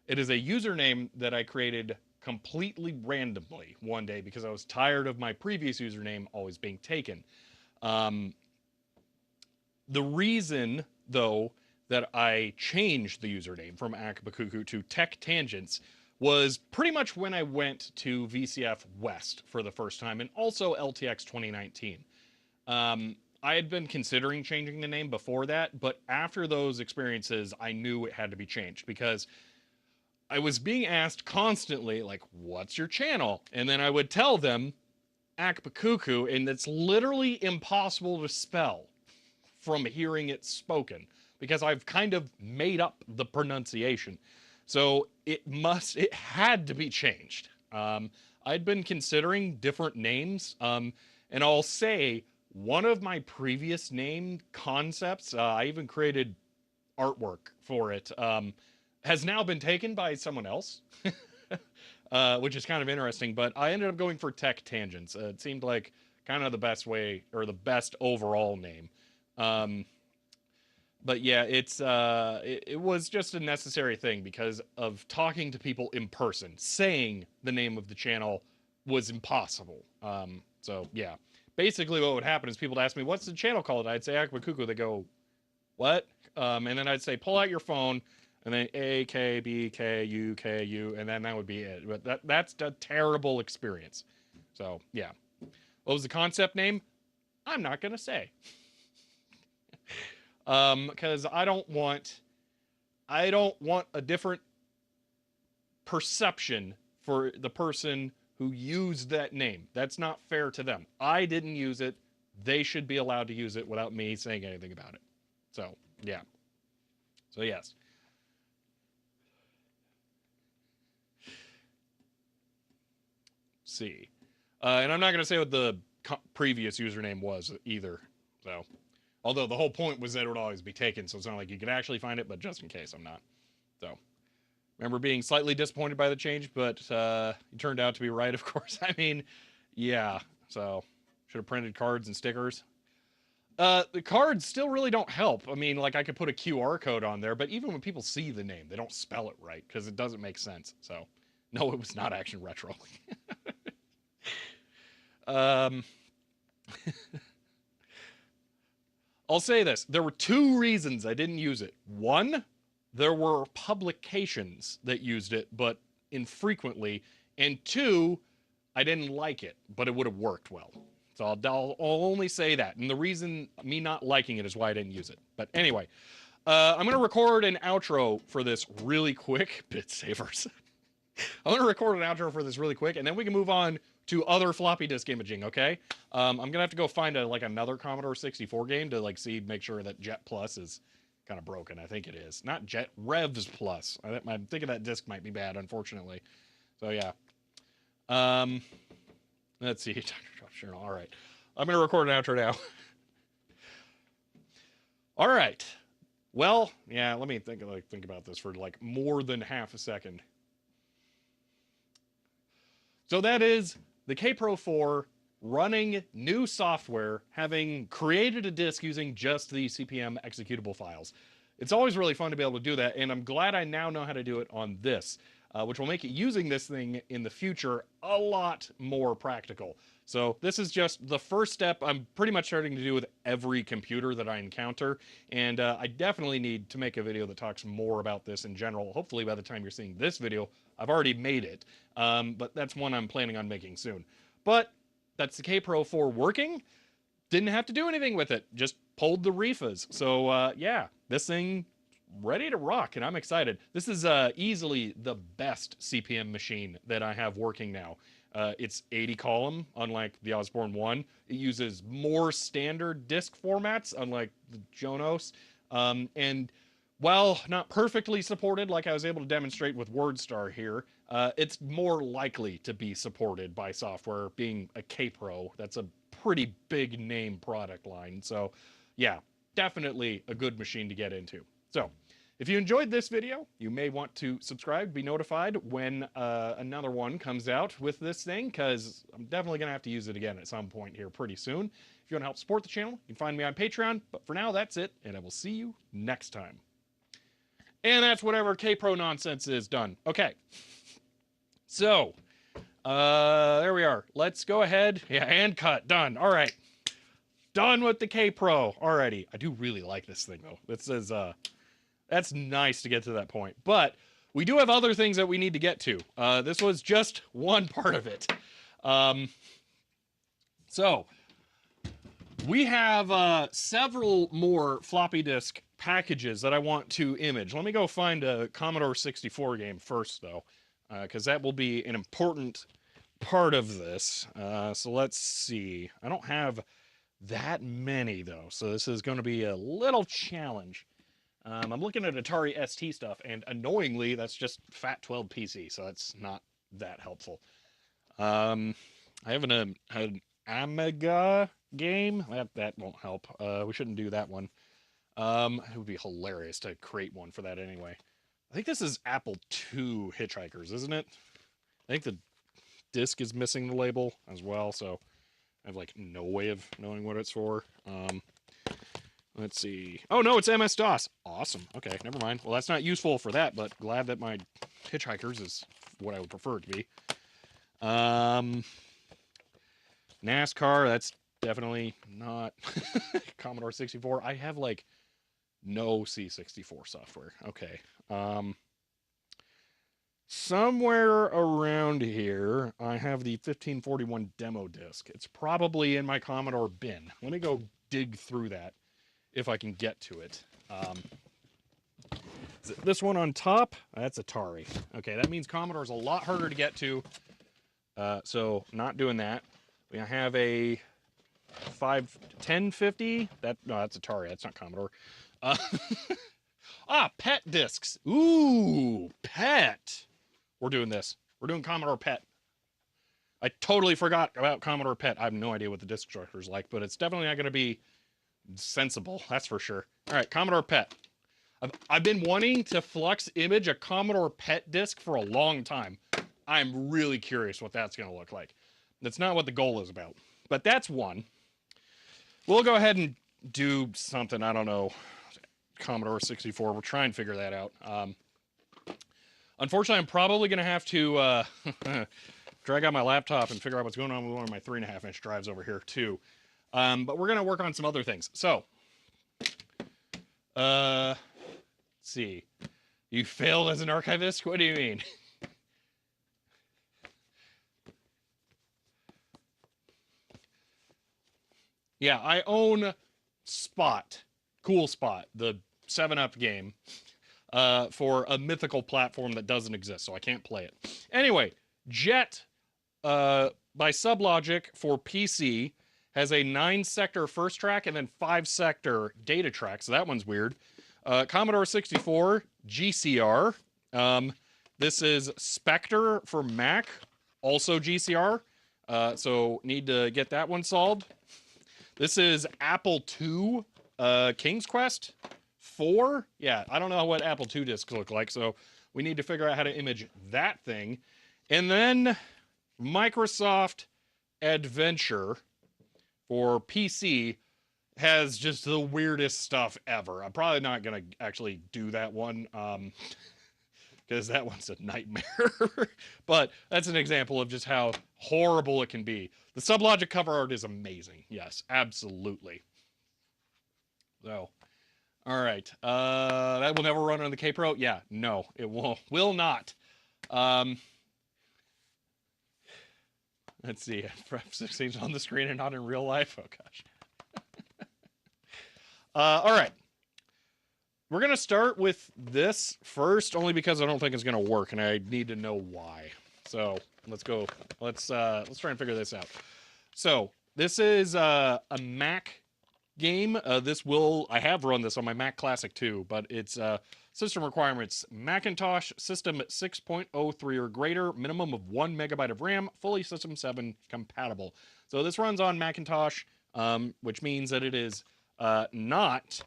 It is a username that I created completely randomly one day because I was tired of my previous username always being taken. The reason, though, that I changed the username from Akbakuku to Tech Tangents was pretty much when I went to VCF West for the first time, and also LTX 2019. I had been considering changing the name before that, but after those experiences, I knew it had to be changed because I was being asked constantly, like, what's your channel? And then I would tell them Akbakuku, and it's literally impossible to spell from hearing it spoken because I've kind of made up the pronunciation. So it had to be changed. I'd been considering different names, and I'll say one of my previous name concepts, I even created artwork for it, has now been taken by someone else, which is kind of interesting, but I ended up going for Tech Tangents. It seemed like kind of the best way, or the best overall name. But yeah, it was just a necessary thing because of talking to people in person. Saying the name of the channel was impossible. So yeah, basically what would happen is people would ask me, "What's the channel called?" I'd say Akbakuku. They go, "What?" And then I'd say, "Pull out your phone." And then Akbkuku, and then that would be it. But that's a terrible experience. So yeah, what was the concept name? I'm not gonna say. Because I don't want a different perception for the person who used that name. That's not fair to them. I didn't use it. They should be allowed to use it without me saying anything about it. So, yeah. So, yes. See. And I'm not going to say what the previous username was either. So, although the whole point was that it would always be taken, so it's not like you could actually find it, but just in case, I'm not. So, remember being slightly disappointed by the change, but it turned out to be right, of course. I mean, yeah, so should have printed cards and stickers. The cards still really don't help. I mean, like I could put a QR code on there, but even when people see the name, they don't spell it right because it doesn't make sense. So, no, it was not Action Retro. um, I'll say this. There were two reasons I didn't use it. One, there were publications that used it, but infrequently. And two, I didn't like it, but it would have worked well. So I'll only say that. And the reason me not liking it is why I didn't use it. But anyway, I'm going to record an outro for this really quick. Bit savers. I'm going to record an outro for this really quick, and then we can move on to other floppy disk imaging, okay? I'm going to have to go find another Commodore 64 game to make sure that Jet Plus is kind of broken. I think it is. Not Jet, Revs Plus. I'm thinking that disc might be bad, unfortunately. So, yeah. Let's see. Dr. All right. I'm going to record an outro now. All right. Well, yeah, let me think about this for more than half a second. So that is the Kpro 4 running new software, having created a disk using just the CPM executable files. It's always really fun to be able to do that, and I'm glad I now know how to do it on this, which will make it using this thing in the future a lot more practical. So this is just the first step I'm pretty much starting to do with every computer that I encounter, and I definitely need to make a video that talks more about this in general. Hopefully by the time you're seeing this video, I've already made it, but that's one I'm planning on making soon. But that's the Kpro 4 working. Didn't have to do anything with it. Just pulled the refas. So yeah, this thing ready to rock, and I'm excited. This is easily the best CPM machine that I have working now. It's 80 column, unlike the Osborne 1. It uses more standard disk formats, unlike the Jonas. And while not perfectly supported, like I was able to demonstrate with WordStar here, it's more likely to be supported by software, being a Kpro. That's a pretty big name product line. So yeah, definitely a good machine to get into. So If you enjoyed this video, you may want to subscribe, be notified when another one comes out with this thing, because I'm definitely going to have to use it again at some point here pretty soon. If you want to help support the channel, you can find me on Patreon. But for now, that's it, and I will see you next time. And that's whatever Kpro nonsense is done. Okay. So, there we are. Let's go ahead. Yeah, and cut. Done. All right. Done with the Kpro. Alrighty. I do really like this thing, though. This is, that's nice to get to that point. But we do have other things that we need to get to. This was just one part of it. So, we have several more floppy disk packages that I want to image. Let me go find a Commodore 64 game first, though, because that will be an important part of this. So let's see. I don't have that many, though, so this is going to be a little challenge. I'm looking at Atari ST stuff, and annoyingly, that's just FAT12 PC, so that's not that helpful. I have an Amiga game. That won't help. We shouldn't do that one. It would be hilarious to create one for that anyway. I think this is Apple II Hitchhikers, isn't it? I think the disc is missing the label as well, so I have like no way of knowing what it's for. Let's see. Oh no, it's MS-DOS. Awesome. Okay, never mind. Well, that's not useful for that, but glad that my Hitchhikers is what I would prefer it to be. NASCAR, that's definitely not Commodore 64. I have like no C64 software. Okay. Somewhere around here, I have the 1541 demo disc. It's probably in my Commodore bin. Let me go dig through that if I can get to it. Is it this one on top? That's Atari. Okay, that means Commodore's a lot harder to get to. So not doing that. We have a 1050. No, that's Atari. That's not Commodore. PET discs. Ooh, PET. We're doing this. We're doing Commodore PET. I totally forgot about Commodore PET. I have no idea what the disc structure is like, but it's definitely not going to be sensible. That's for sure. All right, Commodore PET. I've been wanting to flux image a Commodore PET disc for a long time. I'm really curious what that's going to look like. That's not what the goal is about, but that's one. We'll go ahead and do something. I don't know. Commodore 64. We'll try and figure that out. Unfortunately, I'm probably going to have to drag out my laptop and figure out what's going on with one of my 3.5-inch drives over here, too. But we're going to work on some other things. So, let's see. You failed as an archivist? What do you mean? Yeah, I own Spot. Cool Spot, the 7-Up game, for a mythical platform that doesn't exist, so I can't play it. Anyway, Jet, by Sublogic for PC, has a 9-sector first track and then 5-sector data track, so that one's weird. Commodore 64, GCR. This is Spectre for Mac, also GCR, so need to get that one solved. This is Apple II, King's Quest 4. Yeah, I don't know what Apple II discs look like, so we need to figure out how to image that thing. And then Microsoft Adventure for PC has just the weirdest stuff ever. I'm probably not going to actually do that one, because that one's a nightmare. But that's an example of just how horrible it can be. The Sublogic cover art is amazing. Yes, absolutely. So, all right. That will never run on the Kpro? Yeah, no, it will not. Let's see. F16's on the screen and not in real life. Oh, gosh. All right. We're going to start with this first, only because I don't think it's going to work, and I need to know why. So let's go. Let's try and figure this out. So this is a Mac game. I have run this on my Mac Classic too, but it's system requirements: Macintosh System 6.03 or greater, minimum of 1 megabyte of RAM, fully System 7 compatible. So this runs on Macintosh, which means that it is not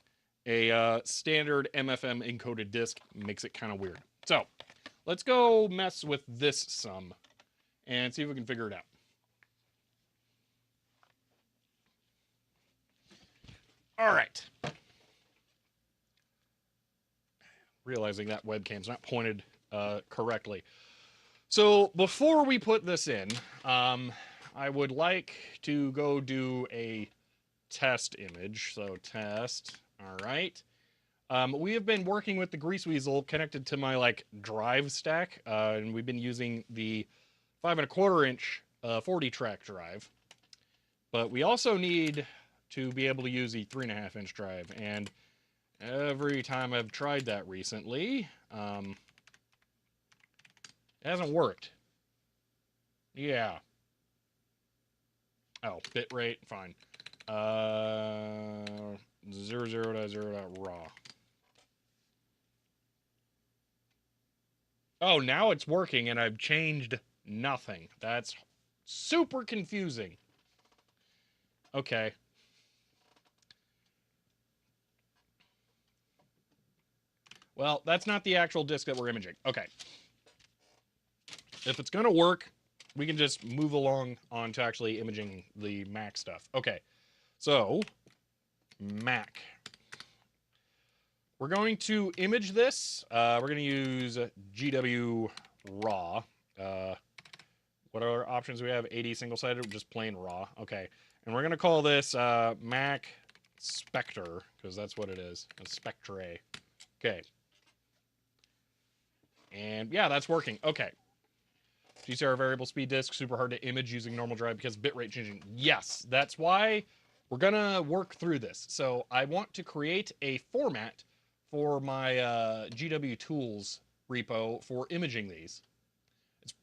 A standard MFM encoded disk makes it kind of weird. So let's go mess with this some and see if we can figure it out. All right. Realizing that webcam's not pointed correctly. So before we put this in, I would like to go do a test image. So test, all right. We have been working with the GreaseWeasel connected to my drive stack, and we've been using the 5 1/4 inch 40 track drive. But we also need to be able to use the 3 1/2 inch drive, and every time I've tried that recently, it hasn't worked. Yeah. Oh, bitrate, fine. 00.0.raw. Oh, now it's working and I've changed nothing. That's super confusing. Okay. Well, that's not the actual disk that we're imaging. Okay. If it's going to work, we can just move along on to actually imaging the Mac stuff. Okay. So, Mac. We're going to image this. We're going to use GW raw. What are options we have? 80 single-sided, just plain raw. Okay. And we're going to call this Mac Spectre, because that's what it is. A Spectre. Okay. And yeah, that's working. Okay. GCR variable speed disk, super hard to image using normal drive because bitrate changing. Yes, that's why we're going to work through this. So I want to create a format for my GW Tools repo for imaging these. It's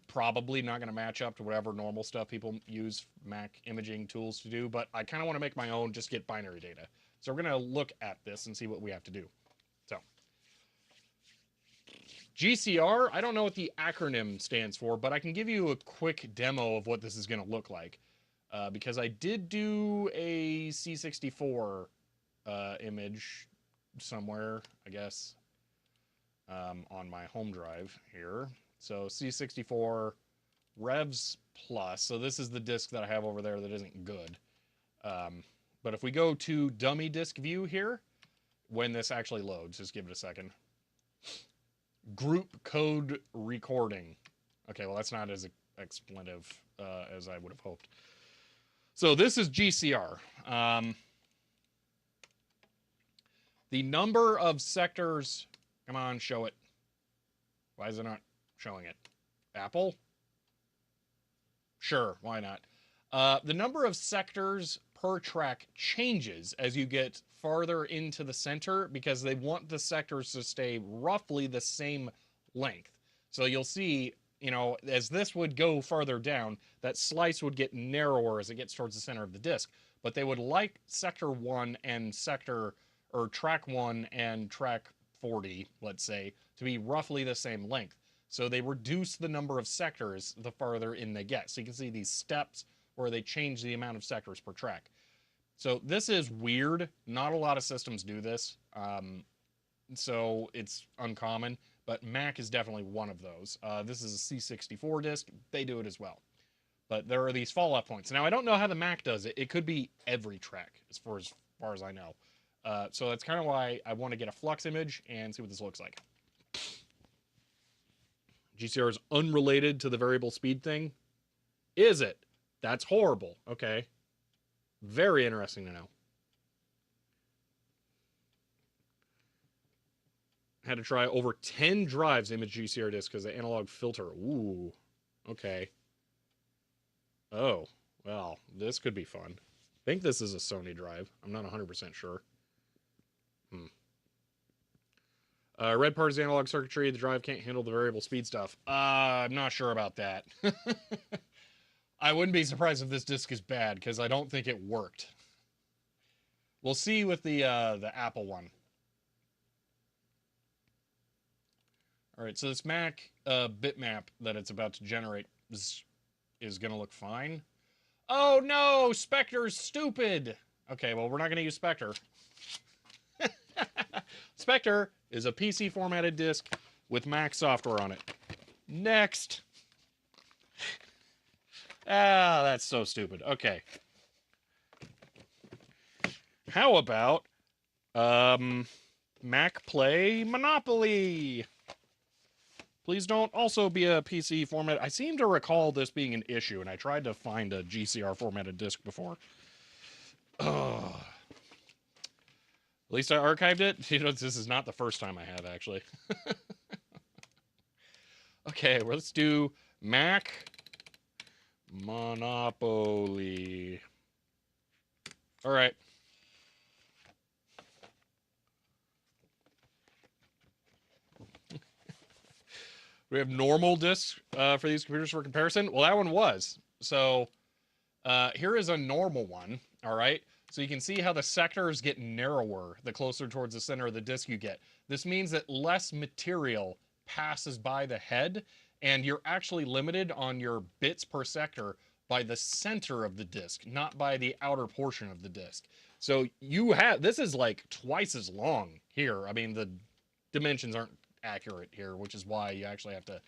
probably not going to match up to whatever normal stuff people use Mac imaging tools to do, but I kind of want to make my own, just get binary data. So we're going to look at this and see what we have to do. So GCR, I don't know what the acronym stands for, but I can give you a quick demo of what this is going to look like. Because I did do a C64 image somewhere, I guess, on my home drive here. So C64 Revs Plus. So this is the disk that I have over there that isn't good. But if we go to dummy disk view here, when this actually loads, just give it a second. Group code recording. Okay, well, that's not as expletive as I would have hoped. So this is GCR. The number of sectors, come on, show it. Why is it not showing it? Apple? Sure, why not? The number of sectors per track changes as you get farther into the center because they want the sectors to stay roughly the same length. So you'll see, you know, as this would go farther down, that slice would get narrower as it gets towards the center of the disk. But they would like sector 1 and track 1 and track 40, let's say, to be roughly the same length. So they reduce the number of sectors the farther in they get. So you can see these steps where they change the amount of sectors per track. So this is weird. Not a lot of systems do this. So it's uncommon, but Mac is definitely one of those. This is a C64 disk. They do it as well. But there are these fallout points. Now, I don't know how the Mac does it. It could be every track as far as I know. So that's kind of why I want to get a flux image and see what this looks like. GCR is unrelated to the variable speed thing. Is it? That's horrible. Okay. Very interesting to know. Had to try over 10 drives image GCR disk because the analog filter. Ooh. Okay. Oh. Well, this could be fun. I think this is a Sony drive. I'm not 100% sure. Red part is analog circuitry. The drive can't handle the variable speed stuff. I'm not sure about that. I wouldn't be surprised if this disk is bad because I don't think it worked. We'll see with the Apple one. All right, so this Mac bitmap that it's about to generate is going to look fine. Oh no, Spectre's stupid. Okay, well, we're not going to use Spectre. Spectre is a PC formatted disk with Mac software on it. Next. Ah, that's so stupid. Okay. How about Mac Play Monopoly? Please don't also be a PC format. I seem to recall this being an issue, and I tried to find a GCR formatted disk before. Ugh. At least I archived it. You know, this is not the first time I have, actually. Okay, well, let's do Mac Monopoly. All right. We have normal disks for these computers for comparison. Well, that one was. So here is a normal one. All right. So you can see how the sectors get narrower the closer towards the center of the disk you get. This means that less material passes by the head, and you're actually limited on your bits per sector by the center of the disk, not by the outer portion of the disk. So you have, this is like twice as long here. I mean, the dimensions aren't accurate here, which is why you actually have to, if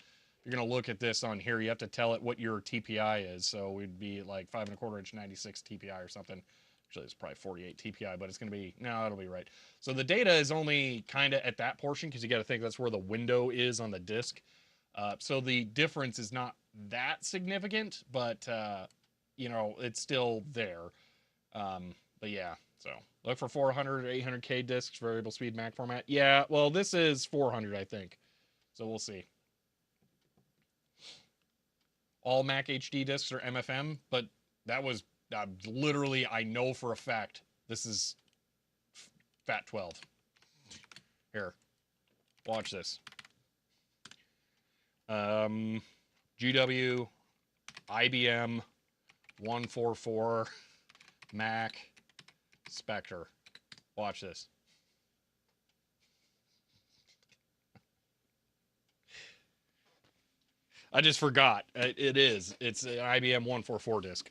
you're going to look at this on here, you have to tell it what your TPI is. So we'd be like 5.25 inch 96 TPI or something. Actually, it's probably 48 TPI, but it's going to be, no, it'll be right. So the data is only kind of at that portion, because you got to think that's where the window is on the disk. So the difference is not that significant, but, you know, it's still there. But yeah, so look for 400 or 800K disks, variable speed Mac format. Yeah, well, this is 400, I think. So we'll see. All Mac HD disks are MFM, but that was literally, I know for a fact, this is FAT12. Here, watch this. GW, IBM, 144, Mac, Spectre. Watch this. I just forgot. It is. It's an IBM 144 disk.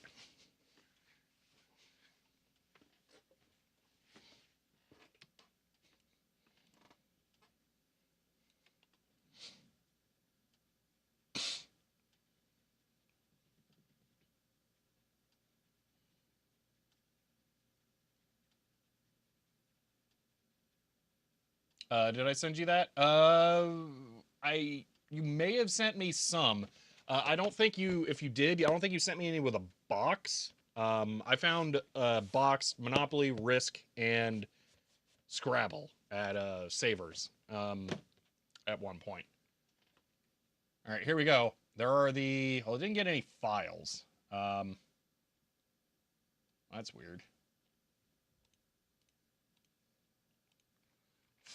Did I send you that? You may have sent me some. I don't think you, if you did, I don't think you sent me any with a box. I found box, Monopoly, Risk, and Scrabble at Savers at one point. All right, here we go. There are the, oh, I didn't get any files. That's weird.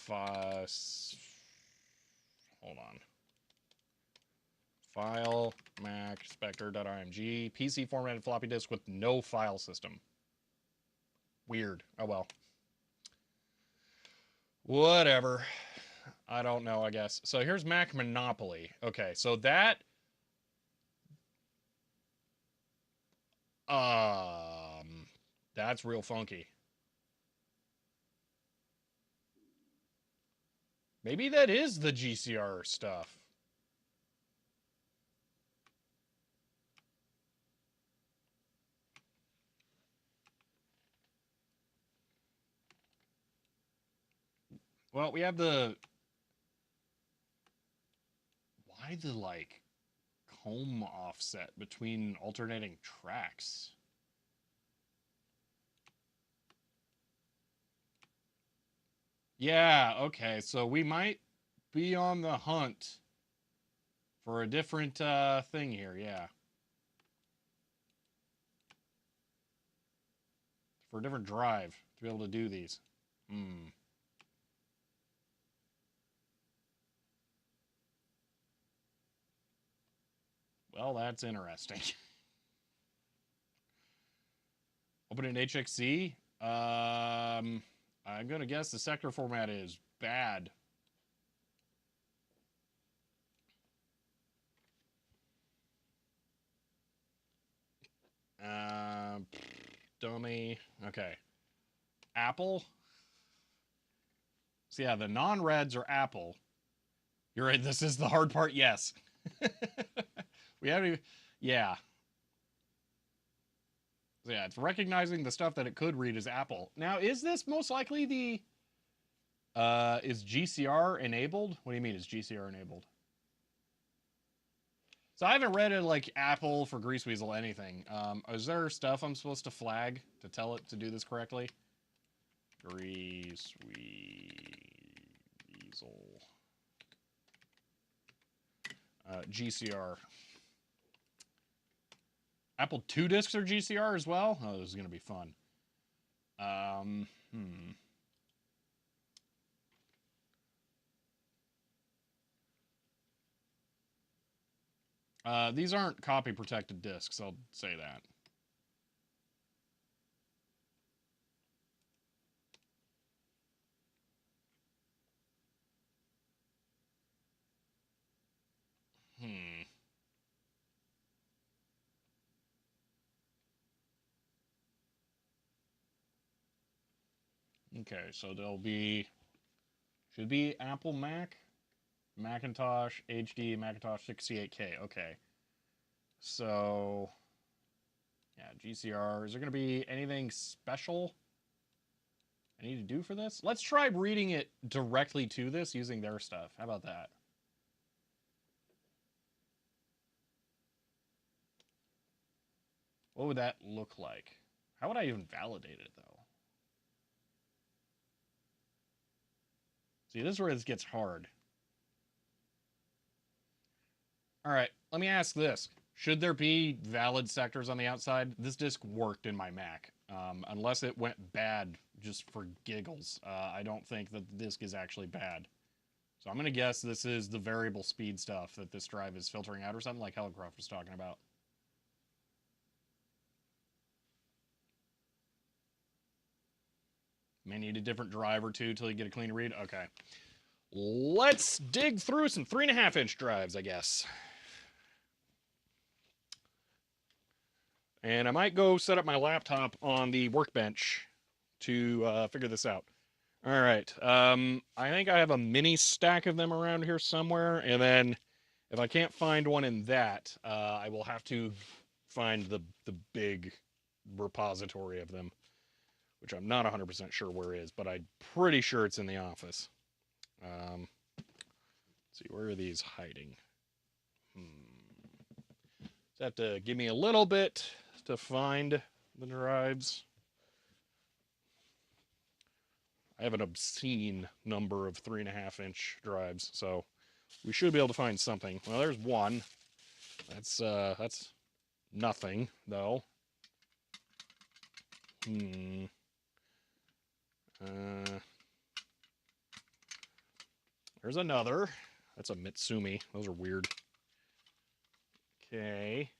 Hold on. File, Mac, Spectre.img, PC formatted floppy disk with no file system. Weird. Oh well. Whatever. I don't know, I guess. So here's Mac Monopoly. Okay, so that that's real funky. Maybe that is the GCR stuff. Well, we have the, why the like comb offset between alternating tracks? Yeah, okay, so we might be on the hunt for a different thing here, yeah. For a different drive to be able to do these. Hmm. Well, that's interesting. Open an HXC. I'm gonna guess the sector format is bad. Dummy. Okay. Apple. So yeah, the non-reds are Apple. You're right. This is the hard part. Yes. We haven't even, yeah. So yeah, it's recognizing the stuff that it could read as Apple. Now, is this most likely the, is GCR enabled? What do you mean is GCR enabled? So I haven't read it like Apple for GreaseWeasel anything. Is there stuff I'm supposed to flag to tell it to do this correctly? GreaseWeasel. GCR. Apple 2 discs are GCR as well? Oh, this is going to be fun. These aren't copy protected discs, I'll say that. Okay, so there'll be, should be Apple Mac, Macintosh, HD, Macintosh 68K. Okay. So, yeah, GCR. Is there going to be anything special I need to do for this? Let's try reading it directly to this using their stuff. How about that? What would that look like? How would I even validate it, though? See, this is where this gets hard. All right, let me ask this. Should there be valid sectors on the outside? This disk worked in my Mac. Unless it went bad just for giggles. I don't think that the disk is actually bad. So I'm going to guess this is the variable speed stuff that this drive is filtering out or something like Helicroft was talking about. May need a different drive or two till you get a clean read. Okay. Let's dig through some 3.5-inch drives, I guess. And I might go set up my laptop on the workbench to figure this out. All right. I think I have a mini stack of them around here somewhere. And then if I can't find one in that, I will have to find the big repository of them, which I'm not 100% sure where it is, but I'm pretty sure it's in the office. Let's see, where are these hiding? Just have to give me a little bit to find the drives. I have an obscene number of 3.5-inch drives, so we should be able to find something. Well, there's one. That's nothing, though. There's another. That's a Mitsumi. Those are weird. Okay.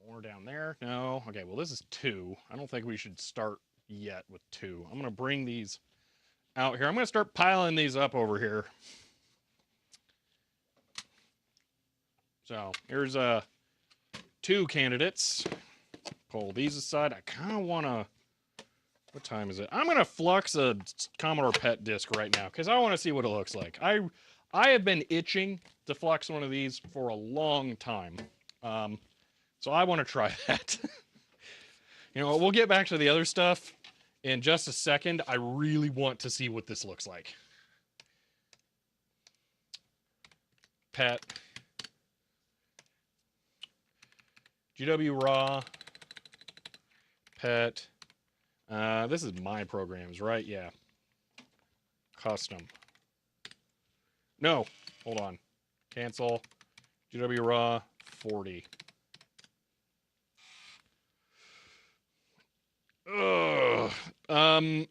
More down there? No. Okay, well, this is 2. I don't think we should start yet with 2. I'm going to bring these out here. I'm going to start piling these up over here. So, here's 2 candidates. Pull these aside. I kind of want to... What time is it? I'm going to flux a Commodore PET disc right now because I want to see what it looks like. I have been itching to flux one of these for a long time. So I want to try that. You know, we'll get back to the other stuff in just a second. I really want to see what this looks like. PET. GW raw. PET. This is my programs, right? Yeah. Custom. No. Hold on. Cancel. GW raw 40. Ugh. I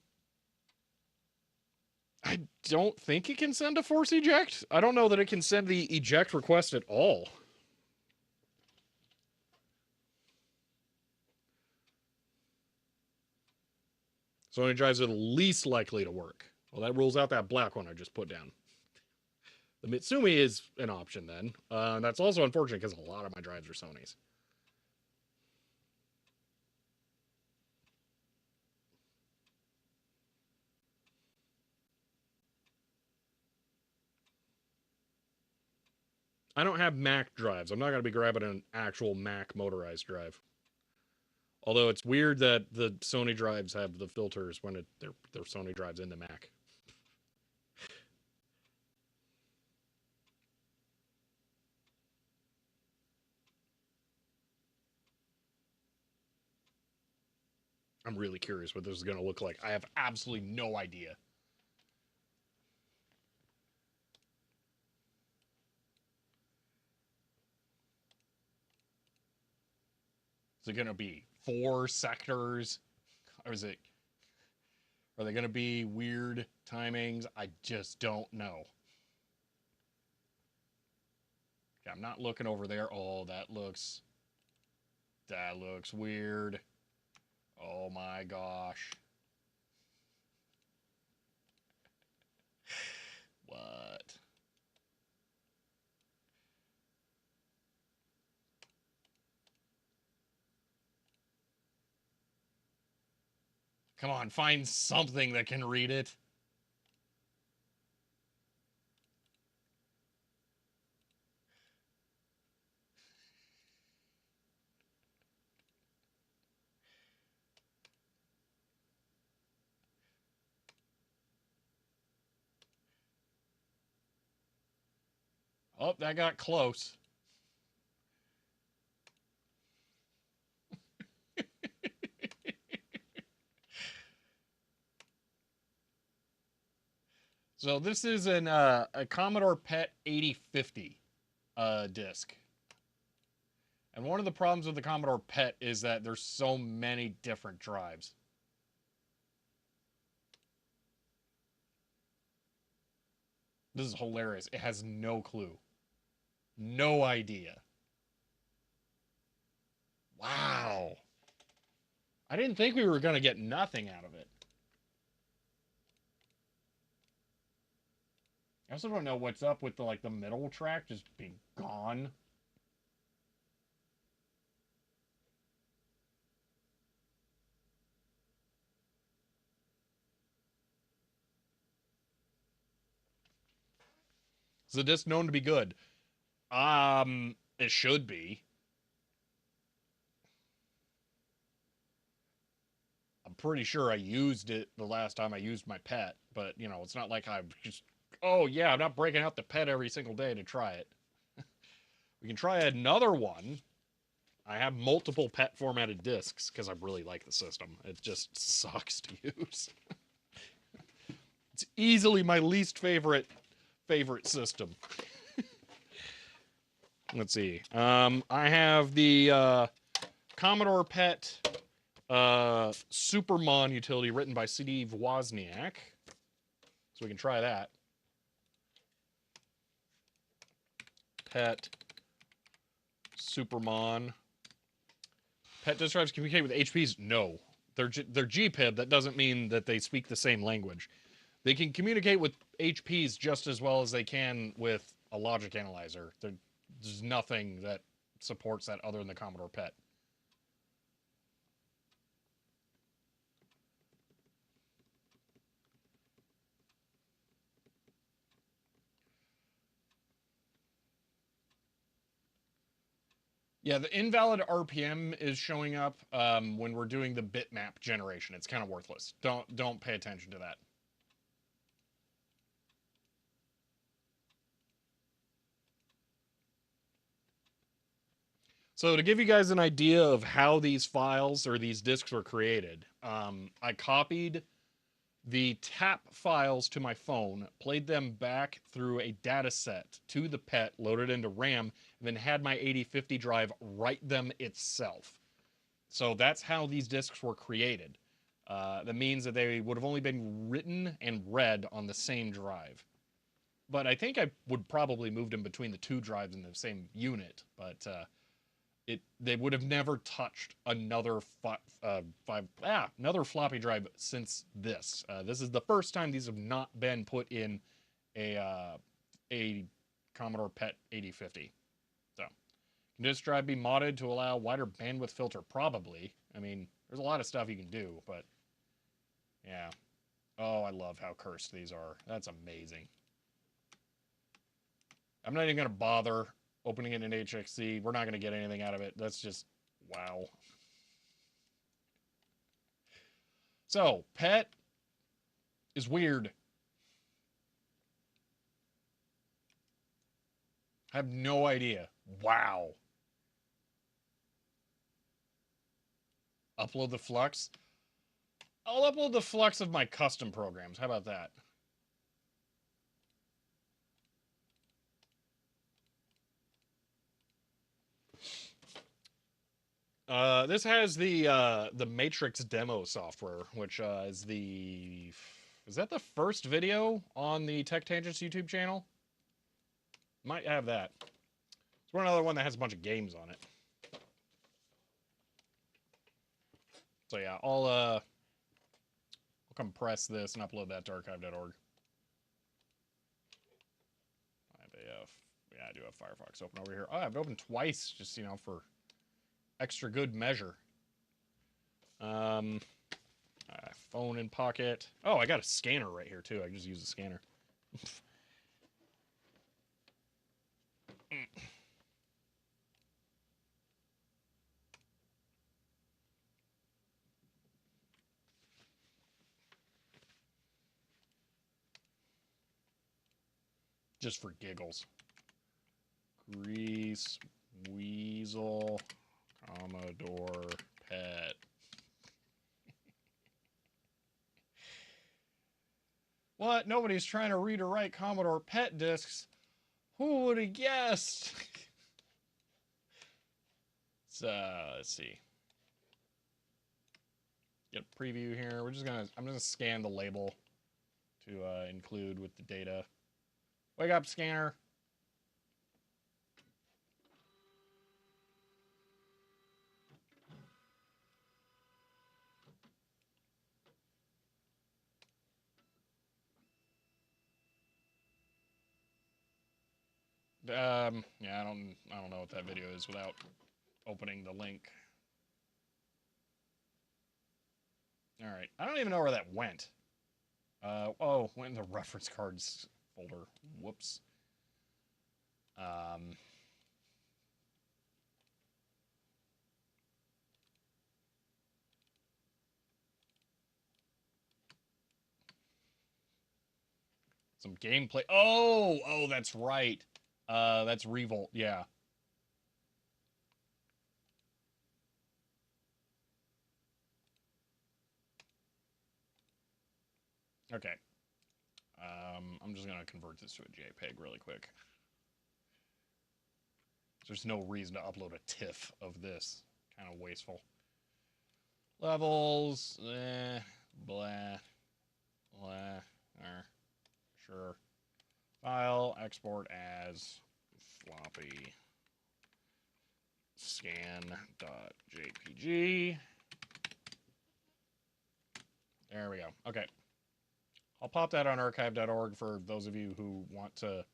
don't think it can send a force eject. I don't know that it can send the eject request at all. So it drives are the least likely to work. Well, that rules out that black one I just put down. The Mitsumi is an option then. That's also unfortunate because a lot of my drives are Sony's. I don't have Mac drives. I'm not going to be grabbing an actual Mac motorized drive. Although it's weird that the Sony drives have the filters when they're Sony drives in the Mac. I'm really curious what this is going to look like. I have absolutely no idea. Is it going to be 4 sectors? Or is it... Are they going to be weird timings? I just don't know. I'm not looking over there. Oh, that looks weird. Oh my gosh. What? Come on, find something that can read it. Oh, that got close. So this is a Commodore PET 8050 disc. And one of the problems with the Commodore PET is that there's so many different drives. This is hilarious. It has no clue. No idea. Wow. I didn't think we were going to get nothing out of it. I also don't know what's up with the middle track just being gone. Is the disc known to be good? It should be. I'm pretty sure I used it the last time I used my PET, but it's not like I've just, oh yeah, I'm not breaking out the PET every single day to try it. We can try another one. I have multiple PET formatted discs because I really like the system. It just sucks to use. It's easily my least favorite system. Let's see. I have the Commodore PET Supermon utility written by Steve Wozniak. So we can try that. PET Supermon. PET disk drives communicate with HPs? No. They're GPIB. That doesn't mean that they speak the same language. They can communicate with HPs just as well as they can with a logic analyzer. There's nothing that supports that other than the Commodore PET. Yeah, the invalid RPM is showing up when we're doing the bitmap generation. It's kind of worthless. Don't pay attention to that. So to give you guys an idea of how these files or these disks were created, I copied the tap files to my phone, played them back through a data set to the PET, loaded into RAM, and then had my 8050 drive write them itself. So that's how these disks were created. That means that they would have only been written and read on the same drive. But I think I would probably move them between the two drives in the same unit. But they would have never touched another another floppy drive since this. This is the first time these have not been put in a Commodore PET 8050. So, can this drive be modded to allow wider bandwidth filter? Probably. I mean, there's a lot of stuff you can do, but yeah. Oh, I love how cursed these are. That's amazing. I'm not even going to bother opening it in HXC. We're not going to get anything out of it. That's just, wow. So, pet is weird. I have no idea. Wow. Upload the flux. I'll upload the flux of my custom programs. How about that? This has the Matrix demo software, which is that the first video on the Tech Tangents YouTube channel? Might have that. It's another one that has a bunch of games on it. So yeah, I'll compress this and upload that to archive.org. I do have Firefox open over here. Oh, I've opened twice, just for extra good measure. Phone in pocket. Oh, I got a scanner right here too. I can just use the scanner. Just for giggles. GreaseWeasel Commodore Pet. What? Nobody's trying to read or write Commodore Pet disks. Who would have guessed? Let's see. Get a preview here. I'm gonna scan the label to include with the data. Wake up, scanner. Yeah, I don't know what that video is without opening the link. All right, I don't even know where that went. Oh, went in the reference cards folder. Whoops. Some gameplay. Oh, that's right. That's Revolt. Yeah. Okay. I'm just gonna convert this to a JPEG really quick. There's no reason to upload a TIFF of this. Kind of wasteful. Levels, blah, blah, sure. File, export as floppy scan.jpg. There we go. Okay. I'll pop that on archive.org for those of you who want to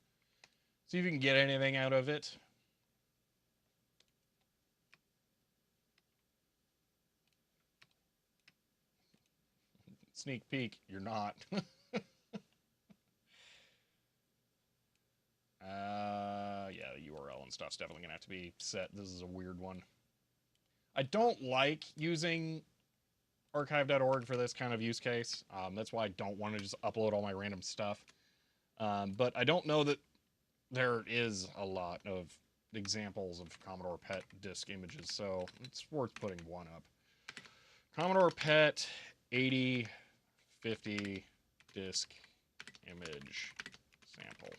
see if you can get anything out of it. Sneak peek, you're not. Yeah, the URL and stuff's definitely gonna have to be set. This is a weird one. I don't like using archive.org for this kind of use case. That's why I don't want to just upload all my random stuff. But I don't know that there is a lot of examples of Commodore PET disk images, so it's worth putting one up. Commodore PET 8050 disk image sample.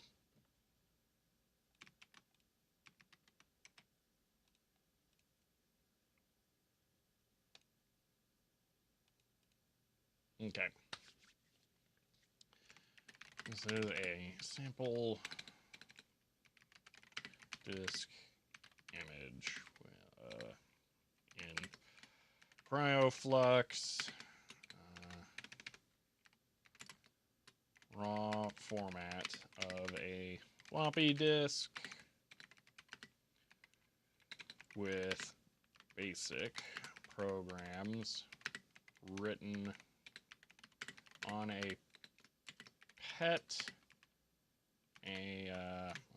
Okay. This is a sample disk image in CryoFlux raw format of a floppy disk with basic programs written on a PET.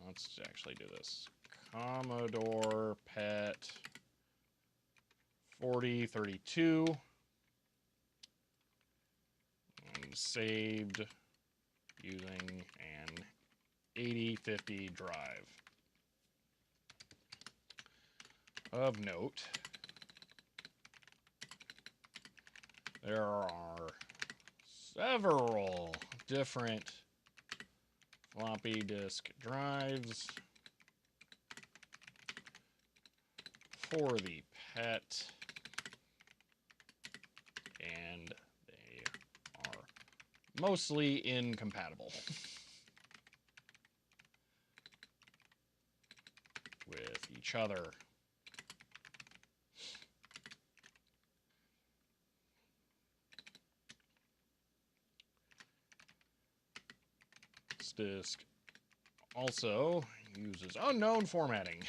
Let's actually do this. Commodore PET 4032 and saved using an 8050 drive. Of note, there are several different floppy disk drives for the PET, and they are mostly incompatible with each other. This disk also uses unknown formatting.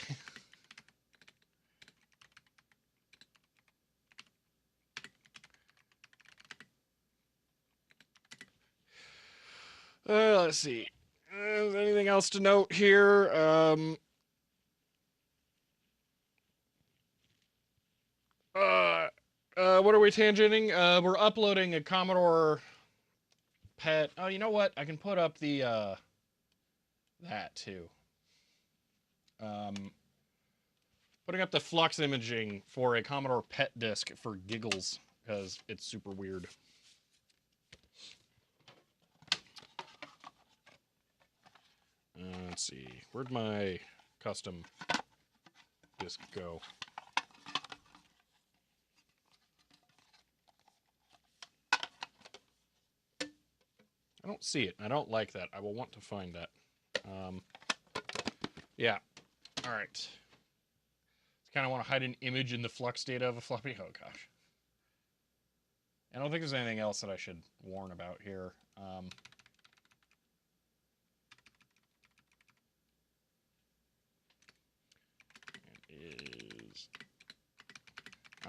Let's see. Anything else to note here? What are we tangenting? We're uploading a Commodore PET. Oh, you know what? I can put up the that too. Putting up the flux imaging for a Commodore PET disk for giggles because it's super weird. Let's see. Where'd my custom disk go? I don't see it. I don't like that. I will want to find that. Yeah. All right. Just kind of want to hide an image in the flux data of a floppy. Oh, gosh. I don't think there's anything else that I should warn about here. It is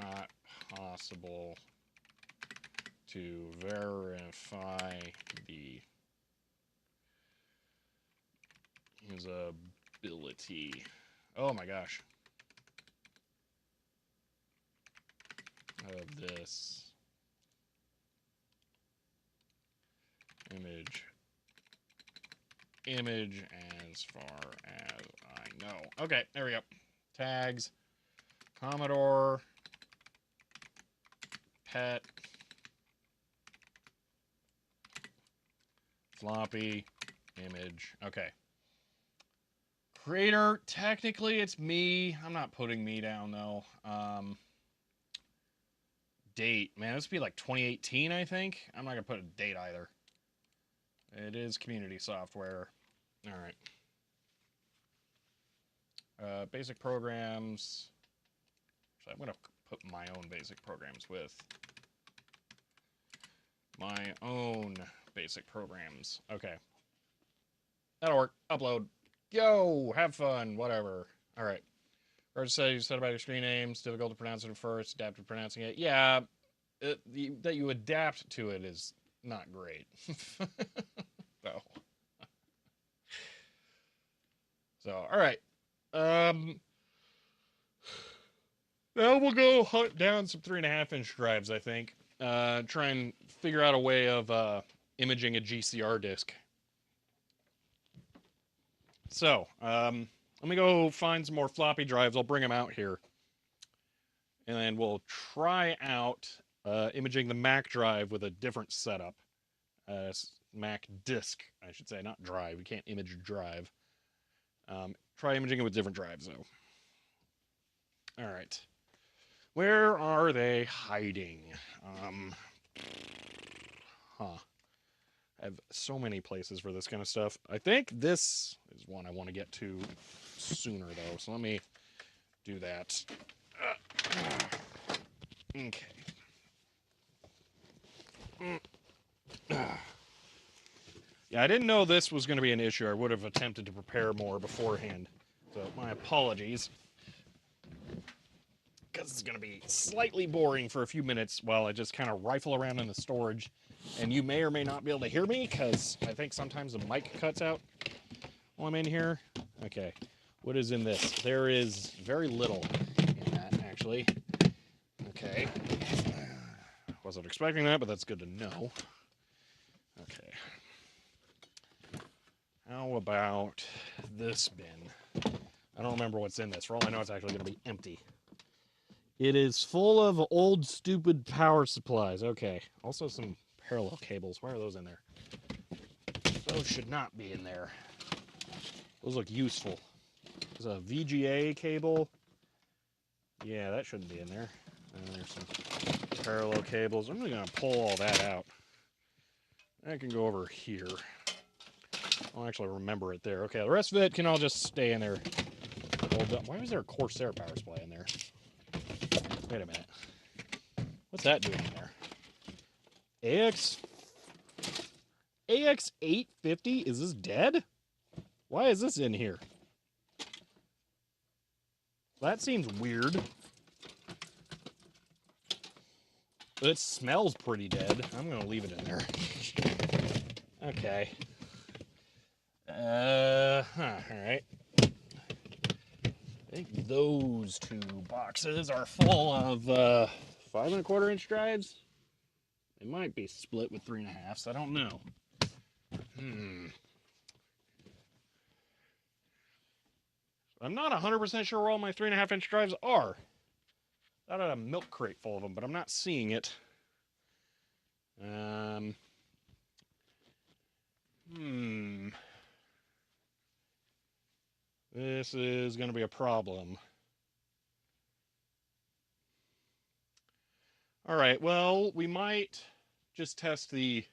not possible to verify the usability. Oh my gosh. Of this image as far as I know. Okay, there we go. Tags, Commodore, PET, floppy, image. Okay. Creator, technically it's me. I'm not putting me down though. Date, man, this would be like 2018, I think. I'm not gonna put a date either. It is community software. All right. Basic programs. So I'm gonna put my own basic programs with my own basic programs. Okay. That'll work. Upload. Yo, have fun. Whatever. All right. Or say you said about your screen names, difficult to pronounce it at first, adaptive pronouncing it. Yeah, that you adapt to it is not great. So, all right. Now we'll go hunt down some 3.5-inch drives, I think. Try and figure out a way of imaging a GCR disk. So, let me go find some more floppy drives. I'll bring them out here. And then we'll try out imaging the Mac drive with a different setup. Mac disk, I should say, not drive. We can't image a drive. Try imaging it with different drives, though. All right. Where are they hiding? I have so many places for this kind of stuff. I think this is one I want to get to sooner, though. So let me do that. Okay. Yeah, I didn't know this was going to be an issue. I would have attempted to prepare more beforehand. So my apologies. Because it's going to be slightly boring for a few minutes while I just kind of rifle around in the storage. And you may or may not be able to hear me because I think sometimes the mic cuts out while I'm in here. Okay. What is in this? There is very little in that, actually. Okay. Wasn't expecting that, but that's good to know. Okay. How about this bin? I don't remember what's in this. For all I know, it's actually going to be empty. It is full of old, stupid power supplies. Okay. Also some parallel cables. Why are those in there? Those should not be in there. Those look useful. There's a VGA cable. Yeah, that shouldn't be in there. And there's some parallel cables. I'm just going to pull all that out. That can go over here. I'll actually remember it there. Okay, the rest of it can all just stay in there. Hold up. Why was there a Corsair power supply in there? Wait a minute. What's that doing in there? AX 850? Is this dead? Why is this in here? That seems weird. It smells pretty dead. I'm going to leave it in there. Okay. Alright. I think those two boxes are full of 5 1/4 inch drives. They might be split with 3 1/2s. I don't know. I'm not 100% sure where all my 3 1/2 inch drives are. I had a milk crate full of them, but I'm not seeing it. This is going to be a problem. All right, well, we might just test the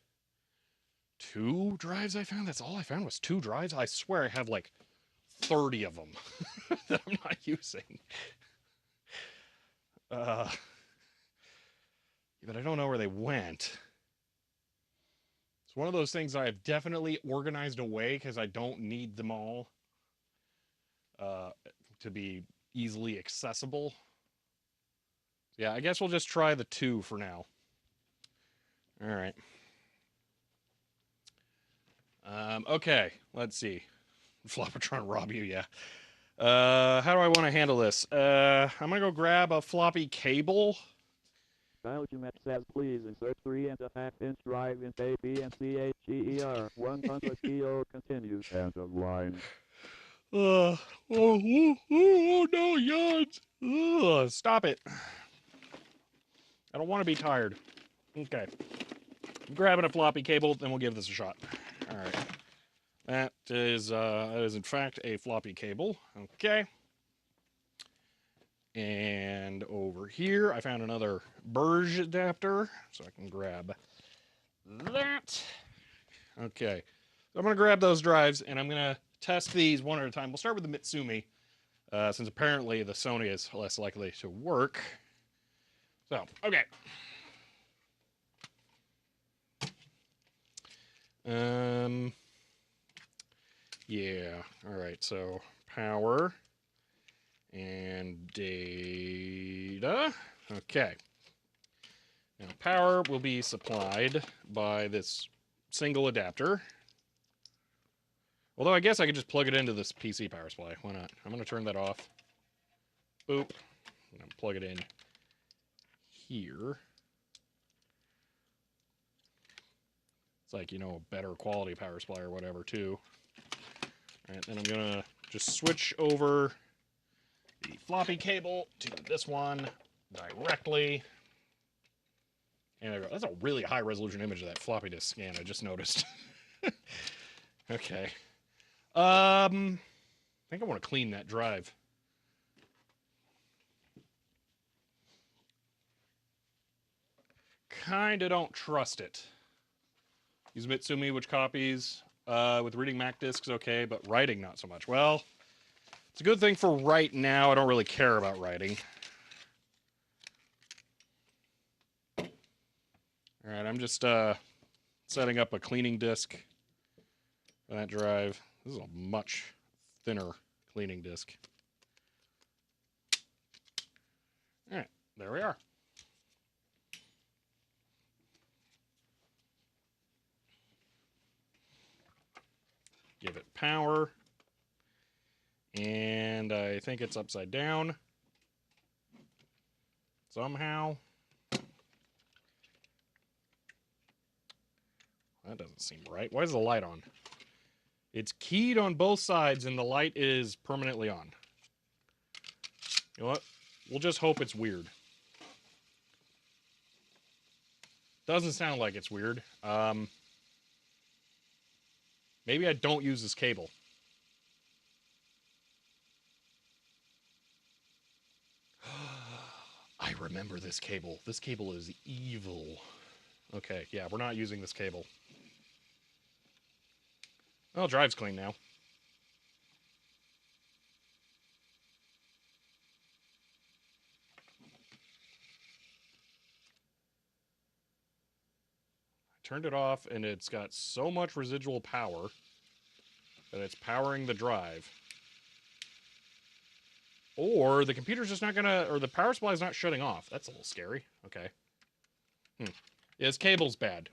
2 drives I found. That's all I found was 2 drives. I swear I have like 30 of them that I'm not using. But I don't know where they went. It's one of those things I have definitely organized away because I don't need them all to be easily accessible. Yeah, I guess we'll just try the 2 for now. All right. Okay, let's see. Floppy trying to rob you, yeah. How do I want to handle this? I'm gonna go grab a floppy cable.
Document says please insert 3 1/2 inch drive in ABNCHER 100 PO continues end of line.
Oh no, yawns. Stop it. I don't want to be tired. Okay. I'm grabbing a floppy cable, then we'll give this a shot. All right. That is in fact a floppy cable. Okay. And over here, I found another Burge adapter, so I can grab that. Okay. So I'm going to grab those drives, and I'm going to test these one at a time. We'll start with the Mitsumi, since apparently the Sony is less likely to work. So, okay. Yeah. All right. So power and data. Okay. Now power will be supplied by this single adapter. Although I guess I could just plug it into this PC power supply. Why not? I'm going to turn that off. Boop. I'm going to plug it in here. It's like, you know, a better quality power supply or whatever, too. All right, then I'm going to just switch over the floppy cable to this one directly. And there we go. That's a really high resolution image of that floppy disk scan, I just noticed. Okay. I think I want to clean that drive. Kinda don't trust it. Use Mitsumi, which copies with reading Mac disks, okay, but writing not so much. Well, it's a good thing for right now. I don't really care about writing. All right, I'm just setting up a cleaning disk for that drive. This is a much thinner cleaning disk. All right, there we are. Give it power. And think it's upside down. Somehow. That doesn't seem right. Why is the light on? It's keyed on both sides and the light is permanently on. You know what? We'll just hope it's weird. Doesn't sound like it's weird. Maybe I don't use this cable. I remember this cable. This cable is evil. Okay, yeah, we're not using this cable. Well, drive's clean now. Turned it off, and it's got so much residual power that it's powering the drive. Or the computer's just not gonna, or the power supply's not shutting off. That's a little scary. Okay. Yeah, this cable's bad.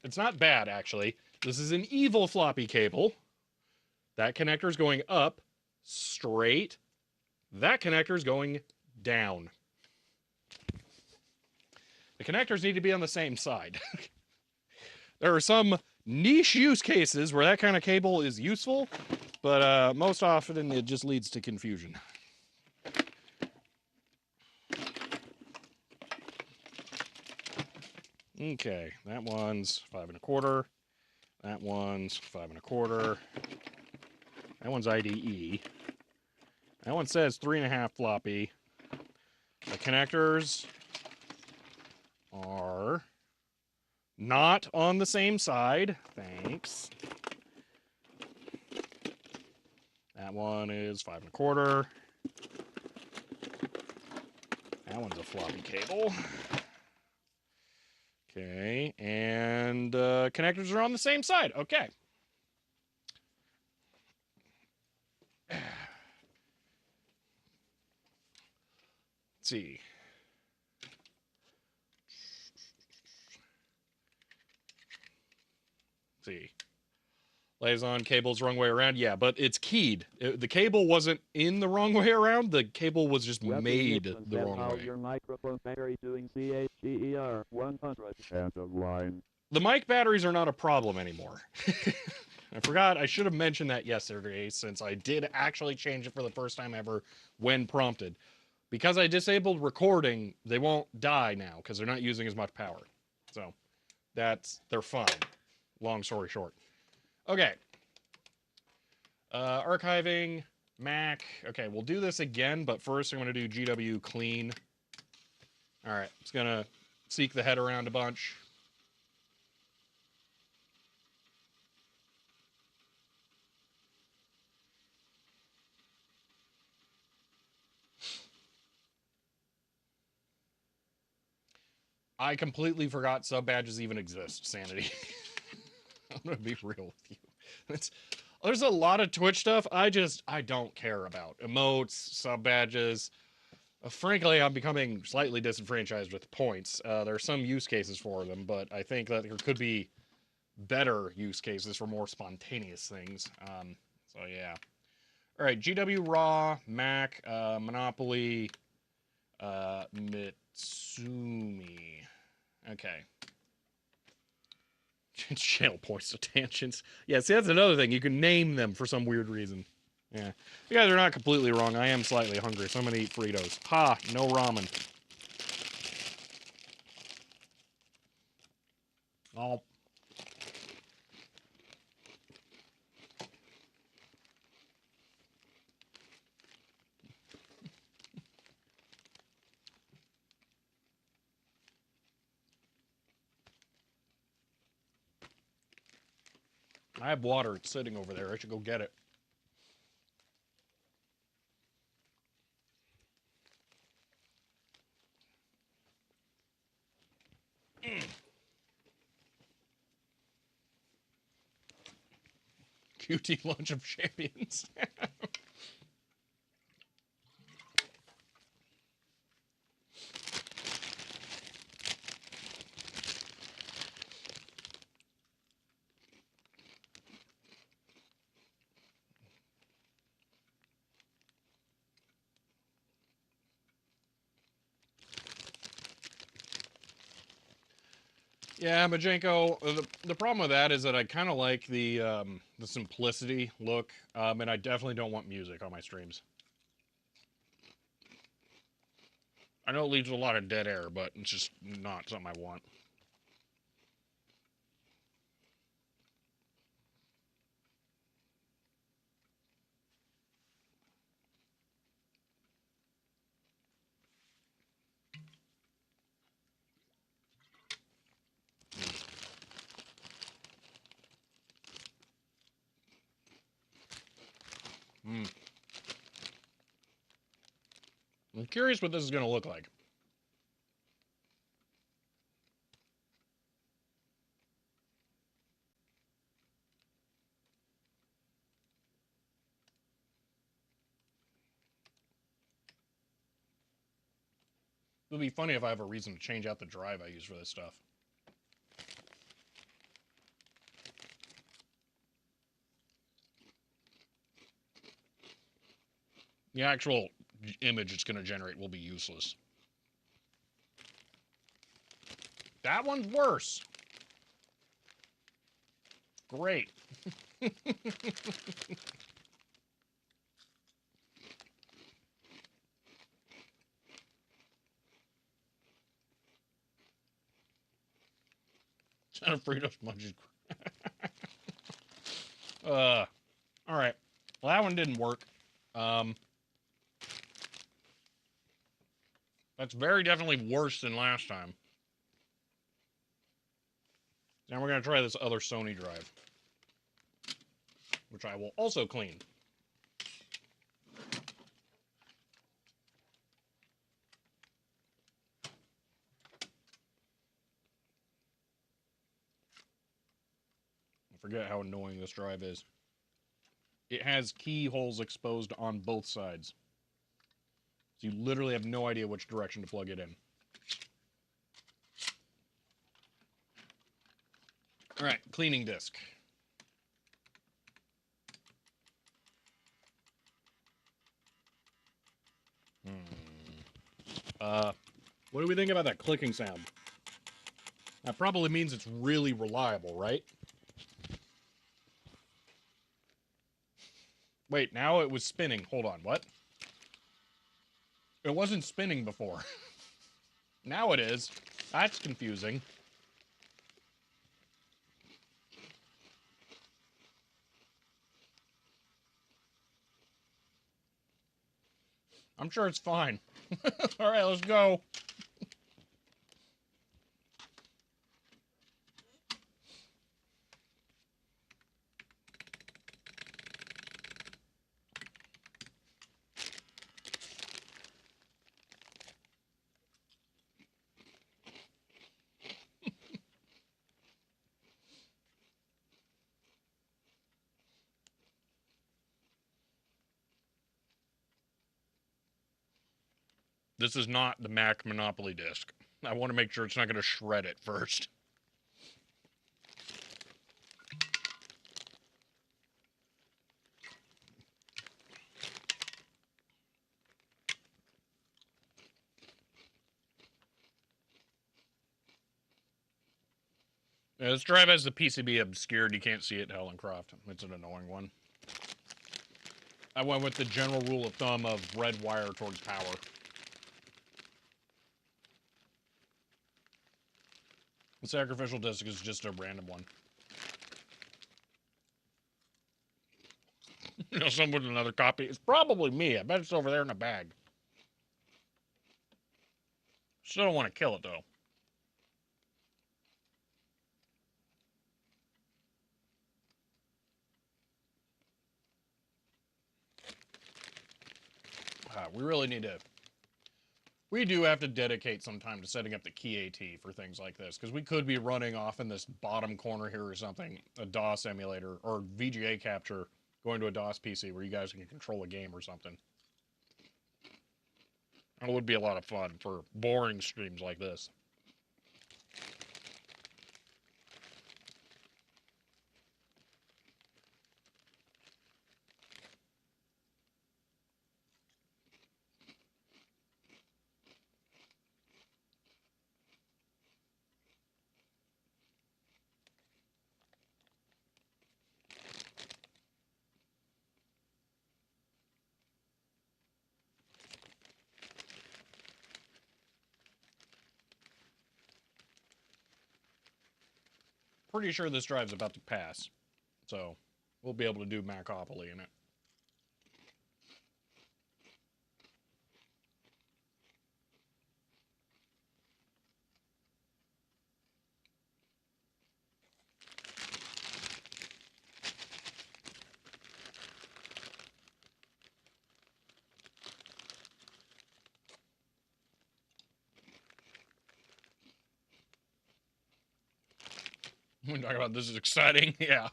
It's not bad, actually. This is an evil floppy cable. That connector's going up, straight. That connector's going down. The connectors need to be on the same side. There are some niche use cases where that kind of cable is useful, but most often it just leads to confusion. Okay, that one's 5 1/4. That one's 5 1/4. That one's IDE. That one says 3.5 floppy. The connectors are not on the same side. Thanks. That one is 5 1/4. That one's a floppy cable. Okay, and connectors are on the same side. Okay. Let's see. See. Liaison cable's wrong way around. Yeah, but it's keyed. The cable wasn't in the wrong way around. The cable was just made the wrong way.
Your microphone battery doing CHGER 100 end of line.
The mic batteries are not a problem anymore. I forgot. I should have mentioned that yesterday since I did actually change it for the first time ever when prompted. Because I disabled recording, they won't die now because they're not using as much power. So they're fine. Long story short. Okay. Archiving, Mac. Okay, we'll do this again, but first I'm going to do GW clean. All right, it's going to seek the head around a bunch. I completely forgot sub badges even exist, Sanity. I'm going to be real with you. There's a lot of Twitch stuff I don't care about. Emotes, sub badges. Frankly, I'm becoming slightly disenfranchised with points. There are some use cases for them, but I think that there could be better use cases for more spontaneous things. So yeah. All right, GW Raw, Mac, Monopoly, Mitsumi. Okay. Channel points to tangents. Yeah, see, that's another thing. You can name them for some weird reason. Yeah. You guys are not completely wrong. I am slightly hungry, so I'm going to eat Fritos. Ha! No ramen. Oh. I have water. It's sitting over there. I should go get it. QT Lunch of Champions. Yeah, Majenko, the problem with that is that I kind of like the simplicity look, and I definitely don't want music on my streams. I know it leaves a lot of dead air, but it's just not something I want. Mm. I'm curious what this is going to look like. It'll be funny if I have a reason to change out the drive I use for this stuff. The actual image it's going to generate will be useless. That one's worse. Great. Kind of Frito sponges. All right. Well, that one didn't work. That's very definitely worse than last time. Now we're going to try this other Sony drive, which I will also clean. I forget how annoying this drive is. It has keyholes exposed on both sides. So you literally have no idea which direction to plug it in. All right, cleaning disk. What do we think about that clicking sound? That probably means it's really reliable, right? Wait, now it was spinning. Hold on, what? It wasn't spinning before. Now it is. That's confusing. I'm sure it's fine. All right, let's go. This is not the Mac Monopoly disc. I want to make sure it's not going to shred it first. Yeah, this drive has the PCB obscured. You can't see it, Hellencroft. It's an annoying one. I went with the general rule of thumb of red wire towards power. The sacrificial disc is just a random one. You know, someone with another copy. It's probably me. I bet it's over there in a bag. Still don't want to kill it, though. We really need to... We do have to dedicate some time to setting up the key AT for things like this, because we could be running off in this bottom corner here or something, a DOS emulator, or VGA capture, going to a DOS PC where you guys can control a game or something. It would be a lot of fun for boring streams like this. pretty sure this drive's about to pass. So we'll be able to do Macopoly in it. We talk about this is exciting. Yeah.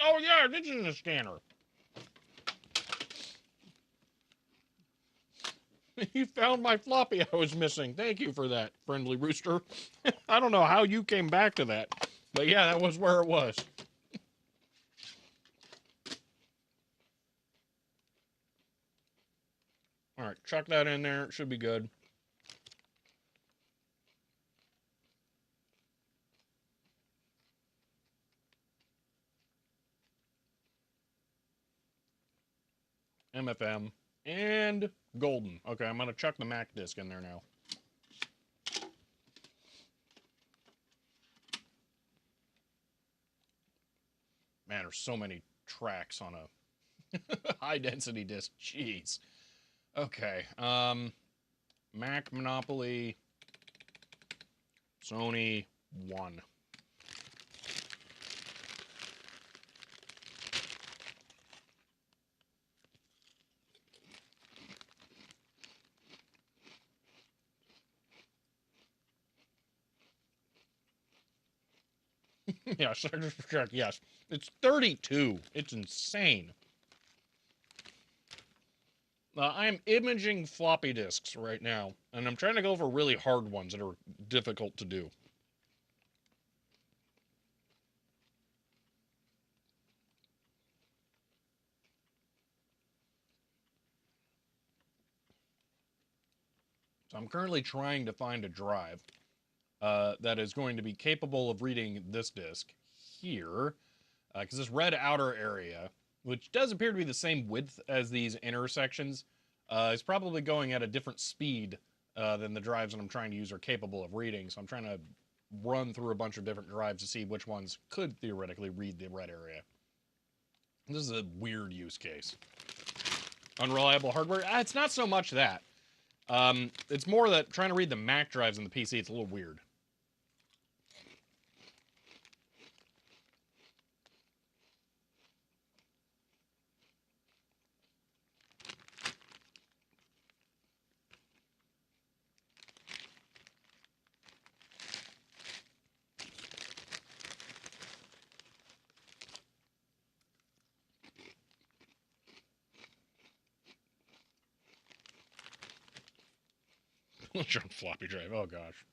Oh yeah, this is a scanner. You found my floppy I was missing. Thank you for that, friendly rooster. I don't know how you came back to that, but yeah, that was where it was. All right, chuck that in there. It should be good. MFM and golden. Okay, I'm gonna chuck the Mac disk in there now. Man, there's so many tracks on a high density disk. Jeez. Okay. Mac Monopoly. Sony 1. Yeah, search for check. Yes, it's 32. It's insane. I'm imaging floppy disks right now, and I'm trying to go for really hard ones that are difficult to do. So I'm currently trying to find a drive that is going to be capable of reading this disk here, because this red outer area, which does appear to be the same width as these intersections, is probably going at a different speed than the drives that I'm trying to use are capable of reading. So I'm trying to run through a bunch of different drives to see which ones could theoretically read the red area. This is a weird use case. Unreliable hardware? It's not so much that. It's more that trying to read the Mac drives in the PC, it's a little weird. Junk floppy drive. Oh gosh.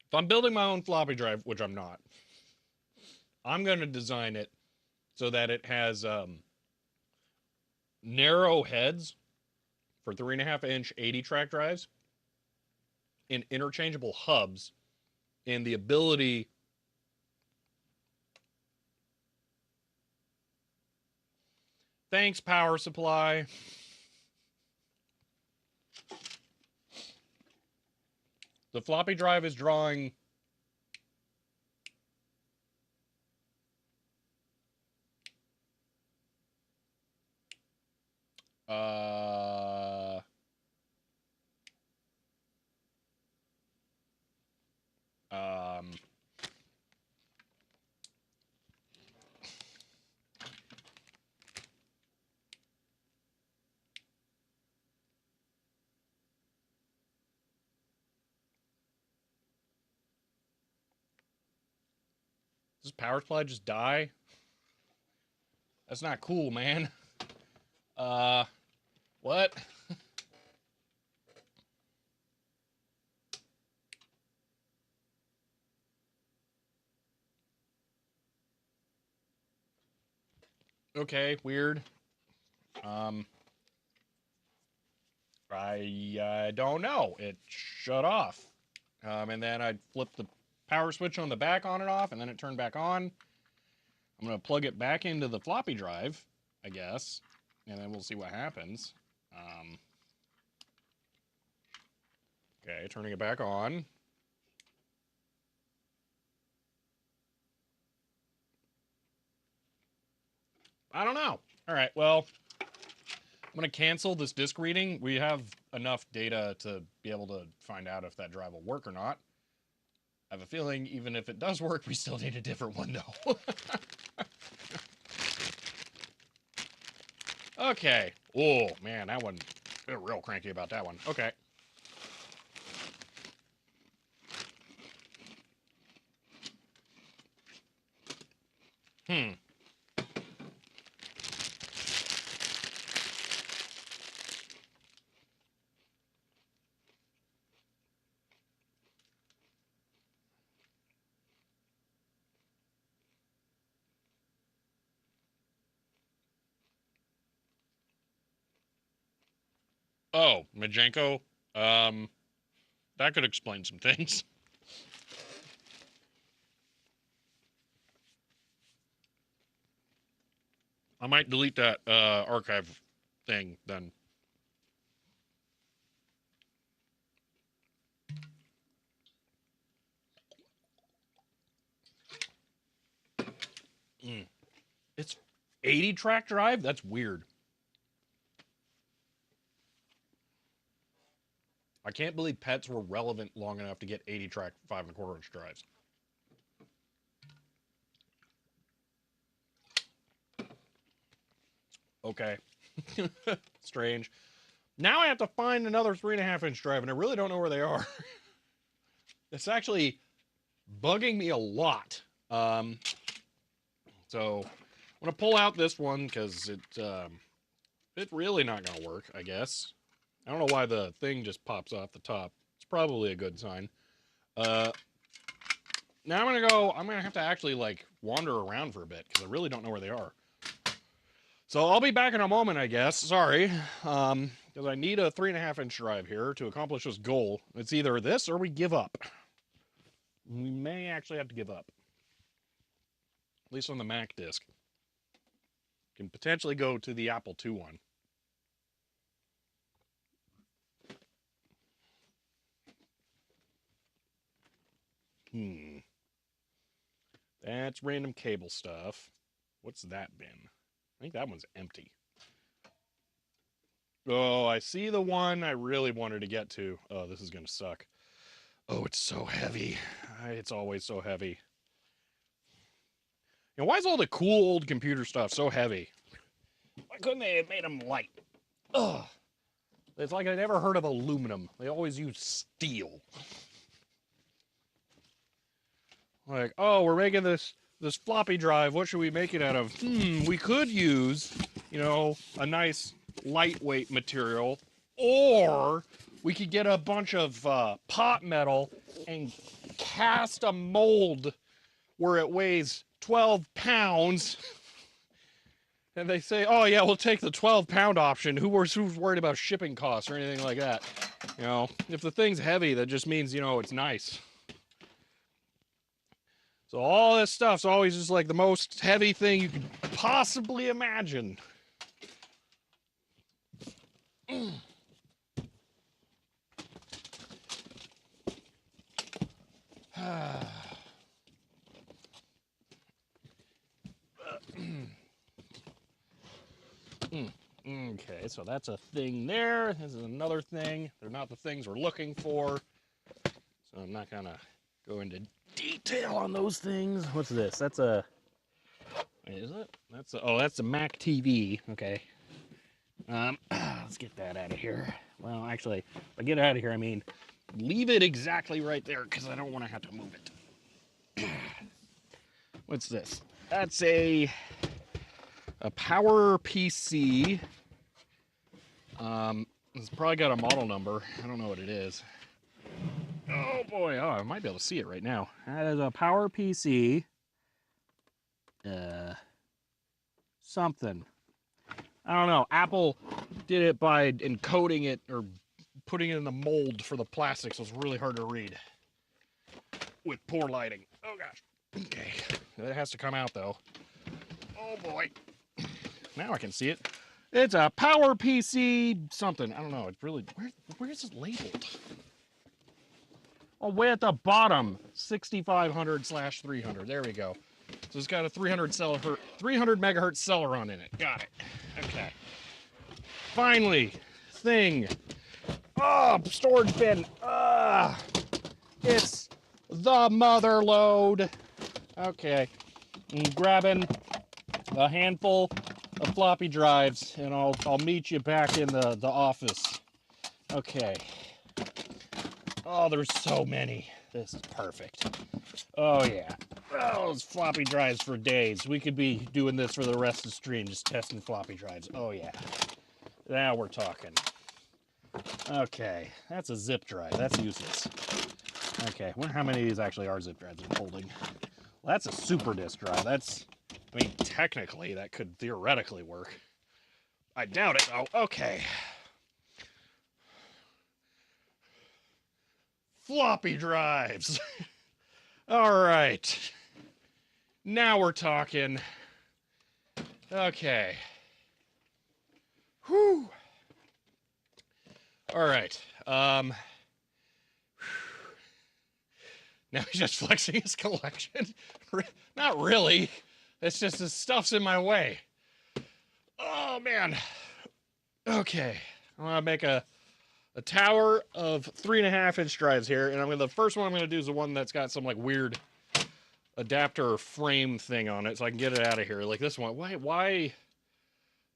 If I'm building my own floppy drive, which I'm not, I'm going to design it so that it has narrow heads for 3.5-inch 80 track drives and interchangeable hubs and the ability. Thanks, power supply. The floppy drive is drawing uh um does power supply just die? That's not cool, man. What? Okay, weird. I don't know. It shut off. And then I flipped the power switch on the back on and off, and then it turned back on. I'm going to plug it back into the floppy drive, I guess, and then we'll see what happens. Okay, turning it back on. I don't know. All right, well, I'm going to cancel this disk reading. We have enough data to be able to find out if that drive will work or not. I have a feeling even if it does work, we still need a different one, though. Okay. Oh, man, that one, they're real cranky about that one. Okay. Oh, Majenko. That could explain some things. I might delete that archive thing then. It's 80 track drive? That's weird. I can't believe pets were relevant long enough to get 80 track 5 1/4 inch drives. Okay. Strange. Now I have to find another 3.5 inch drive, and I really don't know where they are. It's actually bugging me a lot. So I'm gonna pull out this one because it's really not gonna work, I guess. I don't know why the thing just pops off the top. It's probably a good sign. Now I'm gonna have to actually like wander around for a bit because I really don't know where they are. So I'll be back in a moment, I guess. Sorry, because I need a 3.5 inch drive here to accomplish this goal. It's either this or we give up. We may actually have to give up, at least on the Mac disk. Can potentially go to the Apple II one. That's random cable stuff. What's that bin? I think that one's empty. Oh, I see the one I really wanted to get to. Oh, this is going to suck. Oh, it's so heavy. It's always so heavy. And why is all the cool old computer stuff so heavy? Why couldn't they have made them light? Ugh. It's like I never heard of aluminum. They always use steel. Like, oh, we're making this floppy drive. What should we make it out of? We could use, a nice lightweight material, or we could get a bunch of pot metal and cast a mold where it weighs 12 pounds. And they say, oh, yeah, we'll take the 12-pound option. Who's worried about shipping costs or anything like that? If the thing's heavy, that just means, it's nice. So all this stuff's always just like the most heavy thing you could possibly imagine. Okay, so that's a thing there. This is another thing. They're not the things we're looking for. So I'm not going to go into detail on those things. What's this? That's a... Is it? That's a Mac TV. Okay. Let's get that out of here. Well, actually, if I get it out of here, I mean, leave it exactly right there because I don't want to have to move it. What's this? That's a Power PC. It's probably got a model number. I don't know what it is. Oh boy, I might be able to see it right now. That is a Power PC something. I don't know. Apple did it by encoding it or putting it in the mold for the plastic, so it's really hard to read with poor lighting. Oh gosh. Okay. It has to come out though. Oh boy. Now I can see it. It's a PowerPC something. I don't know. It's really where is it labeled? Oh, way at the bottom. 6500/300. There we go. So it's got a 300 megahertz Celeron in it. Got it. Okay. Finally, thing. Oh, storage bin. It's the mother load. Okay. I'm grabbing a handful of floppy drives, and I'll meet you back in the office. Okay. Oh, there's so many. This is perfect. Oh yeah. Oh, those floppy drives for days. We could be doing this for the rest of the stream, just testing floppy drives. Oh yeah. Now we're talking. Okay, that's a zip drive. That's useless. Okay, I wonder how many of these actually are zip drives I'm holding. Well, that's a super disk drive. I mean, technically, that could theoretically work. I doubt it. Oh, okay. Floppy drives. All right. Now we're talking. Okay. Whew. All right. Now he's just flexing his collection. Not really. It's just the stuff's in my way. Oh man. Okay. I'm gonna make a tower of 3.5-inch drives here, and the first one I'm gonna do is the one that's got some like weird adapter or frame thing on it, so I can get it out of here. Like this one. Why?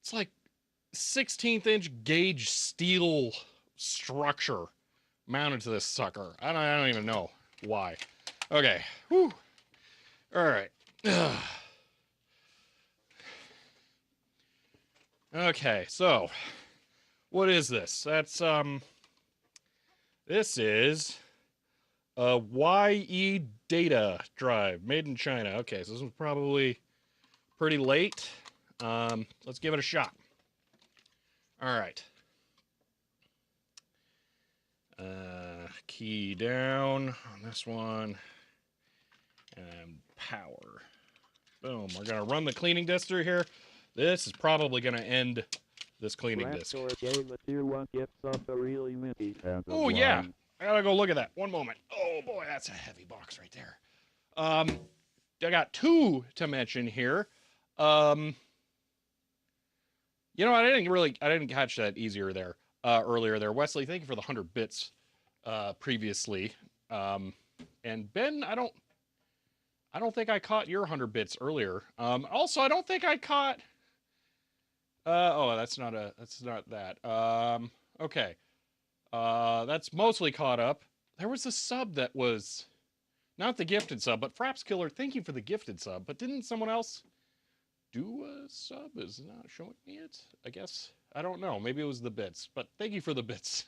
It's like 16th-inch gauge steel structure mounted to this sucker. I don't even know why. Okay. Whew. All right. Okay, so what is this? That's this is a YE data drive made in China. Okay, so this was probably pretty late. Let's give it a shot. All right. Key down on this one. And power. Boom. We're going to run the cleaning disk through here. This is probably going to end this cleaning disk. Oh, yeah. I got to go look at that. One moment. Oh, boy, that's a heavy box right there. I got two to mention here. You know, I didn't catch that earlier there. Wesley, thank you for the 100 bits previously. And Ben, I don't think I caught your 100 bits earlier. Also, I don't think I caught. Oh, that's not that. Okay. That's mostly caught up. There was a sub that was not the gifted sub, but Fraps Killer. Thank you for the gifted sub. But didn't someone else do a sub? Is not showing me it. I guess I don't know. Maybe it was the bits. But thank you for the bits.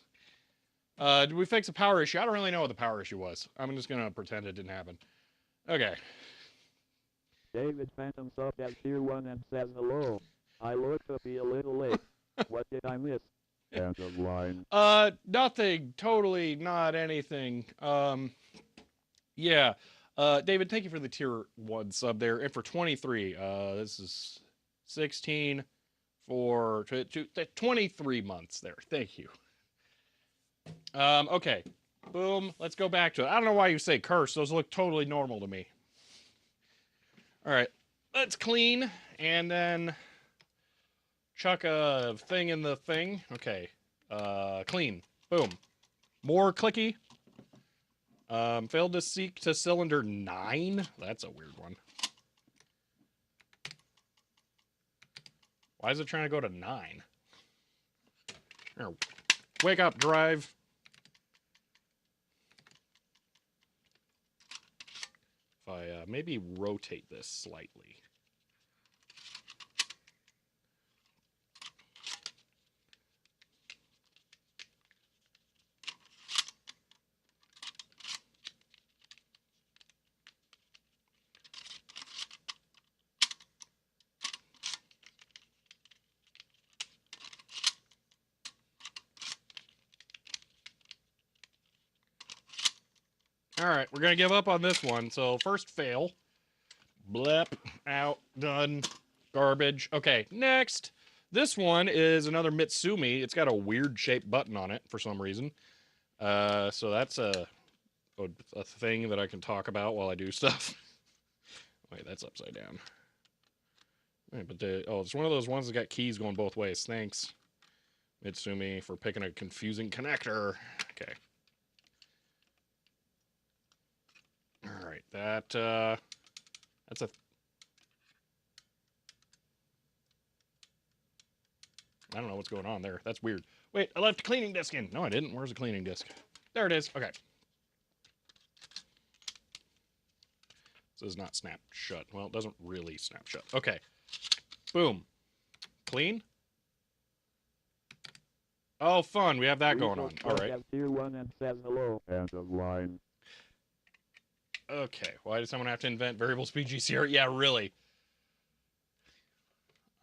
Did we fix a power issue? I don't really know what the power issue was. I'm just gonna pretend it didn't happen. Okay.
David Phantom sub at tier 1 and says hello. I look to be a little late. What did I miss? End of line.
Nothing. Totally not anything. Yeah. David, thank you for the tier 1 sub there. And for 23, this is 16 for 23 months there. Thank you. Okay. Boom. Let's go back to it. I don't know why you say curse. Those look totally normal to me. All right. Let's clean and then chuck a thing in the thing. Okay. Clean. Boom. More clicky. Failed to seek to cylinder 9. That's a weird one. Why is it trying to go to 9? Here, wake up, drive. If I maybe rotate this slightly. All right, we're going to give up on this one. So first fail. Blep. Out. Done. Garbage. Okay, next. This one is another Mitsumi. It's got a weird shaped button on it for some reason. So that's a thing that I can talk about while I do stuff. Wait, that's upside down. Right, but it's one of those ones that got keys going both ways. Thanks, Mitsumi, for picking a confusing connector. Okay. All right, that's a. I don't know what's going on there. That's weird. Wait, I left a cleaning disc in. No, I didn't. Where's the cleaning disc? There it is. Okay. This is not snap shut. Well, it doesn't really snap shut. Okay. Boom. Clean. Oh, fun. We have that going on. All right.
Tier 1 and says hello. End of line.
Okay. Why does someone have to invent variable speed GCR? Yeah, really.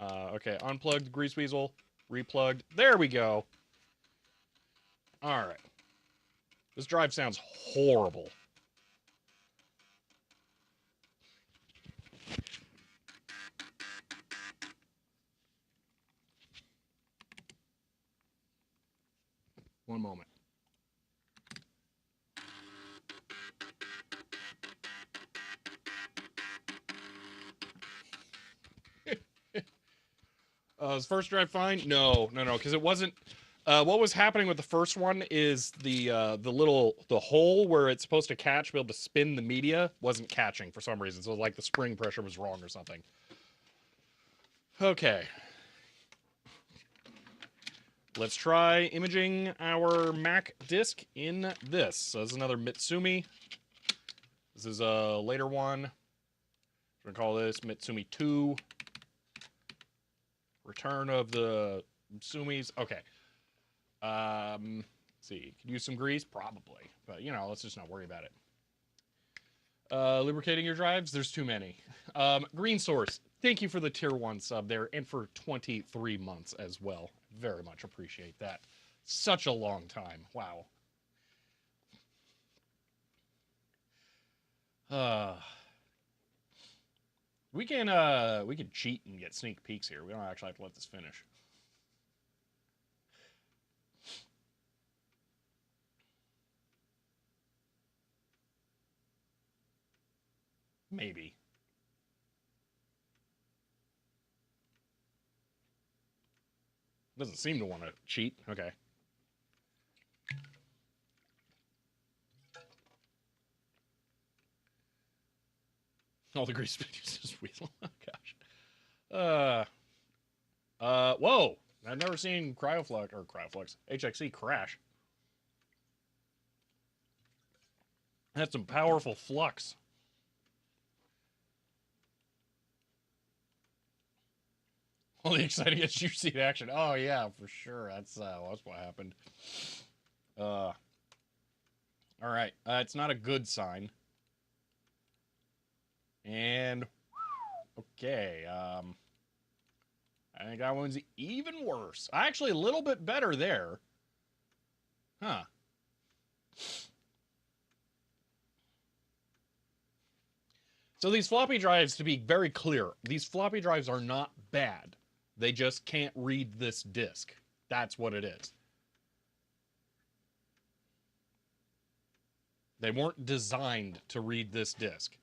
Okay. Unplugged GreaseWeasel. Replugged. There we go. All right. This drive sounds horrible. One moment. Is first drive fine? No, because it wasn't. What was happening with the first one is the hole where it's supposed to catch, be able to spin the media, wasn't catching for some reason. So like the spring pressure was wrong or something. Okay. Let's try imaging our Mac disk in this. So this is another Mitsumi. This is a later one. We're gonna call this Mitsumi 2. Return of the Mitsumis. Okay. Let's see. Could use some grease? Probably. But, let's just not worry about it. Lubricating your drives? There's too many. Green Source, thank you for the tier 1 sub there and for 23 months as well. Very much appreciate that. Such a long time. Wow. We can cheat and get sneak peeks here. We don't actually have to let this finish. Maybe. Doesn't seem to want to cheat. Okay. All the grease uses Weasel. Oh, gosh. Whoa. I've never seen Cryoflux, HXC crash. That's some powerful flux. All the exciting issue seat action. Oh, yeah, for sure. That's what happened. All right. It's not a good sign. And, okay. I think that one's even worse. Actually, a little bit better there. Huh. So these floppy drives, to be very clear, these floppy drives are not bad. They just can't read this disk. That's what it is. They weren't designed to read this disk.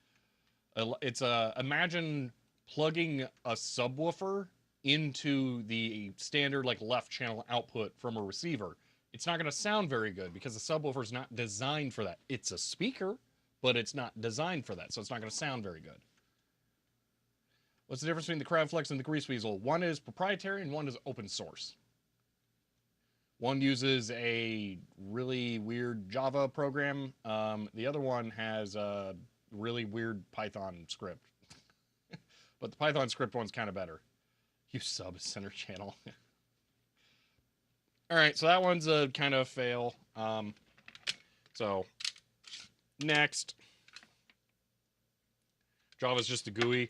It's imagine plugging a subwoofer into the standard left channel output from a receiver. It's not going to sound very good because the subwoofer is not designed for that. It's a speaker, but it's not designed for that, so it's not going to sound very good. What's the difference between the CrowdFlex and the GreaseWeasel? One is proprietary and one is open source. One uses a really weird Java program. The other one has a really weird Python script. But the Python script one's kind of better. You sub center channel. All right, so that one's a kind of fail. So next. Java's just a GUI.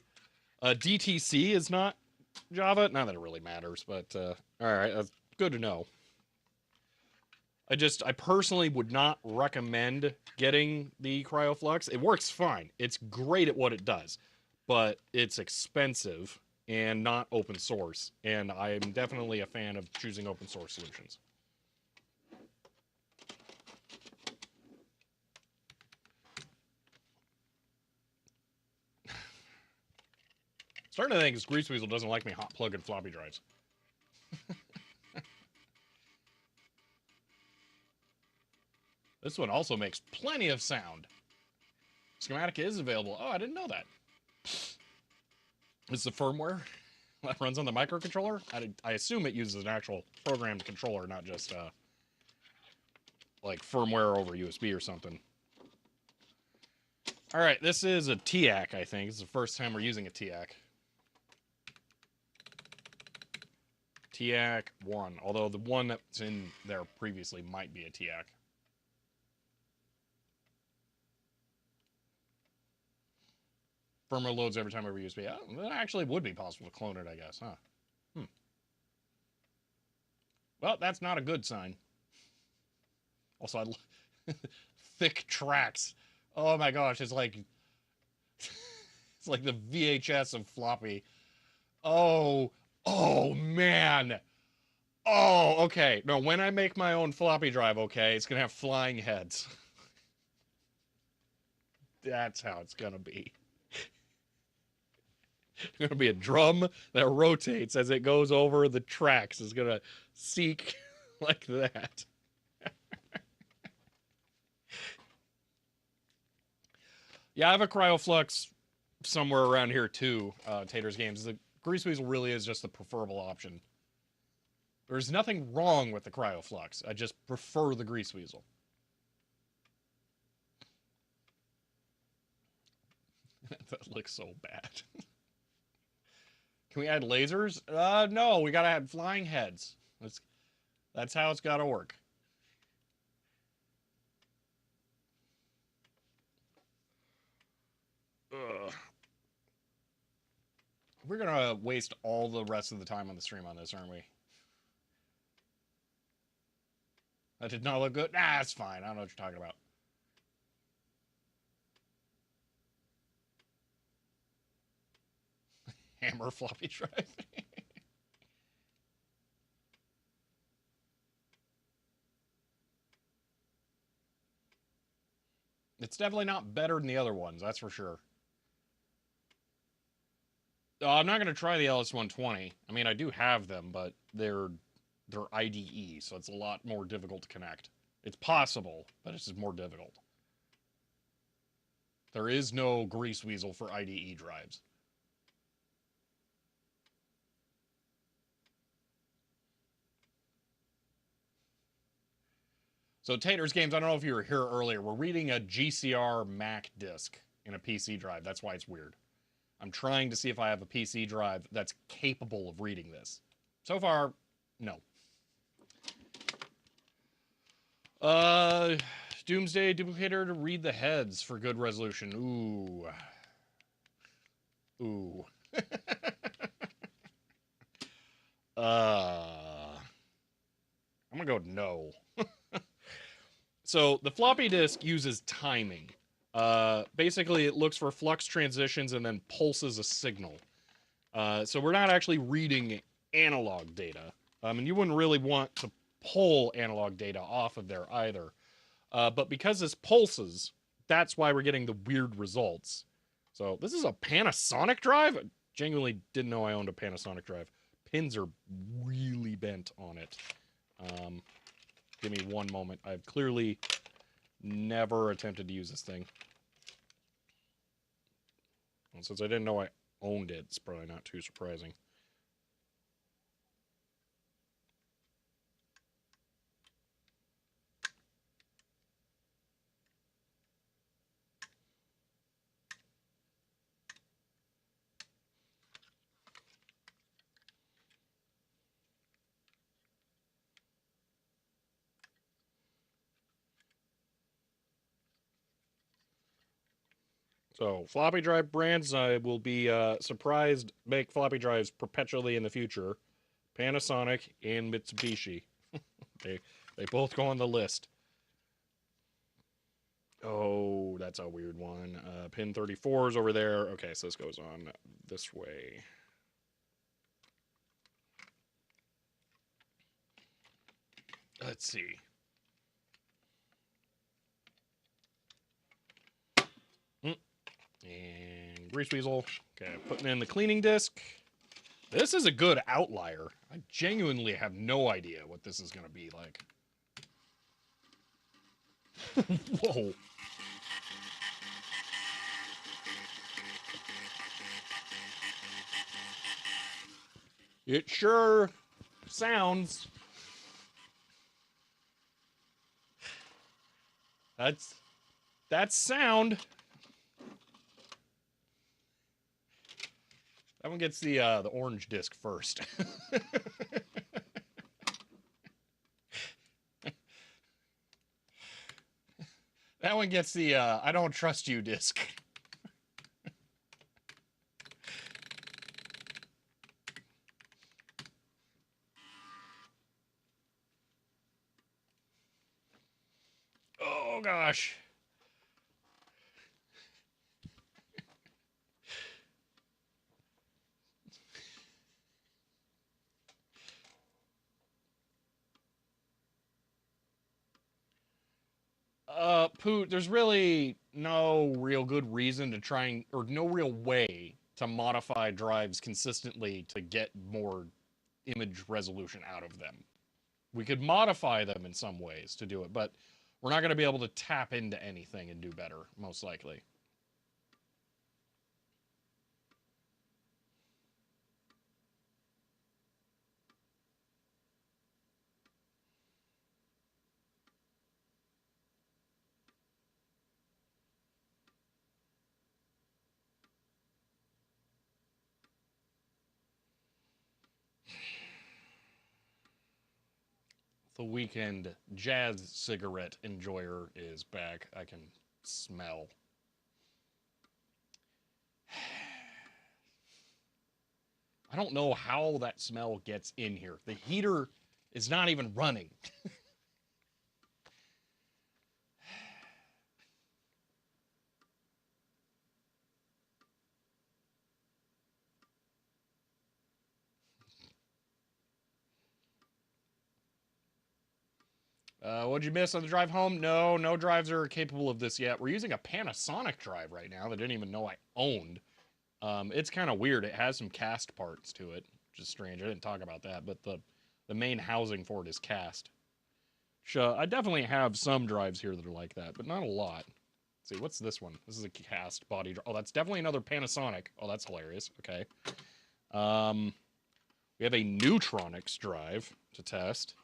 DTC is not Java. Not that it really matters, but all right, that's good to know. I personally would not recommend getting the CryoFlux. It works fine. It's great at what it does, but it's expensive and not open source. And I am definitely a fan of choosing open source solutions. Starting to think is GreaseWeasel doesn't like me hot plugging floppy drives. This one also makes plenty of sound. Schematic is available. Oh, I didn't know that. It's the firmware that runs on the microcontroller. I assume it uses an actual programmed controller, not just like firmware over USB or something. All right, this is a TIAC, I think. It's the first time we're using a TIAC. TIAC 1, although the one that's in there previously might be a TIAC. Firmware loads every time over USB. Oh, that actually would be possible to clone it, I guess, huh? Well, that's not a good sign. Also, thick tracks. Oh my gosh, it's like the VHS of Floppy. Oh man. Oh, okay. No, when I make my own floppy drive, okay, it's gonna have flying heads. That's how it's gonna be. It's gonna be a drum that rotates as it goes over the tracks. It's gonna seek like that. Yeah, I have a CryoFlux somewhere around here too, Tater's Games. The GreaseWeasel really is just the preferable option. There's nothing wrong with the CryoFlux. I just prefer the GreaseWeasel. That looks so bad. Can we add lasers? No, we gotta add flying heads. That's how it's gotta work. Ugh. We're gonna waste all the rest of the time on the stream on this, aren't we? That did not look good. Nah, it's fine. I don't know what you're talking about. Hammer floppy drive. It's definitely not better than the other ones, that's for sure. I'm not going to try the LS120. I mean, I do have them, but they're IDE, so it's a lot more difficult to connect. It's possible, but it's just more difficult. There is no GreaseWeasel for IDE drives. So Tater's Games, I don't know if you were here earlier. We're reading a GCR Mac disk in a PC drive. That's why it's weird. I'm trying to see if I have a PC drive that's capable of reading this. So far, no. Doomsday Duplicator to read the heads for good resolution. Ooh. Ooh. I'm gonna go no. So the floppy disk uses timing. Basically, it looks for flux transitions and then pulses a signal. So we're not actually reading analog data. And you wouldn't really want to pull analog data off of there either. But because this pulses, that's why we're getting the weird results. So this is a Panasonic drive? I genuinely didn't know I owned a Panasonic drive. Pins are really bent on it. Give me one moment. I've clearly never attempted to use this thing. And since I didn't know I owned it, it's probably not too surprising. So, floppy drive brands, I will be surprised make floppy drives perpetually in the future. Panasonic and Mitsubishi. They both go on the list. Oh, that's a weird one. Pin 34 is over there. Okay, so this goes on this way. Let's see. And GreaseWeasel. Okay, putting in the cleaning disc. This is a good outlier. I genuinely have no idea what this is going to be like. Whoa. It sure sounds. That's sound. That one gets the orange disc first. That one gets the I don't trust you disc. Oh gosh. Pooh, there's really no real good reason to try and, or no real way to modify drives consistently to get more image resolution out of them. We could modify them in some ways to do it, but we're not going to be able to tap into anything and do better, most likely. The weekend jazz cigarette enjoyer is back. I can smell. I don't know how that smell gets in here. The heater is not even running. What'd you miss on the drive home? No drives are capable of this yet. We're using a Panasonic drive right now that I didn't even know I owned. It's kind of weird. It has some cast parts to it, which is strange. I didn't talk about that, but the main housing for it is cast. I definitely have some drives here that are like that, but not a lot. Let's see, what's this one? This is a cast body drive. Oh, that's definitely another Panasonic. Oh, that's hilarious. Okay. We have a Neutronics drive to test.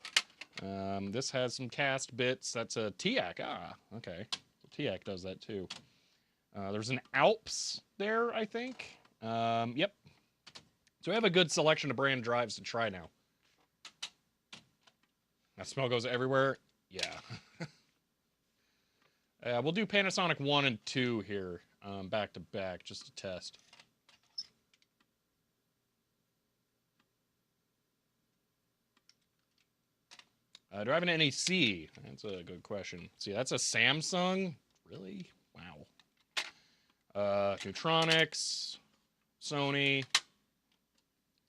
This has some cast bits. That's a TIAC. Ah, okay. TIAC does that too. There's an Alps there, I think. Yep. So we have a good selection of brand drives to try now. That smell goes everywhere. Yeah. We'll do Panasonic 1 and 2 here, back to back, just to test. Do I have an NEC? That's a good question. Let's see, that's a Samsung? Really? Wow. Neutronics, Sony,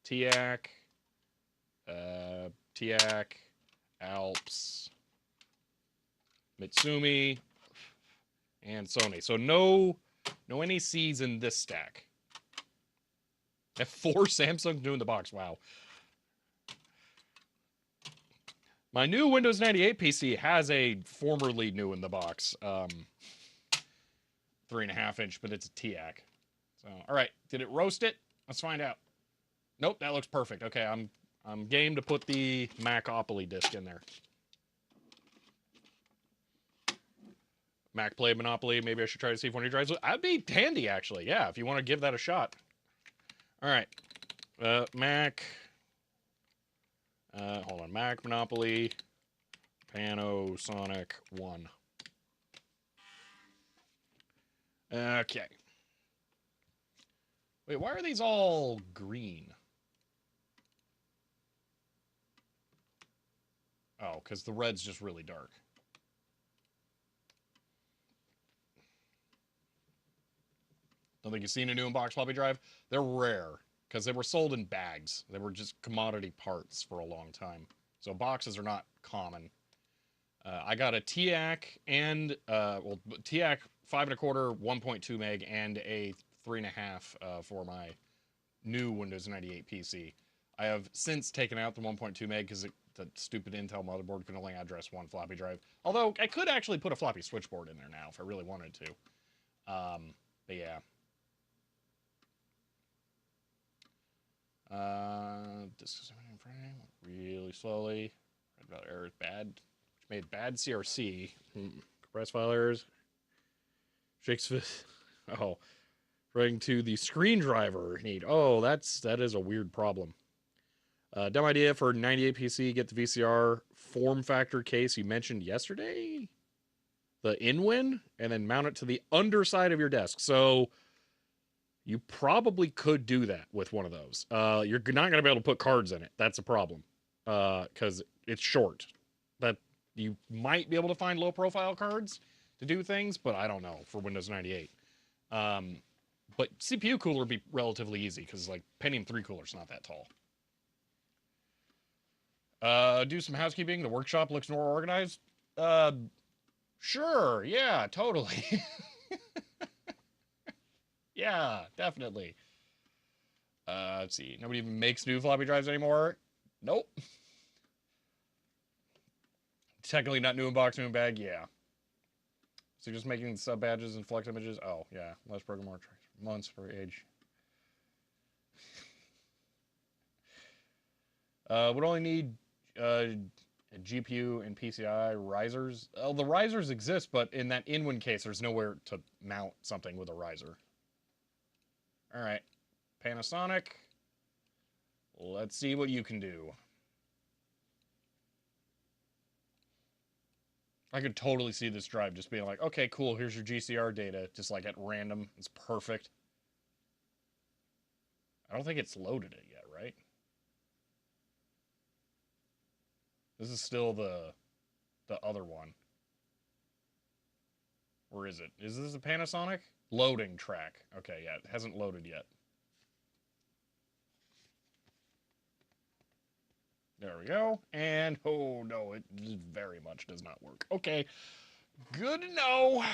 TIAC, TIAC, Alps, Mitsumi, and Sony. So no NECs in this stack. I have 4 Samsung new in the box. Wow. My new Windows 98 PC has a formerly new in the box 3.5 inch, but it's a TIAC. So, all right, did it roast it? Let's find out. Nope, that looks perfect. Okay, I'm game to put the Macopoly disc in there. Mac Play Monopoly. Maybe I should try to see if one of your drives. That'd be handy, actually. Yeah, if you want to give that a shot. All right, Mac. Hold on, Mac Monopoly, Panasonic 1. Okay. Wait, why are these all green? Oh, because the red's just really dark. Don't think you've seen a new in-box floppy drive? They're rare, because they were sold in bags. They were just commodity parts for a long time. So boxes are not common. I got a TIAC and, TIAC 5.25, 1.2 meg, and a 3.5 for my new Windows 98 PC. I have since taken out the 1.2 meg because the stupid Intel motherboard can only address one floppy drive. Although I could actually put a floppy switchboard in there now if I really wanted to. But yeah. Disk is in frame really slowly. Read about errors bad. Which made bad CRC. Compress file errors. Shakespeare. Oh. Running to the screen driver need. Oh, that is a weird problem. Dumb idea for 98 PC. Get the VCR form factor case you mentioned yesterday. The InWin, and then mount it to the underside of your desk. So you probably could do that with one of those. You're not going to be able to put cards in it. That's a problem because it's short. That you might be able to find low profile cards to do things, but I don't know for Windows 98. But CPU cooler would be relatively easy because like Pentium 3 cooler's not that tall. Do some housekeeping. The workshop looks more organized. Sure. Yeah, totally. Yeah, definitely. Let's see. Nobody even makes new floppy drives anymore. Nope. Technically not new in box, new in bag. Yeah. So just making sub badges and flex images. Oh yeah, less program, more months per age. Would only need a GPU and PCI risers. Oh, the risers exist, but in that InWin case, there's nowhere to mount something with a riser. All right, Panasonic. Let's see what you can do. I could totally see this drive just being like, okay, cool, here's your GCR data, just like at random. It's perfect. I don't think it's loaded it yet, right? This is still the other one. Or is it? Is this a Panasonic? Loading track. Okay, yeah, it hasn't loaded yet. There we go. And, oh no, it very much does not work. Okay, good to know.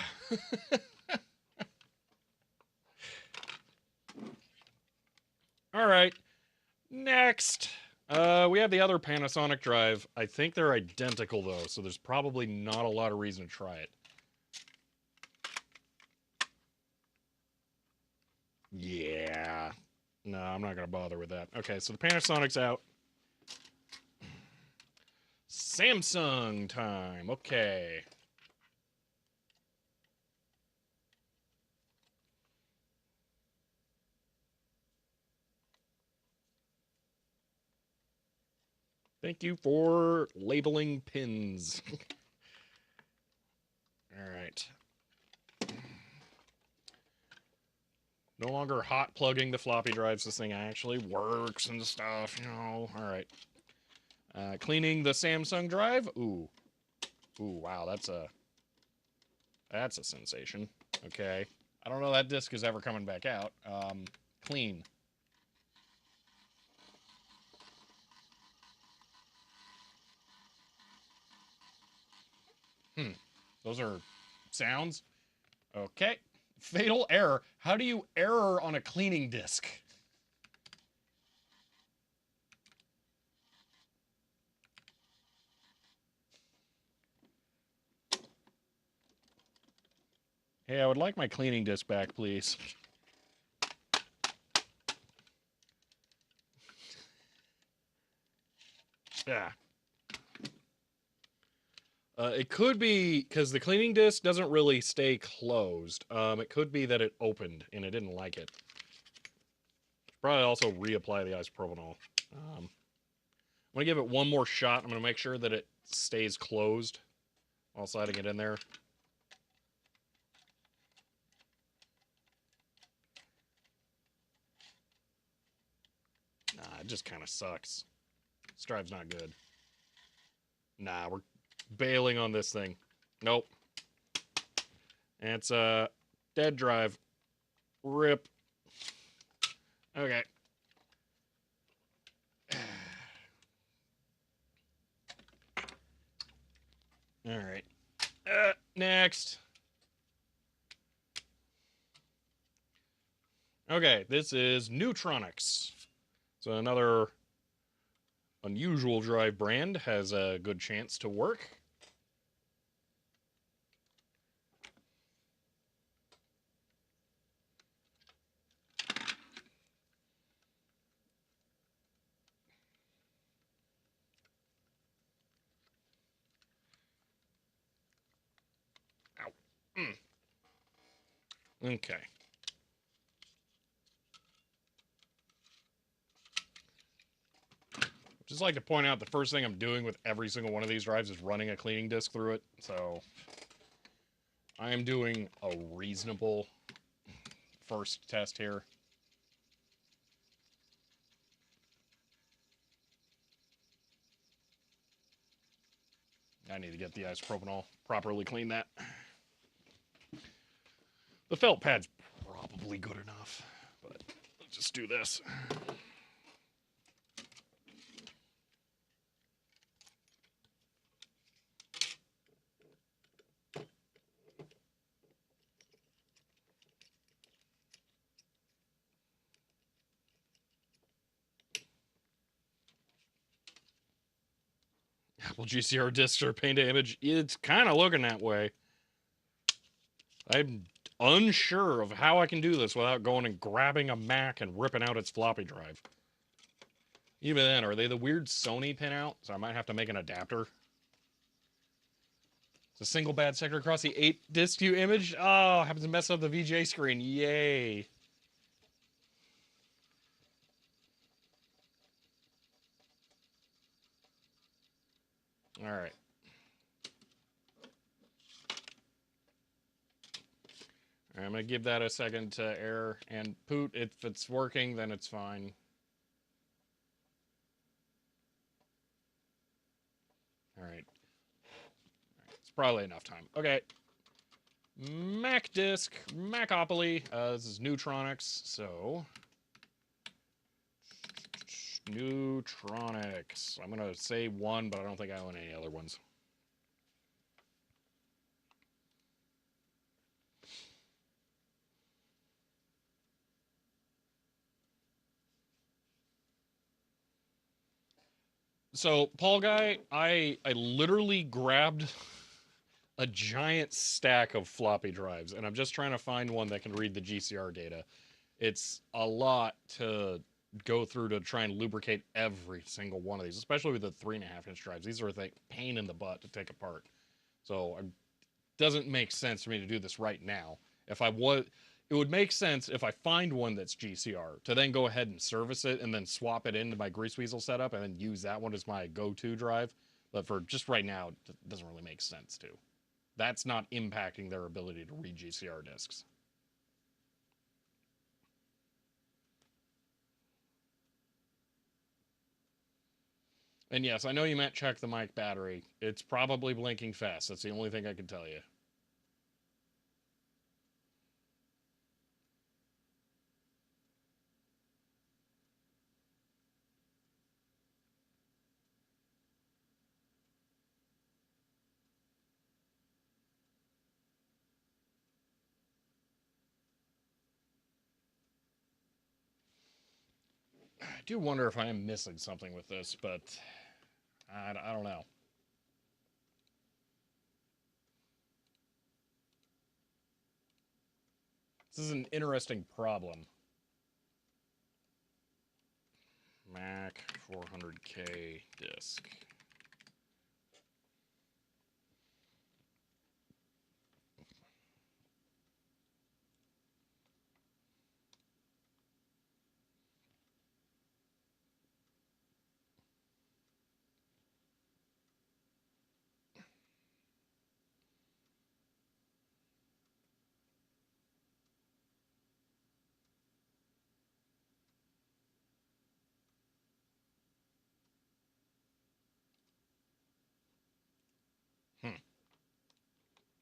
All right, next. We have the other Panasonic drive. I think they're identical though, so there's probably not a lot of reason to try it. Yeah. No, I'm not going to bother with that. Okay, so the Panasonic's out. Samsung time. Okay. Thank you for labeling pins. All right. No longer hot plugging the floppy drives. This thing actually works and stuff, you know. All right. Cleaning the Samsung drive. Ooh. Ooh, wow, that's a sensation. Okay. I don't know that disk is ever coming back out. Clean. Those are sounds. Okay. Fatal error. How do you error on a cleaning disk? Hey, I would like my cleaning disk back, please. Yeah. It could be because the cleaning disk doesn't really stay closed. It could be that it opened and it didn't like it. Probably also reapply the isopropanol. I'm gonna give it one more shot. I'm gonna make sure that it stays closed while sliding it in there. Nah, it just kind of sucks. This drive's not good. Nah, we're bailing on this thing. Nope. It's a dead drive. Rip. Okay. All right. Next. Okay, this is Neutronics. So another unusual drive brand, has a good chance to work. Ow. Okay. Just like to point out the first thing I'm doing with every single one of these drives is running a cleaning disk through it. So I am doing a reasonable first test here. I need to get the isopropanol, properly clean that. The felt pad's probably good enough, but let's just do this. Apple GCR discs are paint to image. It's kind of looking that way. I'm unsure of how I can do this without going and grabbing a Mac and ripping out its floppy drive. Even then, are they the weird Sony pinout? So I might have to make an adapter. It's a single bad sector across the 8 disc view image. Oh, happens to mess up the VGA screen. Yay. All right. I'm going to give that a second to air and poot. If it's working, then it's fine. All right. It's probably enough time. Okay. Mac disk, Macopoly. This is Neutronics, so Neutronics. I'm gonna say one, but I don't think I own any other ones. So, Paul Guy, I literally grabbed a giant stack of floppy drives, and I'm just trying to find one that can read the GCR data. It's a lot to go through to try and lubricate every single one of these, especially with the 3.5-inch drives. These are a pain in the butt to take apart. So it doesn't make sense for me to do this right now. If I was, it would make sense if I find one that's GCR to then go ahead and service it and then swap it into my GreaseWeasel setup and then use that one as my go-to drive. But for just right now, it doesn't really make sense to. That's not impacting their ability to read GCR disks. And yes, I know you meant check the mic battery. It's probably blinking fast. That's the only thing I can tell you. I do wonder if I am missing something with this, but I don't know. This is an interesting problem. Mac 400K disk.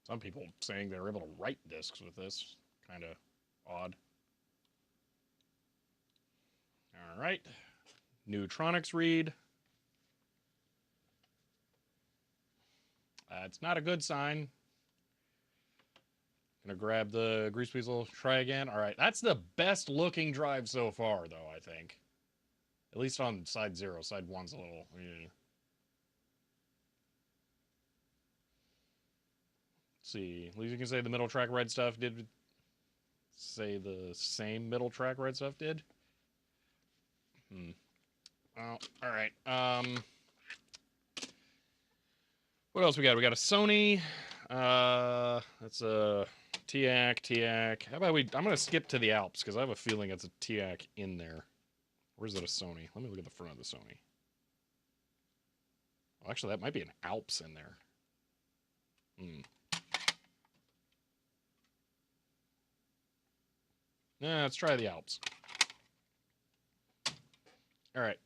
Some people saying they're able to write disks with this. Kind of odd. All right. Neutronics read. It's not a good sign. Gonna grab the GreaseWeasel, try again. All right, that's the best looking drive so far, though, I think. At least on side 0. Side 1's a little... Let's see. At least you can say the middle track red stuff did... Say the same middle track red stuff did? Oh, all right. What else we got? We got a Sony. That's a TAC. How about I'm going to skip to the Alps because I have a feeling it's a TAC in there. Or is it a Sony? Let me look at the front of the Sony. Well, actually, that might be an Alps in there. Nah, let's try the Alps. All right.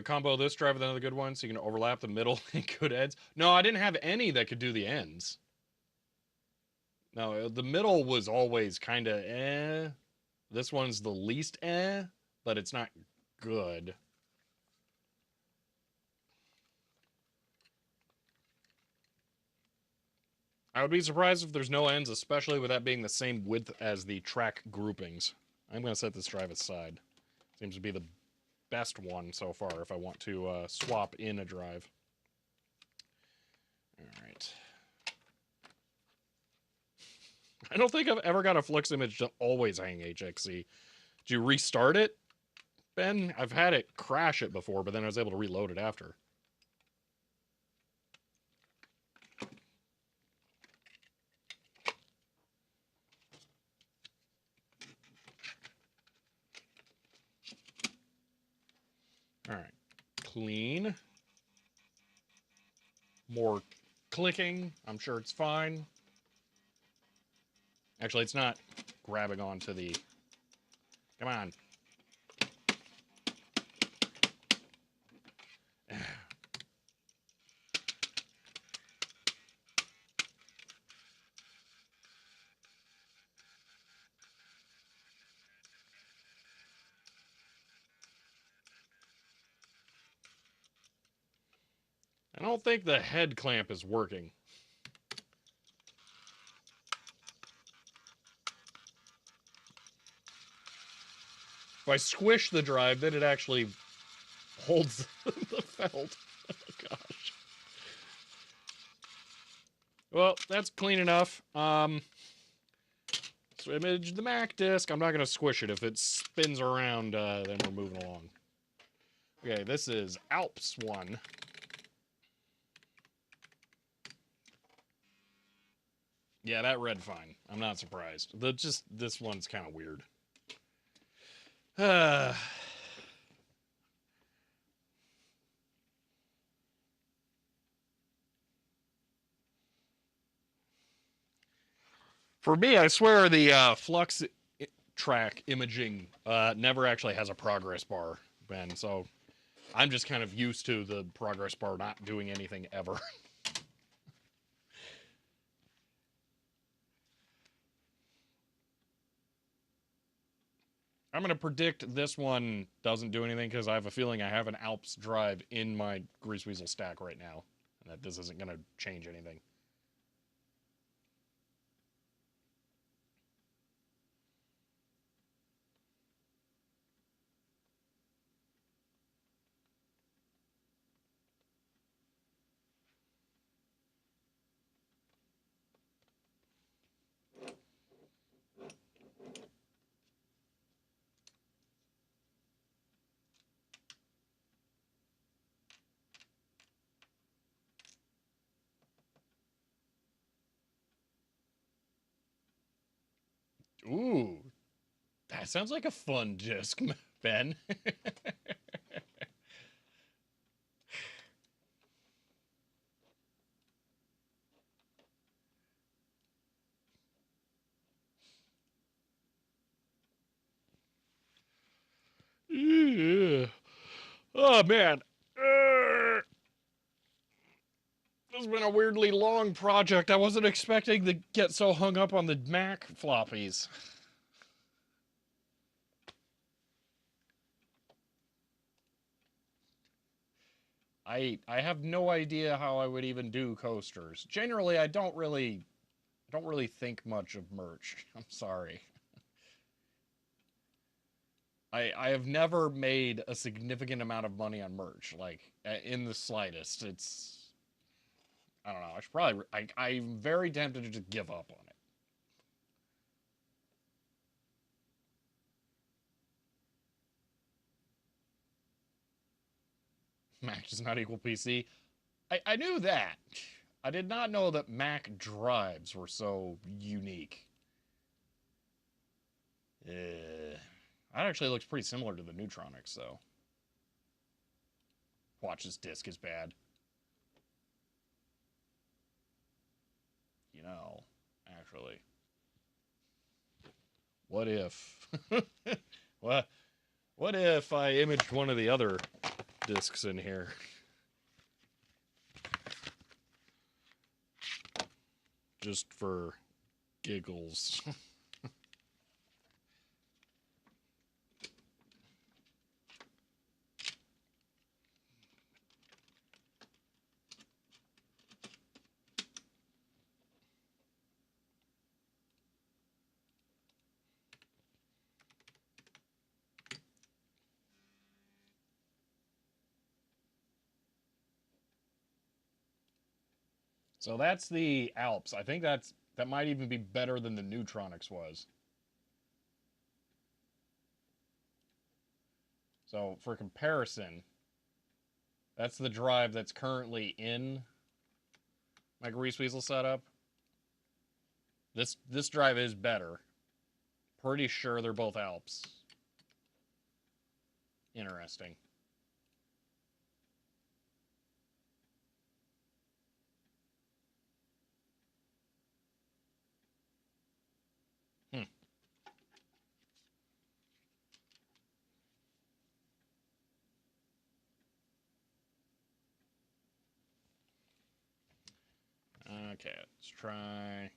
Combo this drive with another good one so you can overlap the middle and good ends. No, I didn't have any that could do the ends. No, the middle was always kind of eh. This one's the least eh, but it's not good. I would be surprised if there's no ends, especially with that being the same width as the track groupings. I'm going to set this drive aside. Seems to be the best one so far if I want to swap in a drive. All right. I don't think I've ever got a Flux image to always hang HXC. Did you restart it, Ben? I've had it crash it before, but then I was able to reload it after. All right. Clean. More clicking. I'm sure it's fine. Actually, it's not grabbing onto the... Come on. I don't think the head clamp is working. If I squish the drive, then it actually holds the felt. Oh, gosh. Well, that's clean enough. So image the Mac disk. I'm not going to squish it. If it spins around, then we're moving along. Okay, this is Alps 1. Yeah, that read fine. I'm not surprised. This one's kind of weird. For me, I swear the Flux track imaging never actually has a progress bar, Ben. So I'm just kind of used to the progress bar not doing anything ever. I'm going to predict this one doesn't do anything because I have a feeling I have an Alps drive in my GreaseWeasel stack right now, and that this isn't going to change anything. Ooh, that sounds like a fun disc, Ben. Oh, man. This been a weirdly long project. I wasn't expecting to get so hung up on the Mac floppies. I have no idea how I would even do coasters. Generally, I don't really think much of merch. I'm sorry. I have never made a significant amount of money on merch, like in the slightest. I don't know. I should probably. I'm very tempted to just give up on it. Mac does not equal PC. I knew that. I did not know that Mac drives were so unique. That actually looks pretty similar to the Neutronics, though. Watch, this disc is bad. You know, actually. What if? what if I imaged one of the other discs in here? Just for giggles. So that's the Alps. I think that might even be better than the Neutronics was. So for comparison, that's the drive that's currently in my GreaseWeasel setup. This drive is better. Pretty sure they're both Alps. Interesting. Hmm. Okay, let's try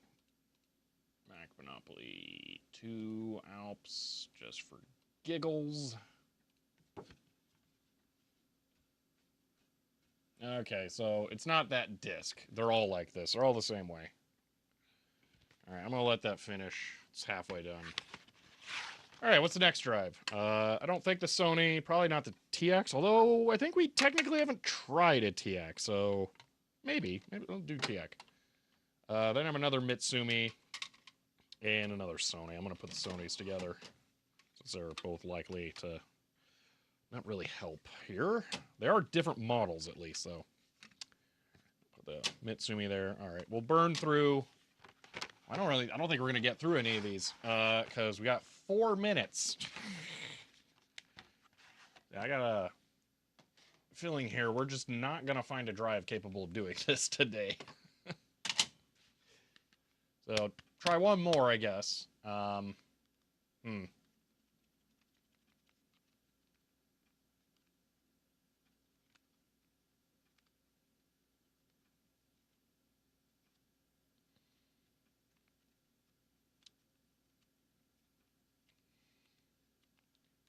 Mac Monopoly 2 Alps just for giggles. Okay, so it's not that disc. They're all like this. They're all the same way. Alright, I'm going to let that finish. It's halfway done. Alright, what's the next drive? I don't think the Sony, probably not the TX, although I think we technically haven't tried a TX, so maybe we'll do TX. Then I have another Mitsumi and another Sony. I'm going to put the Sonys together since they're both likely to not really help here. They are different models at least, though. Put the Mitsumi there. Alright, we'll burn through. I don't think we're gonna get through any of these because we got 4 minutes. I got a feeling here we're just not gonna find a drive capable of doing this today. So try one more, I guess.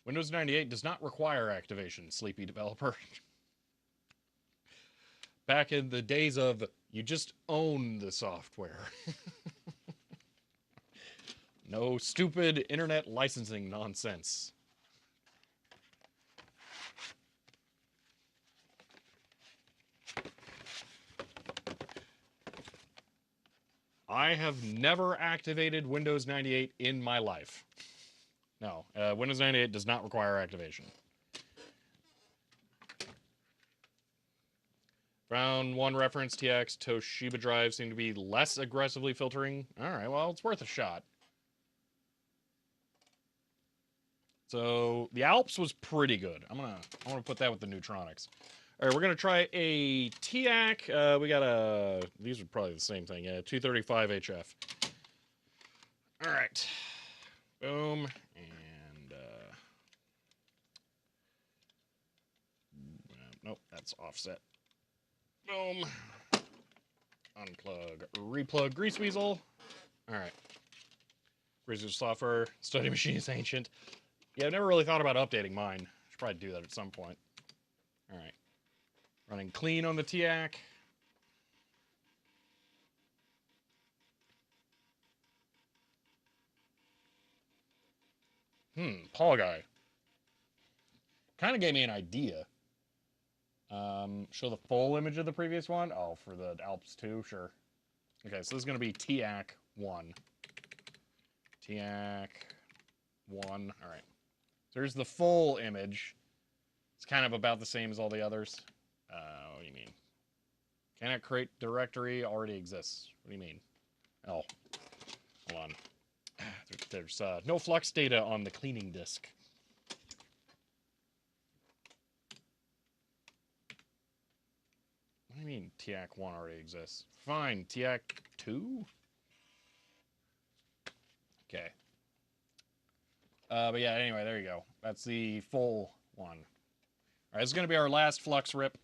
Windows 98 does not require activation, sleepy developer. Back in the days of you just own the software. No stupid internet licensing nonsense. I have never activated Windows 98 in my life. No, Windows 98 does not require activation. Found one reference, TX, Toshiba drives seem to be less aggressively filtering. All right, well, it's worth a shot. So the Alps was pretty good. I'm gonna put that with the Neutronics. All right, we're gonna try a TAC. We got a. These are probably the same thing. Yeah, 235 HF. All right, boom, and nope, that's offset. Boom. unplug, replug GreaseWeasel. All right. GreaseWeasel software, study machine is ancient. Yeah, I've never really thought about updating mine. Should probably do that at some point. All right. Running clean on the TIAC. Paul guy. Kind of gave me an idea. Show the full image of the previous one. Oh, for the Alps 2, sure. Okay, so this is going to be TIAC 1. TIAC 1. All right. So here's the full image. It's kind of about the same as all the others. What do you mean? Cannot create directory, already exists. What do you mean? Oh, hold on. There's no flux data on the cleaning disk. What do you mean TIAC 1 already exists? Fine, TIAC 2? Okay. But yeah, anyway, there you go. That's the full one. All right, this is going to be our last flux rip.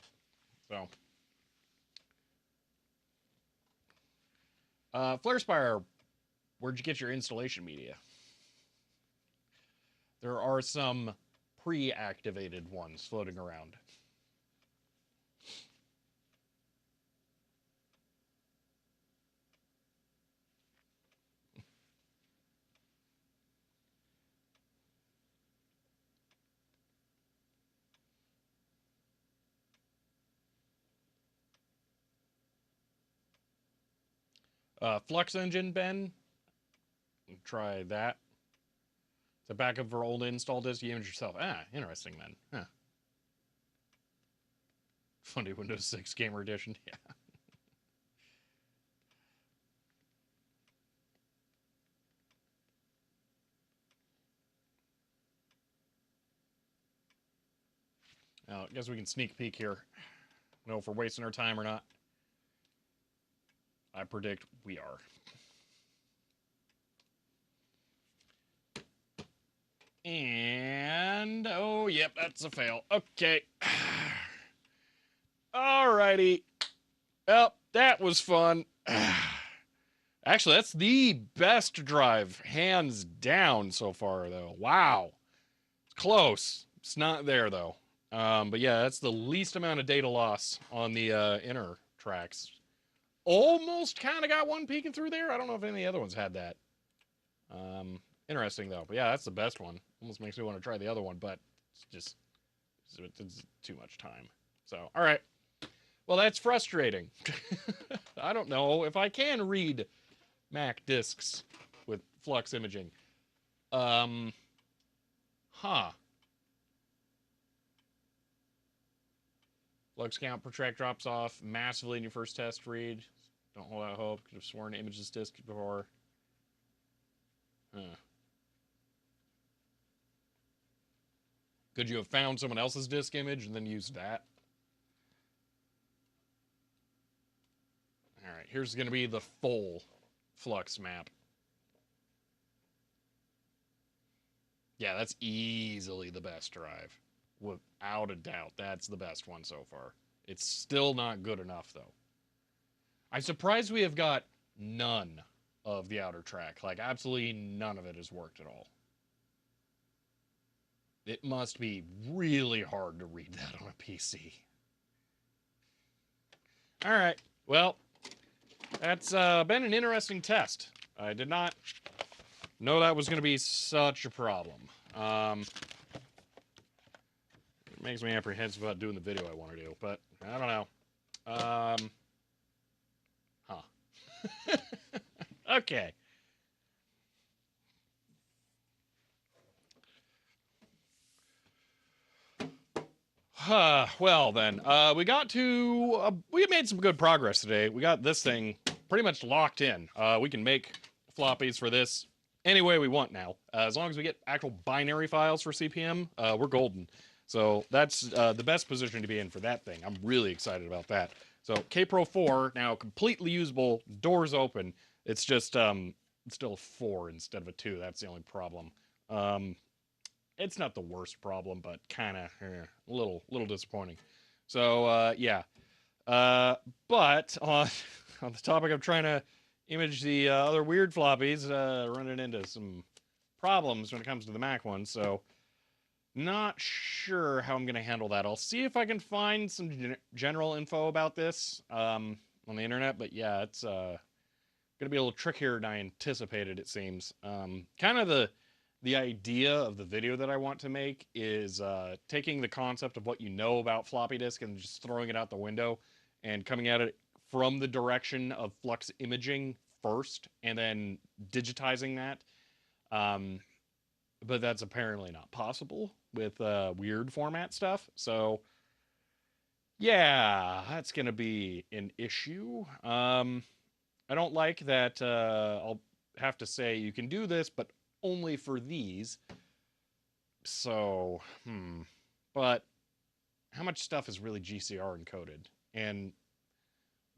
So, FlareSpire, where'd you get your installation media? There are some pre-activated ones floating around. Flux engine, Ben. Try that. It's a backup for old install disk. You image yourself. Ah, interesting, then. Huh. Funny Windows 6 Gamer Edition. Yeah. Now, I guess we can sneak peek here. Know if we're wasting our time or not. I predict we are. And, oh, yep, that's a fail. Okay. Alrighty. Well, that was fun. Actually, that's the best drive, hands down so far, though. Wow. It's close. It's not there, though. But yeah, that's the least amount of data loss on the inner tracks. Almost kind of got one peeking through there. I don't know if any of the other ones had that. Interesting, though. But yeah, that's the best one. Almost makes me want to try the other one, but it's just it's too much time. So, all right. Well, that's frustrating. I don't know if I can read Mac disks with flux imaging. Huh. Flux count per track drops off massively in your first test read. Don't hold out hope. Could have sworn to image this disk before. Huh. Could you have found someone else's disk image and then used that? All right, here's going to be the full flux map. Yeah, that's easily the best drive. Without a doubt, that's the best one so far. It's still not good enough, though. I'm surprised we have got none of the outer track. Like, absolutely none of it has worked at all. It must be really hard to read that on a PC. All right, well, that's been an interesting test. I did not know that was going to be such a problem. It makes me apprehensive about doing the video I want to do, but I don't know. Okay. Well then, we made some good progress today. We got this thing pretty much locked in. We can make floppies for this any way we want now. As long as we get actual binary files for CPM, we're golden. So that's the best position to be in for that thing. I'm really excited about that. So Kpro 4, now completely usable, doors open. It's just, it's still a 4 instead of a 2. That's the only problem. It's not the worst problem, but kind of a little disappointing. So yeah, But on on the topic of trying to image the other weird floppies, running into some problems when it comes to the Mac one, so not sure how I'm going to handle that. I'll see if I can find some general info about this on the internet, but yeah, it's going to be a little trickier than I anticipated, it seems. Kind of the idea of the video that I want to make is taking the concept of what you know about floppy disk and just throwing it out the window and coming at it from the direction of flux imaging first and then digitizing that. But that's apparently not possible with weird format stuff. So yeah, that's going to be an issue. I don't like that I'll have to say you can do this, but only for these. So, but how much stuff is really GCR encoded? And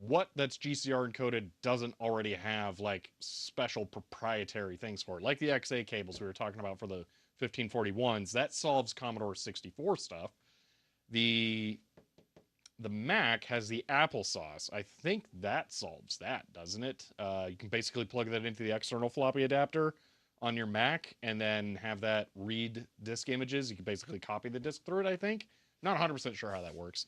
what that's GCR encoded doesn't already have like special proprietary things for it. Like the XA cables we were talking about for the 1541s, that solves Commodore 64 stuff. The Mac has the applesauce. I think that solves that, doesn't it? You can basically plug that into the external floppy adapter on your Mac and then have that read disk images. You can basically copy the disk through it, I think. Not 100% sure how that works.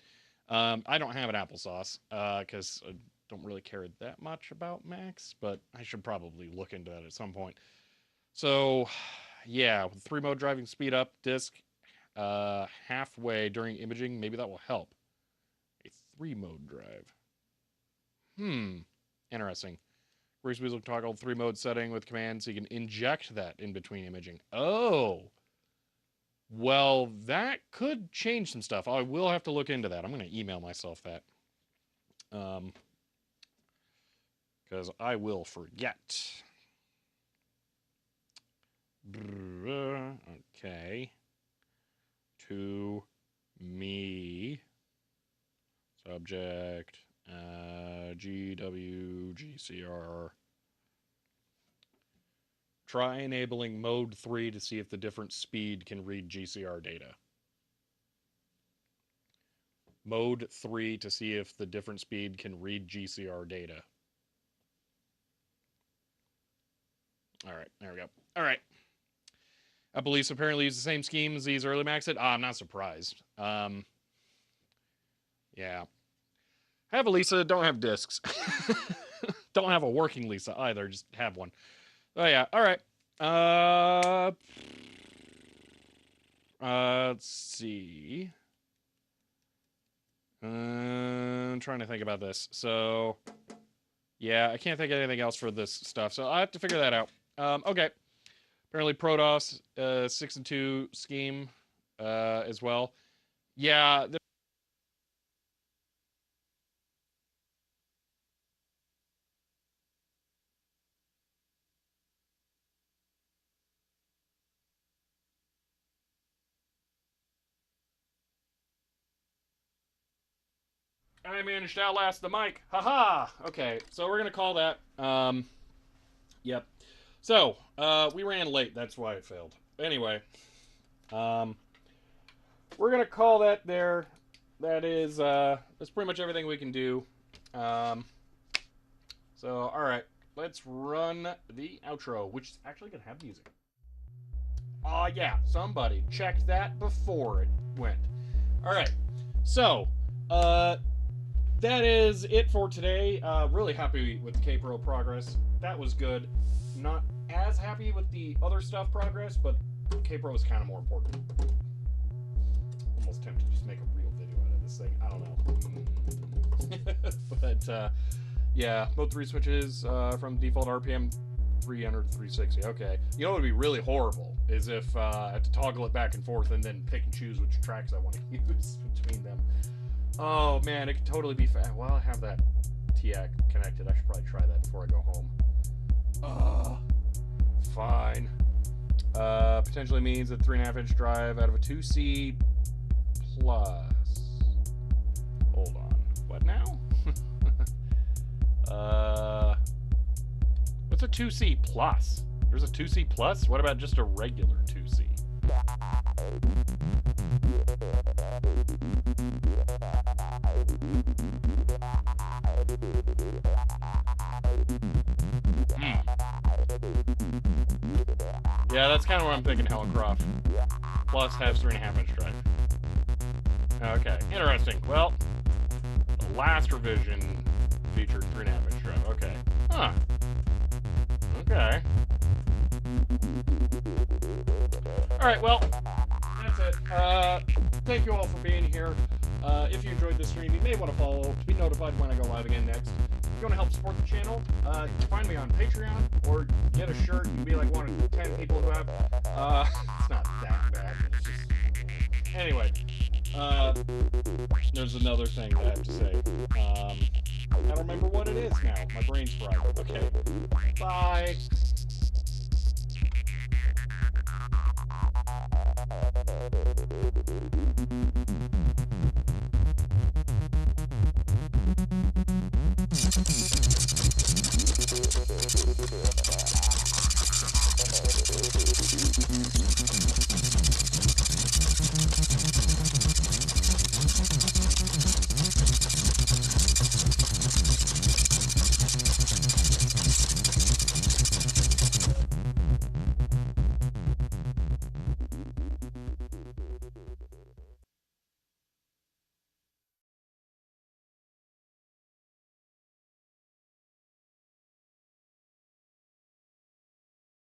I don't have an applesauce because I don't really care that much about Macs, but I should probably look into that at some point. So, yeah, with 3-mode driving speed up disk halfway during imaging, maybe that will help. A 3-mode drive. Interesting. GreaseWeasel can toggle 3-mode setting with commands so you can inject that in between imaging. Oh! Well, that could change some stuff. I will have to look into that. I'm going to email myself that. Because I will forget. Okay. To me. Subject. GWGCR. Try enabling mode 3 to see if the different speed can read GCR data. Mode 3 to see if the different speed can read GCR data. All right, there we go. All right. Police apparently use the same scheme as these early Macs did. I'm not surprised. Yeah. Have a Lisa, don't have discs. Don't have a working Lisa either, just have one. Oh yeah, all right. Let's see. I'm trying to think about this. So, yeah, I can't think of anything else for this stuff, so I have to figure that out. Okay. Apparently Protoss 6 and 2 scheme as well. Yeah. I managed to outlast the mic. Haha. Okay, so we're gonna call that. Yep. So we ran late. That's why it failed. Anyway, we're gonna call that there. That is that's pretty much everything we can do. So all right, let's run the outro, which is actually gonna have music. Oh yeah, somebody checked that before it went. All right, so that is it for today. Really happy with the Kpro progress. That was good. Not as happy with the other stuff progress, but Kpro is kind of more important. Almost tempted to just make a real video out of this thing. I don't know. But yeah, mode 3 switches from default RPM 300 to 360. Okay. You know what would be really horrible is if I had to toggle it back and forth and then pick and choose which tracks I want to use between them. Oh man, it could totally be fast. Well, I have that TAC connected. I should probably try that before I go home. Fine. Potentially means a 3.5-inch drive out of a 2C plus. Hold on. What now? What's a 2C plus? There's a 2C plus? What about just a regular 2C? Yeah, that's kind of what I'm thinking, Helicroft. Plus has 3.5-inch drive. Okay, interesting. Well, the last revision featured 3.5-inch drive. Okay. Huh. Okay. Alright, well, that's it. Thank you all for being here. If you enjoyed this stream, you may want to follow to be notified when I go live again next. If you want to help support the channel, find me on Patreon or get a shirt. You can be like one of the 10 people who have. It's not that bad. It's just... Anyway, there's another thing that I have to say. I don't remember what it is now. My brain's fried. Okay. Bye.